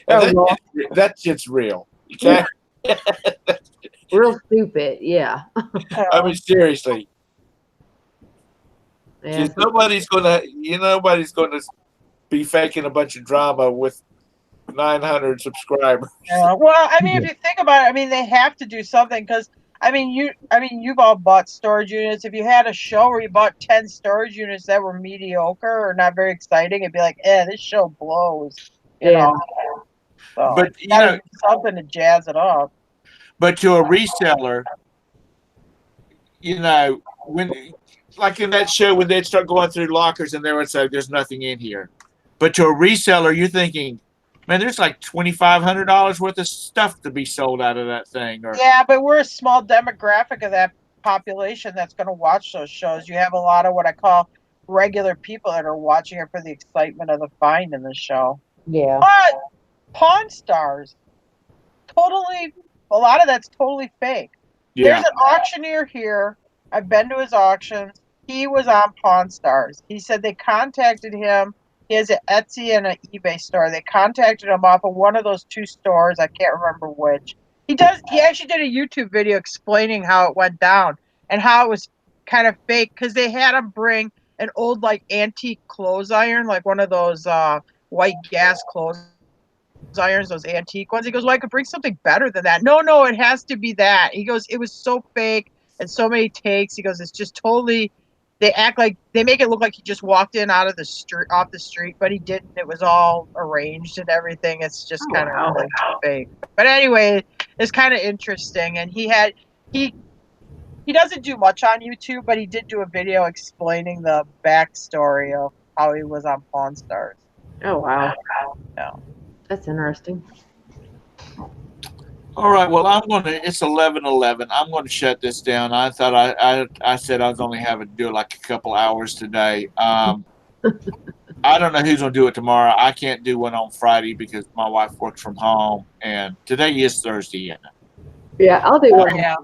And that shit's real. Okay? Real stupid, yeah. I mean, seriously. Yeah. Nobody's gonna be faking a bunch of drama with 900 subscribers. Yeah. Well, I mean, if you think about it, I mean, they have to do something because you've all bought storage units. If you had a show where you bought 10 storage units that were mediocre or not very exciting, it'd be like, this show blows. You Yeah. know. So But gotta do something to jazz it up. but to a reseller, when like in that show when they'd start going through lockers and they would say there's nothing in here. But to a reseller, you're thinking, man, there's like $2,500 worth of stuff to be sold out of that thing. Or Yeah, but we're a small demographic of that population that's going to watch those shows. You have a lot of what I call regular people that are watching it for the excitement of the find in the show. Yeah. But Pawn Stars, totally, a lot of that's totally fake. yeah, There's an auctioneer here. I've been to his auctions. He was on Pawn Stars. He said they contacted him. He has an Etsy and an eBay store. They contacted him off of one of those two stores. I can't remember which. He actually did a YouTube video explaining how it went down and how it was kind of fake because they had him bring an old like antique clothes iron, like one of those white gas clothes irons, those antique ones. He goes, well, I could bring something better than that. No, it has to be that. He goes, it was so fake and so many takes. He goes, it's just totally, they act like, they make it look like he just walked in off the street, but he didn't. It was all arranged and everything. It's just kind of really fake. But anyway, it's kind of interesting. And he doesn't do much on YouTube, but he did do a video explaining the backstory of how he was on Pawn Stars. Oh, wow. Yeah. That's interesting. all right. Well, it's 11:11. I'm going to shut this down. I thought I said I was only having to do it like a couple hours today. I don't know who's going to do it tomorrow. I can't do one on Friday because my wife works from home, and today is Thursday, isn't it? Yeah, I'll do one. Yeah.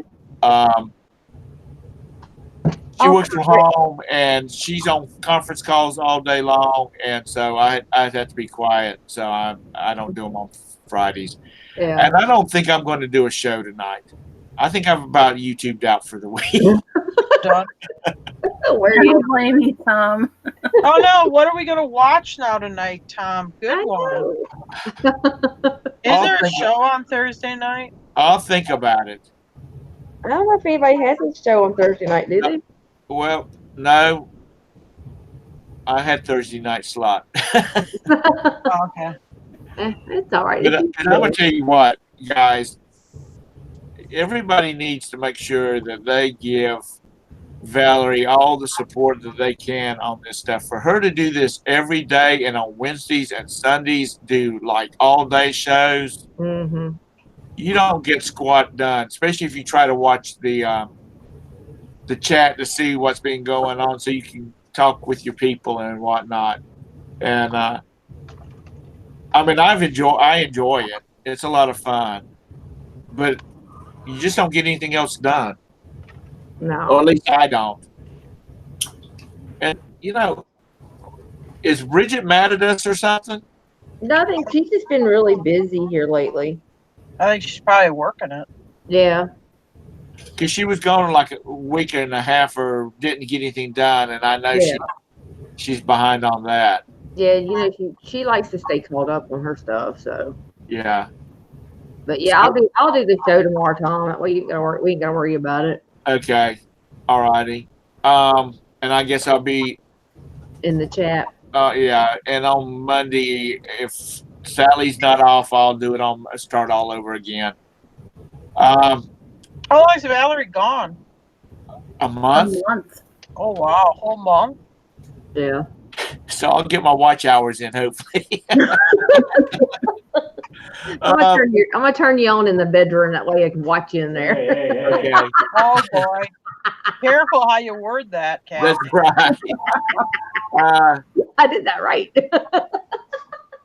She works from home, and she's on conference calls all day long, and so I have to be quiet, so I don't do them on Fridays. Yeah. And I don't think I'm going to do a show tonight. I think I'm about YouTubed out for the week. Done. Where do Don't you blame me, Tom. Oh no, what are we gonna watch now tonight, Tom? Good I one. know. Is I'll there a think show on Thursday night? I'll think about it. I don't know if anybody has a show on Thursday night, do they? Well, no. I had Thursday night slot. Oh, okay. It's all right. But I'm going to tell you what, guys. Everybody needs to make sure that they give Valerie all the support that they can on this stuff. For her to do this every day and on Wednesdays and Sundays, do like all day shows, Mm-hmm. you don't get squat done, especially if you try to watch the chat to see what's been going on so you can talk with your people and whatnot. And I mean, I enjoy it. It's a lot of fun, but you just don't get anything else done. No. Or at least I don't. And is Bridget mad at us or something? Nothing. She's just been really busy here lately. I think she's probably working it. Yeah. Because she was gone like a week and a half or didn't get anything done, and I know Yeah. she's behind on that. Yeah, she likes to stay caught up on her stuff, so. Yeah. But yeah, I'll do the show tomorrow, Tom. We ain't gotta worry about it. Okay. All righty. And I guess I'll be In the chat. yeah, and on Monday, if Sally's not off, I'll do it start all over again. How long is Valerie gone? A month. A month. Oh wow, whole month. Yeah. So I'll get my watch hours in, hopefully. I'm gonna turn you on in the bedroom. That way I can watch you in there. Hey. Okay. Oh boy. Careful how you word that, Kat. That's right. I did that right.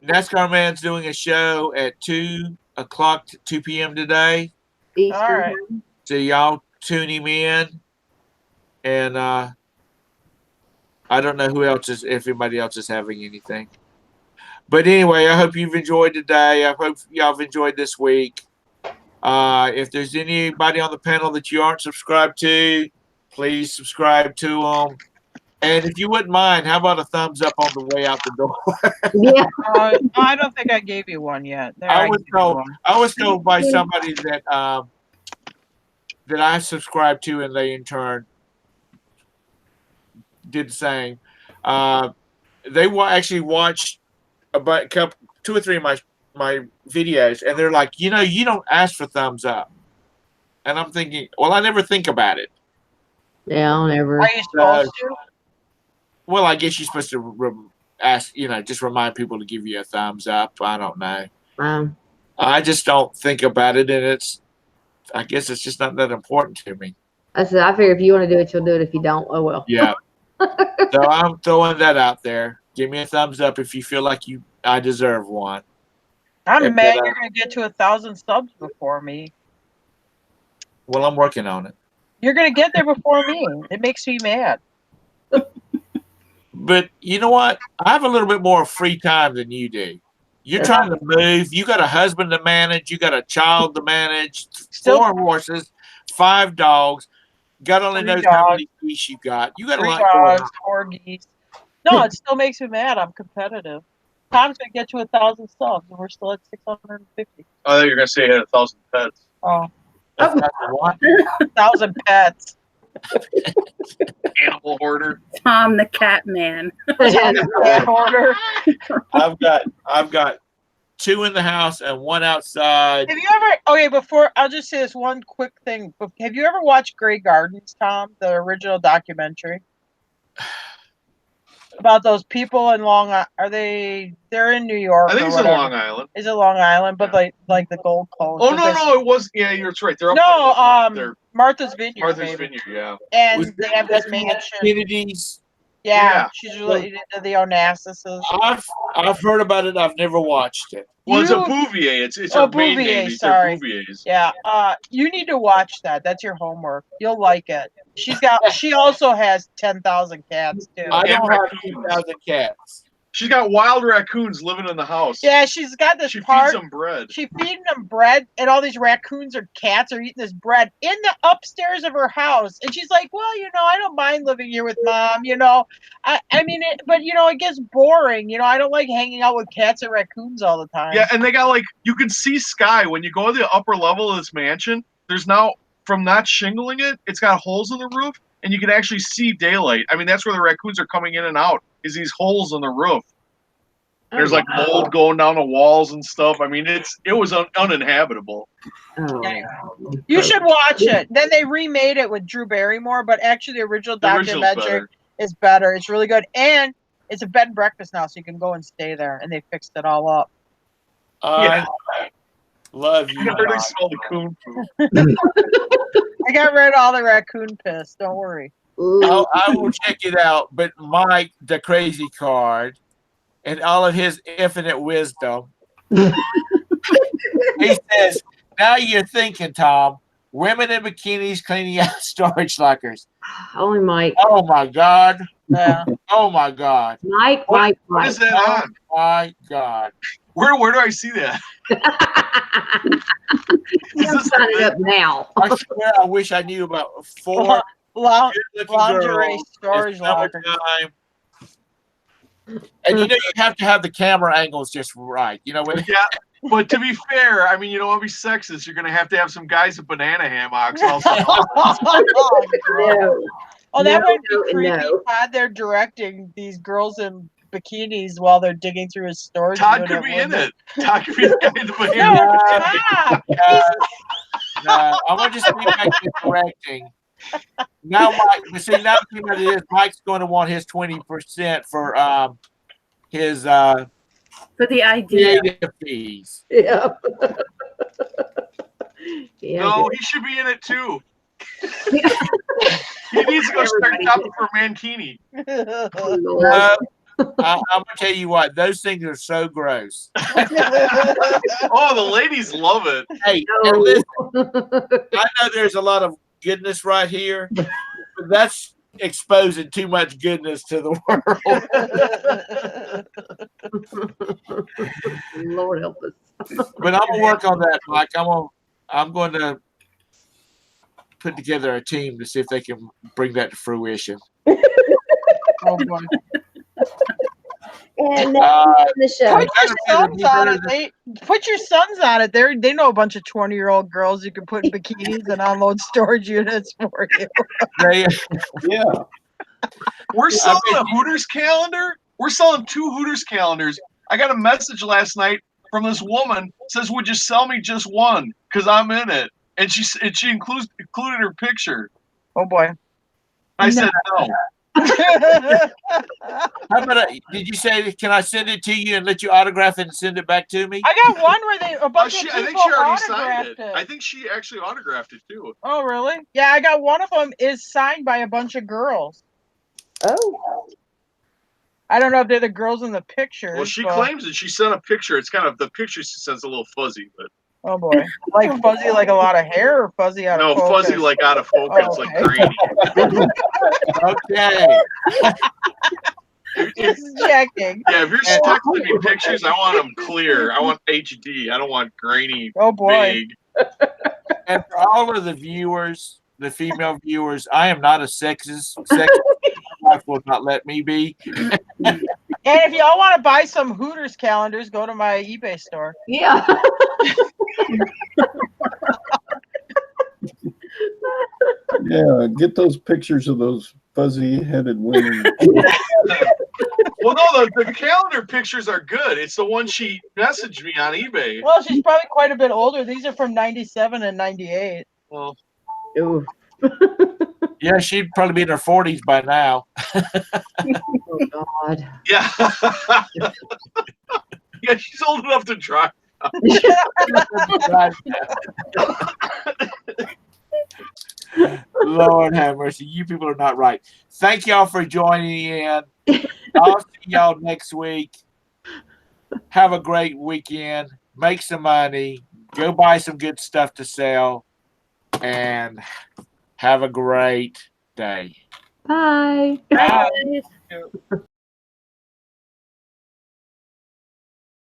NASCAR Man's doing a show at 2 o'clock, 2 p.m. today. Eastern. All right. So y'all tune him in. And I don't know if anybody else is having anything. But anyway, I hope you've enjoyed today. I hope y'all have enjoyed this week. If there's anybody on the panel that you aren't subscribed to, please subscribe to them. And if you wouldn't mind, how about a thumbs up on the way out the door? Yeah. I don't think I gave you one yet. There, I I was gave you told one. by somebody that that I subscribed to, and they in turn did the same. They actually watched about couple, 2 or 3 of my videos, and they're like, you don't ask for thumbs up, and I'm thinking, well, I never think about it. Yeah, I'll never. Are you supposed to? Well, I guess you're supposed to ask, just remind people to give you a thumbs up. I don't know. I just don't think about it, and I guess it's just not that important to me. I said, I figure if you want to do it, you'll do it. If you don't, oh well. Yeah. So I'm throwing that out there. Give me a thumbs up if you feel like I deserve one. I'm mad you're going to get to 1,000 subs before me. Well, I'm working on it. You're going to get there before me. It makes me mad. But you know what? I have a little bit more free time than you do. You're trying to move. You got a husband to manage. You got a child to manage. 4 horses, 5 dogs. God only knows how many geese you got. You got a lot going on. 4 geese. No, it still makes me mad. I'm competitive. Tom's going to get to 1,000 subs, and we're still at 650. I thought you were going to say you had 1,000 pets. Oh. 1,000 pets. Animal hoarder. Tom the cat man. Cat hoarder. I've got 2 in the house and 1 outside. Have you ever? Before I'll just say this one quick thing. Have you ever watched Grey Gardens, Tom, the original documentary about those people in Long Island? They're in New York. I think it's in Long Island. Is it Long Island? But like the Gold Coast. Oh no, it was. Yeah, you're right. They're up Martha's Vineyard. Martha's Vineyard, yeah. And they have this mansion. Kennedy's. Yeah, she's related to the Onassis. I've heard about it. I've never watched it. Well, it's a Bouvier. It's her main name. Sorry. Bouviers. Yeah. You need to watch that. That's your homework. You'll like it. She also has 10,000 cats too. I don't have 10,000 cats. She's got wild raccoons living in the house. Yeah, she's got this She part. feeds them bread. She's feeding them bread, and all these raccoons or cats are eating this bread in the upstairs of her house. And she's like, well, I don't mind living here with Mom, I mean, but it gets boring. I don't like hanging out with cats and raccoons all the time. Yeah, and they got you can see sky. When you go to the upper level of this mansion, there's now, from not shingling it, it's got holes in the roof, and you can actually see daylight. I mean, that's where the raccoons are coming in and out, is these holes in the roof. There's mold going down the walls and stuff. I mean, it was uninhabitable. You should watch it. Then they remade it with Drew Barrymore, but actually the original documentary is better. It's really good. And it's a bed and breakfast now, so you can go and stay there. And they fixed it all up. Love you. I already smell the coon poop. I got rid of all the raccoon piss. Don't worry. I will check it out. But Mike, the crazy card, and all of his infinite wisdom, he says, now you're thinking, Tom, women in bikinis cleaning out storage lockers. Only Mike. Oh, my God. Yeah. Oh, my God. Mike. What is that on? Oh, my God. Where do I see that? I'm signing up now. I swear I wish I knew about 4 lingerie storage locker. And you have to have the camera angles just right. Yeah, but to be fair, I mean, you don't want to be sexist. You're going to have some guys with banana hammocks also. That would be creepy. Todd, they're directing these girls in bikinis while they're digging through his storage Todd unit. Could be in it. Todd could be the guy in the banana. No, I'm going to just be back to correcting. Now, Mike's going to want his 20% for his for the idea fees. Yeah. No, he should be in it too. He needs to go start shopping for Mankini. I'm going to tell you what, those things are so gross. Oh, the ladies love it. Hey, and listen, I know there's a lot of goodness right here, but that's exposing too much goodness to the world. Lord help us. But I'm gonna work on that, Mike. I'm going to put together a team to see if they can bring that to fruition. Oh boy. And that's on the show. Put your sons on it. Put your sons on it. They know a bunch of 20-year-old girls you can put in bikinis and unload storage units for you. Yeah. We're selling a Hooters calendar. We're selling 2 Hooters calendars. I got a message last night from this woman, says, "Would you sell me just one? Because I'm in it." And she included her picture. Oh boy. I said no. How about did you say, can I send it to you and let you autograph it and send it back to me? I got one where a bunch of people I think she already signed autographed it. I think she actually autographed it too. Oh, really? Yeah, I got one of them is signed by a bunch of girls. Oh. I don't know if they're the girls in the picture. Well, she claims that she sent a picture. It's kind of, the picture she sends a little fuzzy, but. Oh boy. Like fuzzy like a lot of hair or fuzzy out of focus? No, fuzzy like out of focus, Oh, okay. like grainy. Okay. Just checking. Yeah, if you're texting me pictures, I want them clear. I want HD. I don't want grainy. Oh boy. Big. And for all of the viewers, the female viewers, I am not a sexist. My wife will not let me be. And if y'all want to buy some Hooters calendars, go to my eBay store. Yeah. Yeah, get those pictures of those fuzzy-headed women. Well, no, the calendar pictures are good. It's the one she messaged me on eBay. Well, she's probably quite a bit older. These are from 97 and 98. Well, Ooh. Yeah, she'd probably be in her 40s by now. Oh God. yeah. Yeah, she's old enough to drive. Lord have mercy. You people are not right. Thank y'all for joining in. I'll see y'all next week. Have a great weekend. Make some money. Go buy some good stuff to sell. And have a great day. Bye. Bye.